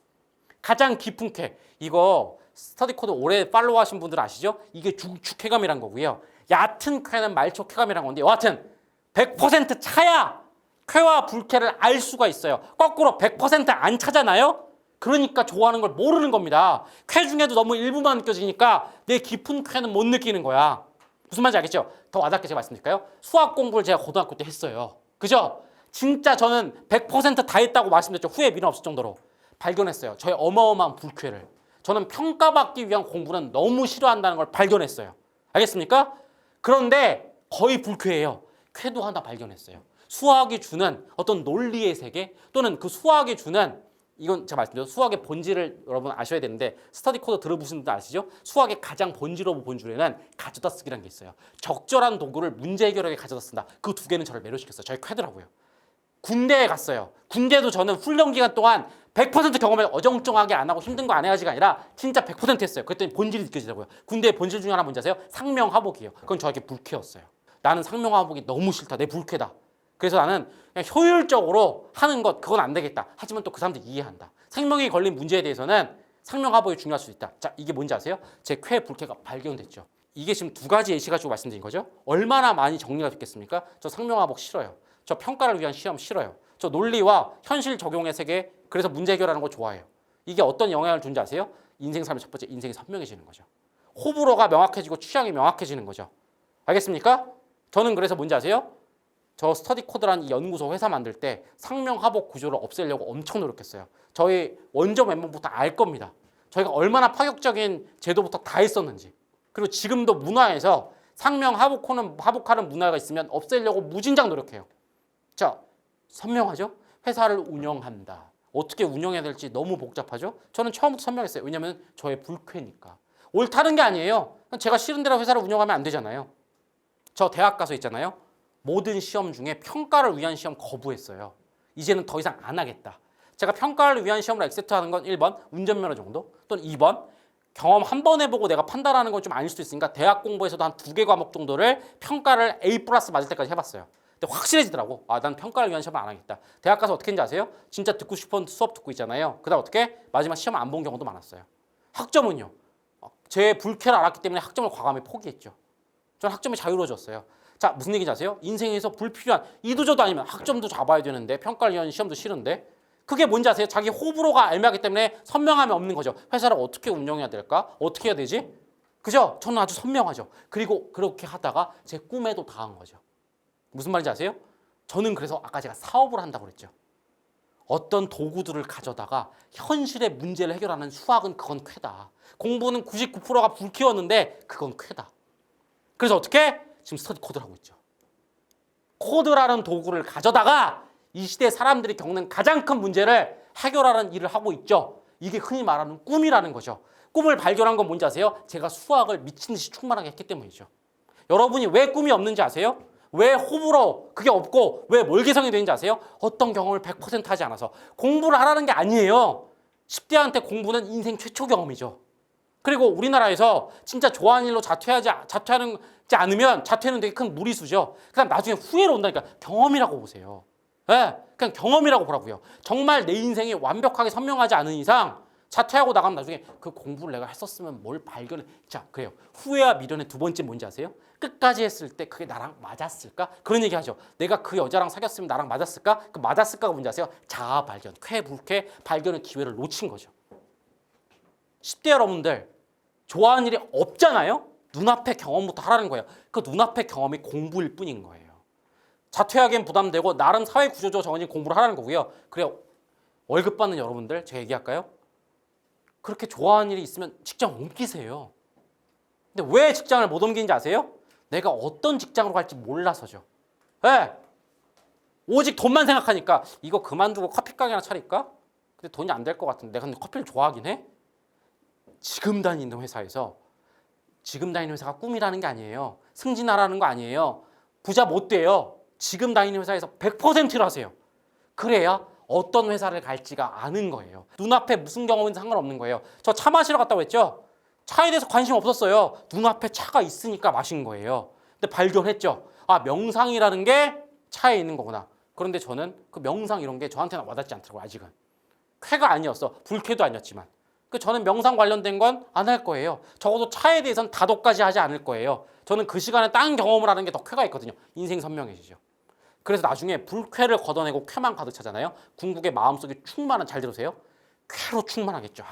가장 깊은 쾌. 이거 스터디 코드 오래 팔로우 하신 분들 아시죠? 이게 중축쾌감이란 거고요. 얕은 쾌는 말초쾌감이란 건데 여하튼 100% 차야 쾌와 불쾌를 알 수가 있어요. 거꾸로 100%안 차잖아요. 그러니까 좋아하는 걸 모르는 겁니다. 쾌 중에도 너무 일부만 느껴지니까 내 깊은 쾌는 못 느끼는 거야. 무슨 말인지 알겠죠? 더 와닿게 제가 말씀드릴까요? 수학 공부를 제가 고등학교 때 했어요. 그죠? 진짜 저는 100%다 했다고 말씀드렸죠. 후회 미련 없을 정도로. 발견했어요. 저의 어마어마한 불쾌를. 저는 평가받기 위한 공부는 너무 싫어한다는 걸 발견했어요. 알겠습니까? 그런데 거의 불쾌해요. 쾌도 하나 발견했어요. 수학이 주는 어떤 논리의 세계 또는 그 수학이 주는 이건 제가 말씀드렸죠. 수학의 본질을 여러분 아셔야 되는데 스터디 코드 들어보신 분들 아시죠? 수학의 가장 본질오브 본줄에는 가져다 쓰기라는 게 있어요. 적절한 도구를 문제 해결하게 가져다 쓴다. 그 두 개는 저를 매료시켰어요. 저희 쾌더라고요. 군대에 갔어요. 군대도 저는 훈련 기간 동안 100% 경험을 어정쩡하게 안 하고 힘든 거 안 해야지가 아니라 진짜 100% 했어요. 그랬더니 본질이 느껴지더라고요. 군대의 본질 중에 하나 뭔지 아세요? 상명하복이에요. 그건 저에게 불쾌였어요. 나는 상명하복이 너무 싫다. 내 불쾌다. 그래서 나는 그냥 효율적으로 하는 것 그건 안 되겠다. 하지만 또 그 사람들 이해한다. 생명이 걸린 문제에 대해서는 상명하복이 중요할 수 있다. 자, 이게 뭔지 아세요? 제 쾌 불쾌가 발견됐죠. 이게 지금 두 가지 예시 가지고 말씀드린 거죠. 얼마나 많이 정리가 됐겠습니까? 저 상명하복 싫어요. 저 평가를 위한 시험 싫어요. 저 논리와 현실 적용의 세계 그래서 문제 해결하는 거 좋아해요. 이게 어떤 영향을 준지 아세요? 인생 삶의 첫 번째 인생이 선명해지는 거죠. 호불호가 명확해지고 취향이 명확해지는 거죠. 알겠습니까? 저는 그래서 뭔지 아세요? 저 스터디 코드라는 이 연구소 회사 만들 때 상명하복 구조를 없애려고 엄청 노력했어요. 저희 원조 멤버부터 알 겁니다. 저희가 얼마나 파격적인 제도부터 다 했었는지. 그리고 지금도 문화에서 상명하복하는 문화가 있으면 없애려고 무진장 노력해요. 자, 선명하죠? 회사를 운영한다. 어떻게 운영해야 될지 너무 복잡하죠? 저는 처음부터 선명했어요. 왜냐하면 저의 불쾌니까. 옳다는 게 아니에요. 제가 싫은 대로 회사를 운영하면 안 되잖아요. 저 대학 가서 있잖아요. 모든 시험 중에 평가를 위한 시험 거부했어요. 이제는 더 이상 안 하겠다. 제가 평가를 위한 시험을 액셉트하는 건 1번 운전면허 정도 또는 2번 경험 한 번 해보고 내가 판단하는 건 좀 아닐 수도 있으니까 대학 공부에서도 한 2개 과목 정도를 평가를 A+ 맞을 때까지 해봤어요. 근데 확실해지더라고. 아, 난 평가를 위한 시험을 안 하겠다. 대학 가서 어떻게 했는지 아세요? 진짜 듣고 싶은 수업 듣고 있잖아요. 그다음 어떻게? 마지막 시험 안 본 경우도 많았어요. 학점은요. 제 불쾌를 알았기 때문에 학점을 과감히 포기했죠. 저는 학점이 자유로워졌어요. 자, 무슨 얘기인지 아세요? 인생에서 불필요한 이도저도 아니면 학점도 잡아야 되는데 평가를 위한 시험도 싫은데 그게 뭔지 아세요? 자기 호불호가 애매하기 때문에 선명함이 없는 거죠. 회사를 어떻게 운영해야 될까? 어떻게 해야 되지? 그죠? 저는 아주 선명하죠. 그리고 그렇게 하다가 제 꿈에도 닿은 거죠. 무슨 말인지 아세요? 저는 그래서 아까 제가 사업을 한다고 그랬죠. 어떤 도구들을 가져다가 현실의 문제를 해결하는 수학은 그건 쾌다. 공부는 99%가 불쾌웠는데 그건 쾌다. 그래서 어떻게? 지금 스터디 코드를 하고 있죠. 코드라는 도구를 가져다가 이 시대 사람들이 겪는 가장 큰 문제를 해결하는 일을 하고 있죠. 이게 흔히 말하는 꿈이라는 거죠. 꿈을 발견한 건 뭔지 아세요? 제가 수학을 미친 듯이 충만하게 했기 때문이죠. 여러분이 왜 꿈이 없는지 아세요? 왜 호불호 그게 없고 왜 멀게성이 되는지 아세요? 어떤 경험을 100% 하지 않아서. 공부를 하라는 게 아니에요. 10대한테 공부는 인생 최초 경험이죠. 그리고 우리나라에서 진짜 좋아하는 일로 자퇴하지 않으면 자퇴는 되게 큰 무리수죠. 그다음 나중에 후회로 온다니까. 경험이라고 보세요. 네, 그냥 경험이라고 보라고요. 정말 내 인생이 완벽하게 선명하지 않은 이상 자퇴하고 나가면 나중에 그 공부를 내가 했었으면 뭘 발견해. 자, 그래요. 후회와 미련의 두 번째 뭔지 아세요? 끝까지 했을 때 그게 나랑 맞았을까? 그런 얘기 하죠. 내가 그 여자랑 사귀었으면 나랑 맞았을까? 그 맞았을까가 뭔지 아세요? 자아 발견, 쾌, 불쾌 발견의 기회를 놓친 거죠. 10대 여러분들 좋아하는 일이 없잖아요. 눈앞의 경험부터 하라는 거예요. 그 눈앞의 경험이 공부일 뿐인 거예요. 자퇴하기엔 부담되고 나름 사회 구조적으로 정해진 공부를 하라는 거고요. 그래요. 월급 받는 여러분들 제가 얘기할까요? 그렇게 좋아하는 일이 있으면 직장 옮기세요. 근데 왜 직장을 못 옮기는지 아세요? 내가 어떤 직장으로 갈지 몰라서죠. 네. 오직 돈만 생각하니까 이거 그만두고 커피 가게나 차릴까? 근데 돈이 안 될 것 같은데 내가 근데 커피를 좋아하긴 해? 지금 다니는 회사가 꿈이라는 게 아니에요. 승진하라는 거 아니에요. 부자 못 돼요. 지금 다니는 회사에서 100%를 하세요. 그래야 어떤 회사를 갈지가 아는 거예요. 눈앞에 무슨 경험인지 상관없는 거예요. 저 차 마시러 갔다고 했죠? 차에 대해서 관심 없었어요. 눈앞에 차가 있으니까 마신 거예요. 근데 발견했죠. 아, 명상이라는 게 차에 있는 거구나. 그런데 저는 그 명상 이런 게 저한테는 와닿지 않더라고요. 아직은. 쾌가 아니었어. 불쾌도 아니었지만. 저는 명상 관련된 건 안 할 거예요. 적어도 차에 대해서는 다도까지 하지 않을 거예요. 저는 그 시간에 딴 경험을 하는 게 더 쾌가 있거든요. 인생 선명해지죠. 그래서 나중에 불쾌를 걷어내고 쾌만 가득 차잖아요. 궁극의 마음속에 충만한, 잘 들으세요. 쾌로 충만하겠죠. 아,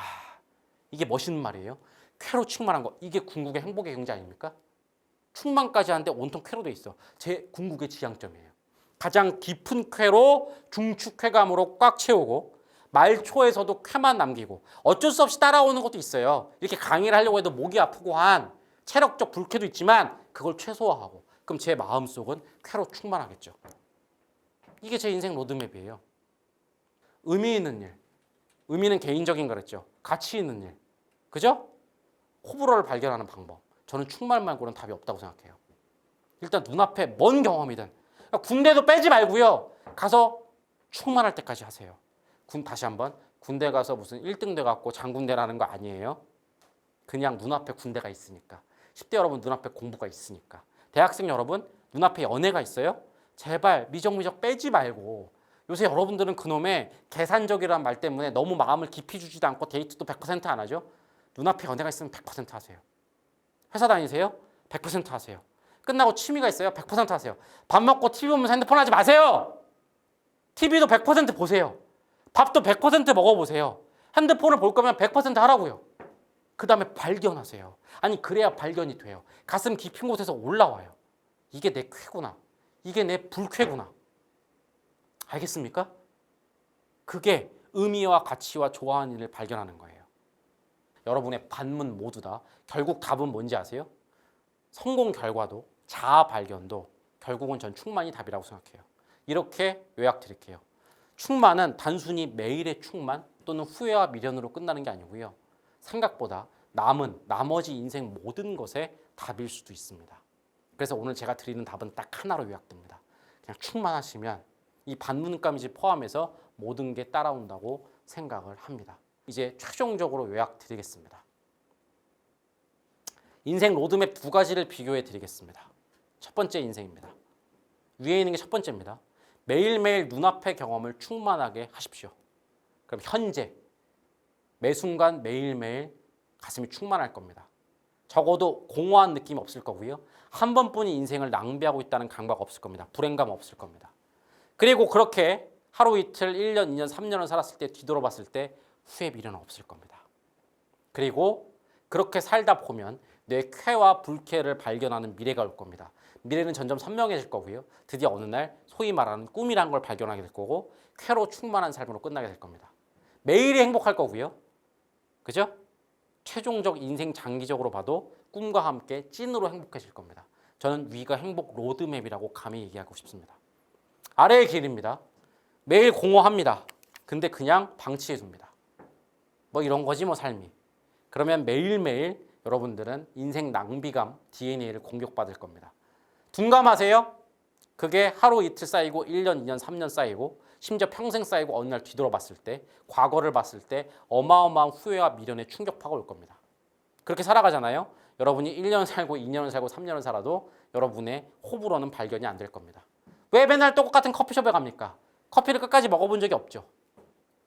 이게 멋있는 말이에요. 쾌로 충만한 거, 이게 궁극의 행복의 경지 아닙니까? 충만까지 하는데 온통 쾌로 돼 있어. 제 궁극의 지향점이에요. 가장 깊은 쾌로 중축쾌감으로 꽉 채우고 말초에서도 쾌만 남기고 어쩔 수 없이 따라오는 것도 있어요. 이렇게 강의를 하려고 해도 목이 아프고 한 체력적 불쾌도 있지만 그걸 최소화하고 그럼 제 마음속은 쾌로 충만하겠죠. 이게 제 인생 로드맵이에요. 의미 있는 일. 의미는 개인적인 거랬죠. 가치 있는 일. 그죠? 호불호를 발견하는 방법. 저는 충만 말고는 답이 없다고 생각해요. 일단 눈앞에 뭔 경험이든 군대도 빼지 말고요. 가서 충만할 때까지 하세요. 다시 한번 군대 가서 무슨 1등 돼갖고 장군대라는 거 아니에요. 그냥 눈앞에 군대가 있으니까. 10대 여러분 눈앞에 공부가 있으니까. 대학생 여러분 눈앞에 연애가 있어요. 제발 미적미적 빼지 말고 요새 여러분들은 그놈의 계산적이라는 말 때문에 너무 마음을 깊이 주지도 않고 데이트도 100% 안 하죠. 눈앞에 연애가 있으면 100% 하세요. 회사 다니세요? 100% 하세요. 끝나고 취미가 있어요? 100% 하세요. 밥 먹고 TV 보면서 핸드폰 하지 마세요. TV도 100% 보세요. 밥도 100% 먹어보세요. 핸드폰을 볼 거면 100% 하라고요. 그 다음에 발견하세요. 아니 그래야 발견이 돼요. 가슴 깊은 곳에서 올라와요. 이게 내 쾌구나. 이게 내 불쾌구나. 알겠습니까? 그게 의미와 가치와 좋아하는 일을 발견하는 거예요. 여러분의 반문 모두 다 결국 답은 뭔지 아세요? 성공 결과도 자아 발견도 결국은 전 충만이 답이라고 생각해요. 이렇게 요약 드릴게요. 충만은 단순히 매일의 충만 또는 후회와 미련으로 끝나는 게 아니고요. 생각보다 남은 나머지 인생 모든 것의 답일 수도 있습니다. 그래서 오늘 제가 드리는 답은 딱 하나로 요약됩니다. 그냥 충만하시면 이 반문감까지 포함해서 모든 게 따라온다고 생각을 합니다. 이제 최종적으로 요약 드리겠습니다. 인생 로드맵 두 가지를 비교해 드리겠습니다. 첫 번째 인생입니다. 위에 있는 게 첫 번째입니다. 매일매일 눈앞의 경험을 충만하게 하십시오. 그럼 현재 매 순간 매일매일 가슴이 충만할 겁니다. 적어도 공허한 느낌 없을 거고요. 한 번뿐인 인생을 낭비하고 있다는 강박 없을 겁니다. 불행감 없을 겁니다. 그리고 그렇게 하루 이틀, 1년, 2년, 3년을 살았을 때 뒤돌아봤을 때 후회 미련은 없을 겁니다. 그리고 그렇게 살다 보면 내 쾌와 불쾌를 발견하는 미래가 올 겁니다. 미래는 점점 선명해질 거고요. 드디어 어느 날 소위 말하는 꿈이란 걸 발견하게 될 거고 쾌로 충만한 삶으로 끝나게 될 겁니다. 매일이 행복할 거고요. 그죠? 최종적 인생 장기적으로 봐도 꿈과 함께 찐으로 행복해질 겁니다. 저는 위가 행복 로드맵이라고 감히 얘기하고 싶습니다. 아래의 길입니다. 매일 공허합니다. 근데 그냥 방치해 둡니다. 뭐 이런 거지 뭐 삶이. 그러면 매일매일 여러분들은 인생 낭비감 DNA를 공격받을 겁니다. 둔감하세요? 그게 하루 이틀 쌓이고 1년, 2년, 3년 쌓이고 심지어 평생 쌓이고 어느 날 뒤돌아봤을 때 과거를 봤을 때 어마어마한 후회와 미련의 충격파가 올 겁니다. 그렇게 살아가잖아요. 여러분이 1년 살고 2년을 살고 3년을 살아도 여러분의 호불호는 발견이 안 될 겁니다. 왜 맨날 똑같은 커피숍에 갑니까? 커피를 끝까지 먹어본 적이 없죠.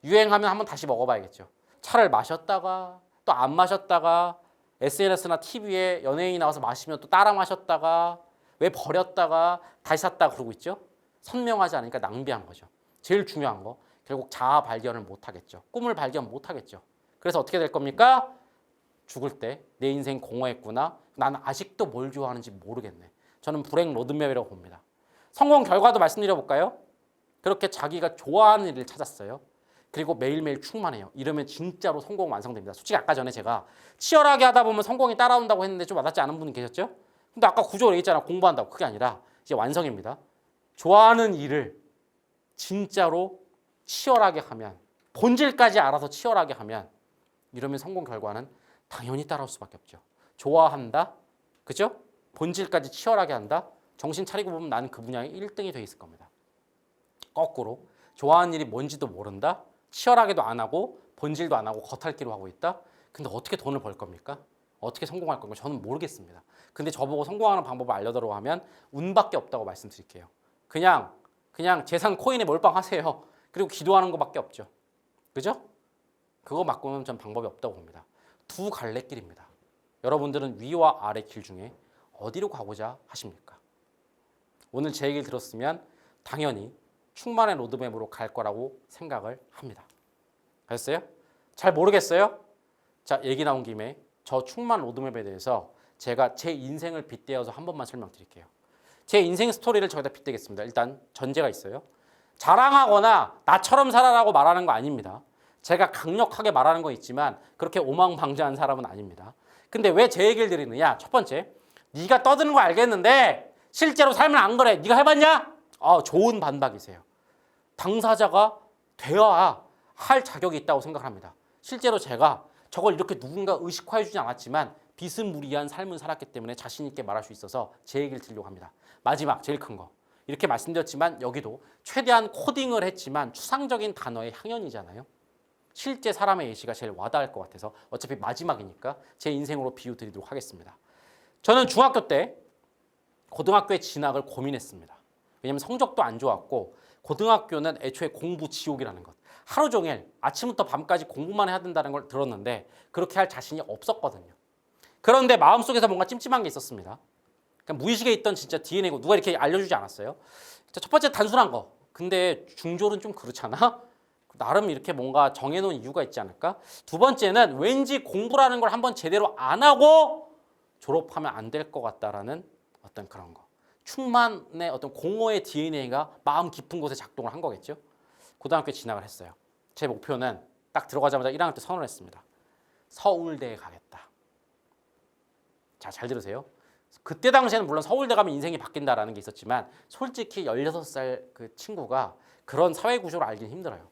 유행하면 한번 다시 먹어봐야겠죠. 차를 마셨다가 또 안 마셨다가 SNS나 TV에 연예인이 나와서 마시면 또 따라 마셨다가 왜 버렸다가 다시 샀다가 그러고 있죠. 선명하지 않으니까 낭비한 거죠. 제일 중요한 거 결국 자아 발견을 못하겠죠. 꿈을 발견 못하겠죠. 그래서 어떻게 될 겁니까? 죽을 때 내 인생 공허했구나. 나는 아직도 뭘 좋아하는지 모르겠네. 저는 불행 로드맵이라고 봅니다. 성공 결과도 말씀드려볼까요? 그렇게 자기가 좋아하는 일을 찾았어요. 그리고 매일매일 충만해요. 이러면 진짜로 성공 완성됩니다. 솔직히 아까 전에 제가 치열하게 하다 보면 성공이 따라온다고 했는데 좀 와닿지 않은 분이 계셨죠? 근데 아까 구조를 얘기했잖아. 공부한다고. 그게 아니라 이제 완성입니다. 좋아하는 일을 진짜로 치열하게 하면 본질까지 알아서 치열하게 하면 이러면 성공 결과는 당연히 따라올 수밖에 없죠. 좋아한다. 그죠? 본질까지 치열하게 한다. 정신 차리고 보면 나는 그 분야에 1등이 돼 있을 겁니다. 거꾸로 좋아하는 일이 뭔지도 모른다. 치열하게도 안 하고 본질도 안 하고 겉핥기로 하고 있다. 근데 어떻게 돈을 벌 겁니까? 어떻게 성공할 건가? 저는 모르겠습니다. 근데 저보고 성공하는 방법을 알려달라고 하면 운밖에 없다고 말씀드릴게요. 그냥 재산 코인에 몰빵하세요. 그리고 기도하는 것밖에 없죠. 그죠? 그거 맞고는 전 방법이 없다고 봅니다. 두 갈래길입니다. 여러분들은 위와 아래 길 중에 어디로 가고자 하십니까? 오늘 제 얘기를 들었으면 당연히 충만의 로드맵으로 갈 거라고 생각을 합니다. 아셨어요? 잘 모르겠어요? 자, 얘기 나온 김에 저 충만 로드맵에 대해서 제가 제 인생을 빗대어서 한 번만 설명드릴게요. 제 인생 스토리를 저기다 빗대겠습니다. 일단 전제가 있어요. 자랑하거나 나처럼 살아라고 말하는 거 아닙니다. 제가 강력하게 말하는 거 있지만 그렇게 오망방자한 사람은 아닙니다. 근데 왜 제 얘기를 드리느냐? 첫 번째, 네가 떠드는 거 알겠는데 실제로 살면 안 그래. 네가 해봤냐? 좋은 반박이세요. 당사자가 되어야 할 자격이 있다고 생각합니다. 실제로 제가 저걸 이렇게 누군가 의식화해주지 않았지만 비스무리한 삶을 살았기 때문에 자신 있게 말할 수 있어서 제 얘기를 드리려고 합니다. 마지막, 제일 큰 거. 이렇게 말씀드렸지만 여기도 최대한 코딩을 했지만 추상적인 단어의 향연이잖아요. 실제 사람의 예시가 제일 와닿을 것 같아서 어차피 마지막이니까 제 인생으로 비유 드리도록 하겠습니다. 저는 중학교 때 고등학교에 진학을 고민했습니다. 왜냐하면 성적도 안 좋았고 고등학교는 애초에 공부 지옥이라는 것. 하루 종일 아침부터 밤까지 공부만 해야 된다는 걸 들었는데 그렇게 할 자신이 없었거든요. 그런데 마음속에서 뭔가 찜찜한 게 있었습니다. 그러니까 무의식에 있던 진짜 DNA고 누가 이렇게 알려주지 않았어요. 자, 첫 번째 단순한 거. 근데 중졸은 좀 그렇잖아. 나름 이렇게 뭔가 정해놓은 이유가 있지 않을까? 두 번째는 왠지 공부라는 걸 한번 제대로 안 하고 졸업하면 안 될 것 같다라는 어떤 그런 거. 충만의 어떤 공허의 DNA가 마음 깊은 곳에 작동을 한 거겠죠. 고등학교에 진학을 했어요. 제 목표는 딱 들어가자마자 1학년 때 선언을 했습니다. 서울대에 가겠다. 자, 잘 들으세요. 그때 당시에는 물론 서울대 가면 인생이 바뀐다라는 게 있었지만 솔직히 16살 그 친구가 그런 사회 구조를 알기는 힘들어요.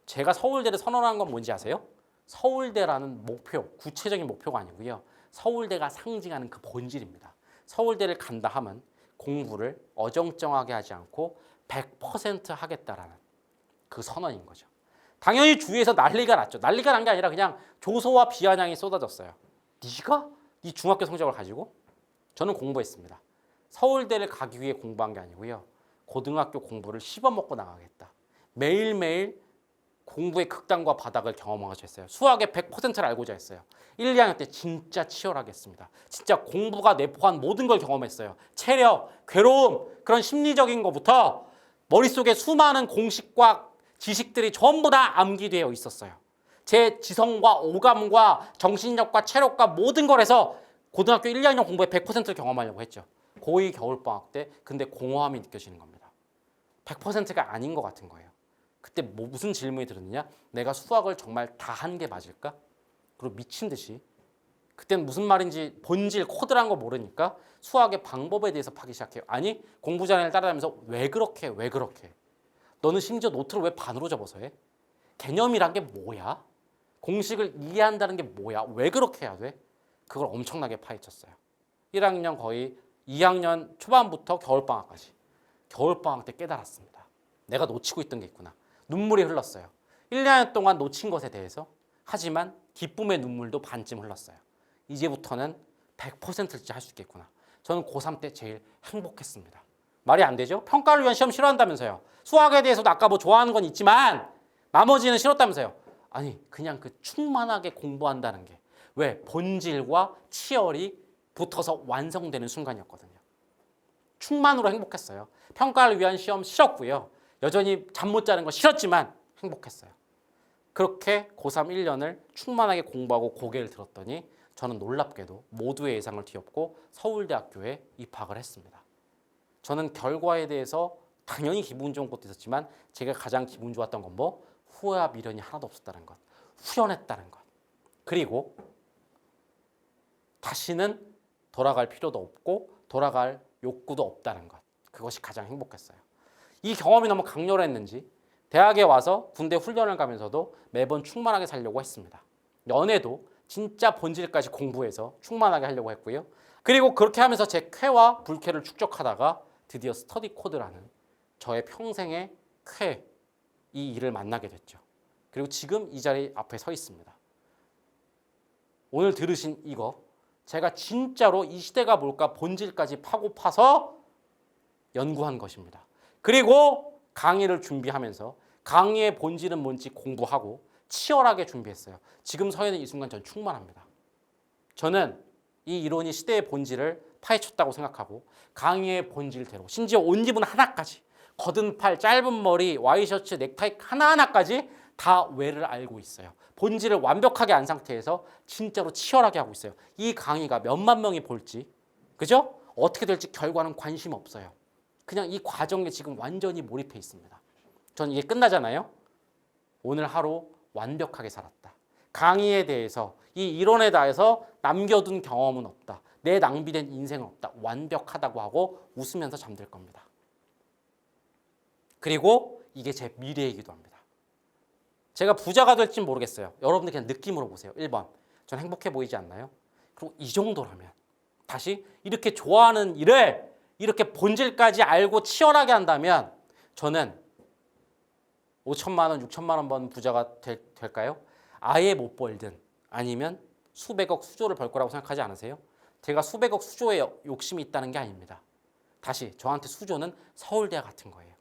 제가 서울대를 선언한 건 뭔지 아세요? 서울대라는 목표, 구체적인 목표가 아니고요. 서울대가 상징하는 그 본질입니다. 서울대를 간다 하면 공부를 어정쩡하게 하지 않고 100% 하겠다라는 그 선언인 거죠. 당연히 주위에서 난리가 났죠. 난리가 난 게 아니라 그냥 조소와 비아냥이 쏟아졌어요. 네가? 네 중학교 성적을 가지고? 저는 공부했습니다. 서울대를 가기 위해 공부한 게 아니고요. 고등학교 공부를 씹어먹고 나가겠다. 매일매일 공부의 극단과 바닥을 경험하고자 했어요. 수학의 100%를 알고자 했어요. 1, 2학년 때 진짜 치열하게 했습니다. 진짜 공부가 내포한 모든 걸 경험했어요. 체력, 괴로움, 그런 심리적인 것부터 머릿속에 수많은 공식과 지식들이 전부 다 암기되어 있었어요. 제 지성과 오감과 정신력과 체력과 모든 걸 해서 고등학교 1, 2학년 공부에 100%를 경험하려고 했죠. 고2 겨울방학 때 근데 공허함이 느껴지는 겁니다. 100%가 아닌 것 같은 거예요. 그때 무슨 질문이 들었느냐? 내가 수학을 정말 다 한 게 맞을까? 그리고 미친 듯이 그때는 무슨 말인지 본질 코드란 거 모르니까 수학의 방법에 대해서 파기 시작해요. 아니 공부 자료를 따라다니면서 왜 그렇게 너는 심지어 노트를 왜 반으로 접어서 해? 개념이란 게 뭐야? 공식을 이해한다는 게 뭐야? 왜 그렇게 해야 돼? 그걸 엄청나게 파헤쳤어요. 1학년 거의 2학년 초반부터 겨울방학까지. 겨울방학 때 깨달았습니다. 내가 놓치고 있던 게 있구나. 눈물이 흘렀어요. 1, 2년 동안 놓친 것에 대해서. 하지만 기쁨의 눈물도 반쯤 흘렀어요. 이제부터는 100%를 진짜 할 수 있겠구나. 저는 고3 때 제일 행복했습니다. 말이 안 되죠? 평가를 위한 시험 싫어한다면서요. 수학에 대해서도 아까 뭐 좋아하는 건 있지만 나머지는 싫었다면서요. 아니 그냥 그 충만하게 공부한다는 게 왜? 본질과 치열이 붙어서 완성되는 순간이었거든요. 충만으로 행복했어요. 평가를 위한 시험 싫었고요. 여전히 잠 못 자는 거 싫었지만 행복했어요. 그렇게 고3 1년을 충만하게 공부하고 고개를 들었더니 저는 놀랍게도 모두의 예상을 뒤엎고 서울대학교에 입학을 했습니다. 저는 결과에 대해서 당연히 기분 좋은 것도 있었지만 제가 가장 기분 좋았던 건 뭐? 후회와 미련이 하나도 없었다는 것. 후련했다는 것. 그리고 다시는 돌아갈 필요도 없고 돌아갈 욕구도 없다는 것. 그것이 가장 행복했어요. 이 경험이 너무 강렬했는지 대학에 와서 군대 훈련을 가면서도 매번 충만하게 살려고 했습니다. 연애도 진짜 본질까지 공부해서 충만하게 하려고 했고요. 그리고 그렇게 하면서 제 쾌와 불쾌를 축적하다가 드디어 스터디 코드라는 저의 평생의 쾌, 이 일을 만나게 됐죠. 그리고 지금 이 자리 앞에 서 있습니다. 오늘 들으신 이거 제가 진짜로 이 시대가 뭘까 본질까지 파고 파서 연구한 것입니다. 그리고 강의를 준비하면서 강의의 본질은 뭔지 공부하고 치열하게 준비했어요. 지금 서 있는 이 순간 전 충만합니다. 저는 이 이론이 시대의 본질을 파헤쳤다고 생각하고 강의의 본질대로 심지어 옷 입은 하나까지 거든 팔, 짧은 머리, 와이셔츠, 넥타이 하나하나까지 다 왜를 알고 있어요. 본질을 완벽하게 안 상태에서 진짜로 치열하게 하고 있어요. 이 강의가 몇만 명이 볼지, 그죠? 어떻게 될지 결과는 관심 없어요. 그냥 이 과정에 지금 완전히 몰입해 있습니다. 전 이게 끝나잖아요. 오늘 하루 완벽하게 살았다. 강의에 대해서 이 이론에 대해서 남겨둔 경험은 없다. 내 낭비된 인생은 없다. 완벽하다고 하고 웃으면서 잠들 겁니다. 그리고 이게 제 미래이기도 합니다. 제가 부자가 될진 모르겠어요. 여러분들 그냥 느낌으로 보세요. 1번. 전 행복해 보이지 않나요? 그리고 이 정도라면 다시 이렇게 좋아하는 일을 이렇게 본질까지 알고 치열하게 한다면 저는 5천만 원, 6천만 원 번 부자가 될까요? 아예 못 벌든 아니면 수백억 수조를 벌 거라고 생각하지 않으세요? 제가 수백억 수조에 욕심이 있다는 게 아닙니다. 다시 저한테 수조는 서울대와 같은 거예요.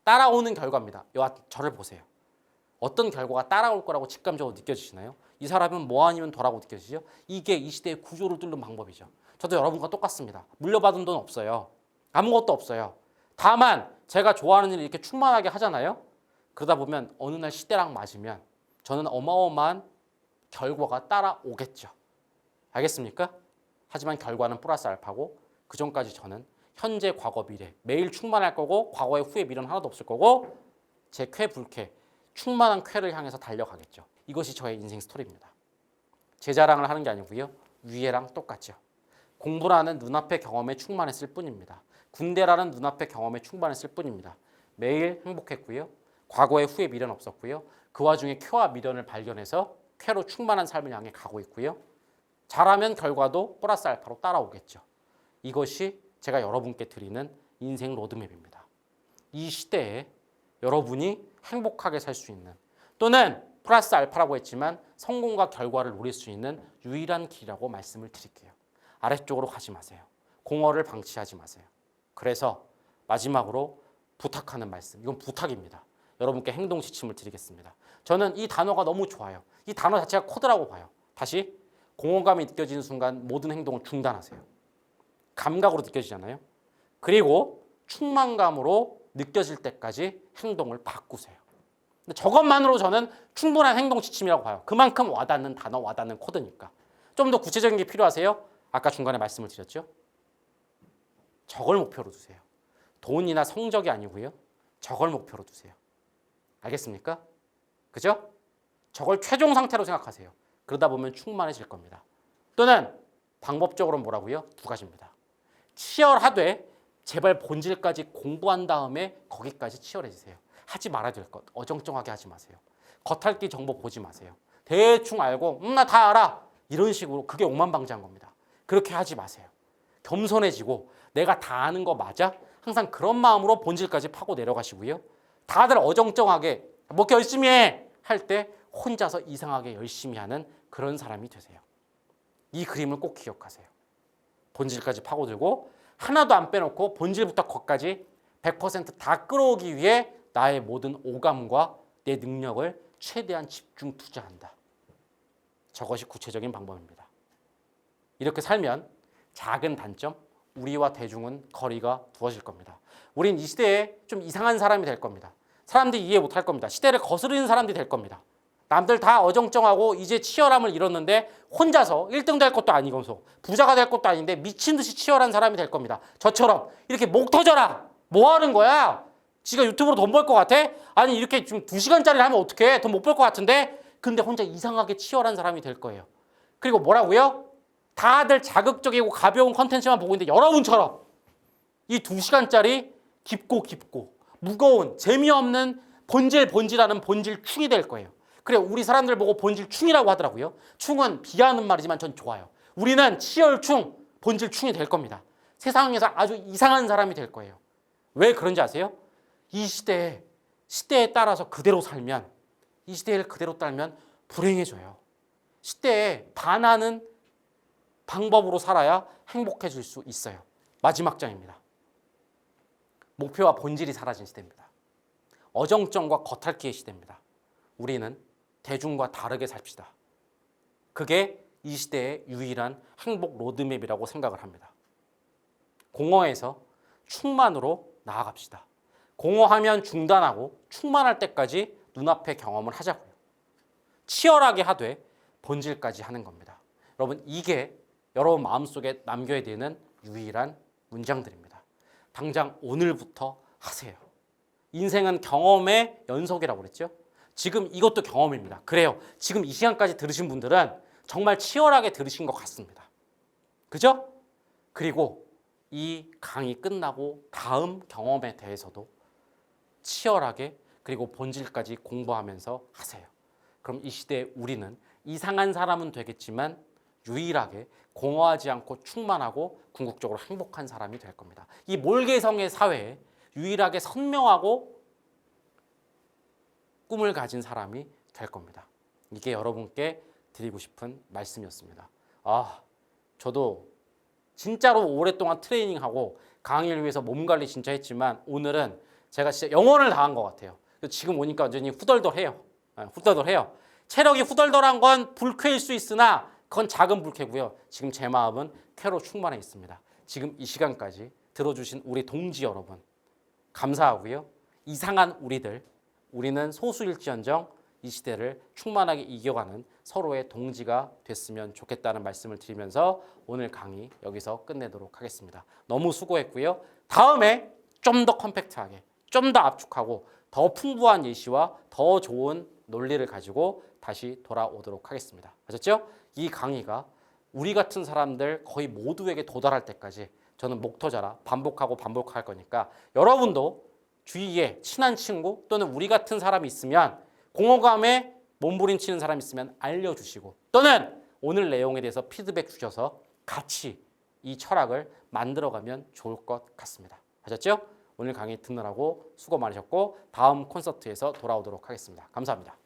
따라오는 결과입니다. 여하튼 저를 보세요. 어떤 결과가 따라올 거라고 직감적으로 느껴지시나요? 이 사람은 뭐 아니면 더라고 느껴지죠? 이게 이 시대의 구조를 뚫는 방법이죠. 저도 여러분과 똑같습니다. 물려받은 돈 없어요. 아무것도 없어요. 다만 제가 좋아하는 일을 이렇게 충만하게 하잖아요. 그러다 보면 어느 날 시대랑 맞으면 저는 어마어마한 결과가 따라오겠죠. 알겠습니까? 하지만 결과는 플러스 알파고 그 전까지 저는 현재, 과거, 미래 매일 충만할 거고 과거에 후에 미래는 하나도 없을 거고 제 쾌, 불쾌 충만한 쾌를 향해서 달려가겠죠. 이것이 저의 인생 스토리입니다. 제 자랑을 하는 게 아니고요. 위에랑 똑같죠. 공부라는 눈앞의 경험에 충만했을 뿐입니다. 군대라는 눈앞의 경험에 충만했을 뿐입니다. 매일 행복했고요. 과거에 후에 미래는 없었고요. 그 와중에 쾌와 미련을 발견해서 쾌로 충만한 삶을 향해 가고 있고요. 잘하면 결과도 플러스 알파로 따라오겠죠. 이것이 제가 여러분께 드리는 인생 로드맵입니다. 이 시대에 여러분이 행복하게 살 수 있는 또는 플러스 알파라고 했지만 성공과 결과를 노릴 수 있는 유일한 길이라고 말씀을 드릴게요. 아래쪽으로 가지 마세요. 공허를 방치하지 마세요. 그래서 마지막으로 부탁하는 말씀, 이건 부탁입니다. 여러분께 행동 지침을 드리겠습니다. 저는 이 단어가 너무 좋아요. 이 단어 자체가 코드라고 봐요. 다시 공허감이 느껴지는 순간 모든 행동을 중단하세요. 감각으로 느껴지잖아요. 그리고 충만감으로 느껴질 때까지 행동을 바꾸세요. 근데 저것만으로 저는 충분한 행동 지침이라고 봐요. 그만큼 와닿는 단어, 와닿는 코드니까. 좀 더 구체적인 게 필요하세요? 아까 중간에 말씀을 드렸죠. 저걸 목표로 두세요. 돈이나 성적이 아니고요. 저걸 목표로 두세요. 알겠습니까? 그죠? 저걸 최종 상태로 생각하세요. 그러다 보면 충만해질 겁니다. 또는 방법적으로 뭐라고요? 두 가지입니다. 치열하되 제발 본질까지 공부한 다음에 거기까지 치열해지세요. 하지 말아야 될 것. 어정쩡하게 하지 마세요. 겉핥기 정보 보지 마세요. 대충 알고 나 다 알아. 이런 식으로 그게 오만방자한 겁니다. 그렇게 하지 마세요. 겸손해지고 내가 다 아는 거 맞아? 항상 그런 마음으로 본질까지 파고 내려가시고요. 다들 어정쩡하게 뭐 열심히 해! 할 때 혼자서 이상하게 열심히 하는 그런 사람이 되세요. 이 그림을 꼭 기억하세요. 본질까지 파고들고 하나도 안 빼놓고 본질부터 겉까지 100% 끌어오기 위해 나의 모든 오감과 내 능력을 최대한 집중 투자한다. 저것이 구체적인 방법입니다. 이렇게 살면 작은 단점, 우리와 대중은 거리가 두어질 겁니다. 우린 이 시대에 좀 이상한 사람이 될 겁니다. 사람들이 이해 못할 겁니다. 시대를 거스르는 사람들이 될 겁니다. 남들 다 어정쩡하고 이제 치열함을 잃었는데 혼자서 1등 될 것도 아니면서 부자가 될 것도 아닌데 미친 듯이 치열한 사람이 될 겁니다. 저처럼 이렇게 목 터져라. 뭐 하는 거야? 지가 유튜브로 돈 벌 것 같아? 아니 이렇게 지금 2시간짜리를 하면 어떡해? 돈 못 벌 것 같은데? 근데 혼자 이상하게 치열한 사람이 될 거예요. 그리고 뭐라고요? 다들 자극적이고 가벼운 컨텐츠만 보고 있는데 여러분처럼 이 2시간짜리 깊고 무거운 재미없는 본질하는 본질충이 될 거예요. 그래 우리 사람들 보고 본질충이라고 하더라고요. 충은 비하하는 말이지만 전 좋아요. 우리는 치열충, 본질충이 될 겁니다. 세상에서 아주 이상한 사람이 될 거예요. 왜 그런지 아세요? 이 시대에 따라서 그대로 살면, 이 시대를 그대로 따르면 불행해져요. 시대에 반하는 방법으로 살아야 행복해질 수 있어요. 마지막 장입니다. 목표와 본질이 사라진 시대입니다. 어정쩡과 겉핥기의 시대입니다. 우리는 대중과 다르게 삽시다. 그게 이 시대의 유일한 행복 로드맵이라고 생각을 합니다. 공허에서 충만으로 나아갑시다. 공허하면 중단하고 충만할 때까지 눈앞의 경험을 하자고요. 치열하게 하되 본질까지 하는 겁니다. 여러분, 이게 여러분 마음속에 남겨야 되는 유일한 문장들입니다. 당장 오늘부터 하세요. 인생은 경험의 연속이라고 그랬죠? 지금 이것도 경험입니다. 그래요. 지금 이 시간까지 들으신 분들은 정말 치열하게 들으신 것 같습니다. 그죠? 그리고 이 강의 끝나고 다음 경험에 대해서도 치열하게 그리고 본질까지 공부하면서 하세요. 그럼 이 시대에 우리는 이상한 사람은 되겠지만 유일하게 공허하지 않고 충만하고 궁극적으로 행복한 사람이 될 겁니다. 이 몰개성의 사회에 유일하게 선명하고 꿈을 가진 사람이 될 겁니다. 이게 여러분께 드리고 싶은 말씀이었습니다. 저도 진짜로 오랫동안 트레이닝하고 강의를 위해서 몸 관리 진짜 했지만 오늘은 제가 진짜 영혼을 다한 것 같아요. 지금 오니까 완전히 후덜덜해요. 후덜덜해요. 체력이 후덜덜한 건 불쾌일 수 있으나 그건 작은 불쾌고요. 지금 제 마음은 쾌로 충만해 있습니다. 지금 이 시간까지 들어주신 우리 동지 여러분 감사하고요. 이상한 우리는 소수일지언정 이 시대를 충만하게 이겨가는 서로의 동지가 됐으면 좋겠다는 말씀을 드리면서 오늘 강의 여기서 끝내도록 하겠습니다. 너무 수고했고요. 다음에 좀 더 컴팩트하게, 좀 더 압축하고 더 풍부한 예시와 더 좋은 논리를 가지고 다시 돌아오도록 하겠습니다. 아셨죠? 이 강의가 우리 같은 사람들 거의 모두에게 도달할 때까지 저는 목 터져라 반복할 거니까 여러분도 주위에 친한 친구 또는 우리 같은 사람이 있으면 공허감에 몸부림치는 사람이 있으면 알려주시고 또는 오늘 내용에 대해서 피드백 주셔서 같이 이 철학을 만들어가면 좋을 것 같습니다. 아셨죠? 오늘 강의 듣느라고 수고 많으셨고 다음 콘서트에서 돌아오도록 하겠습니다. 감사합니다.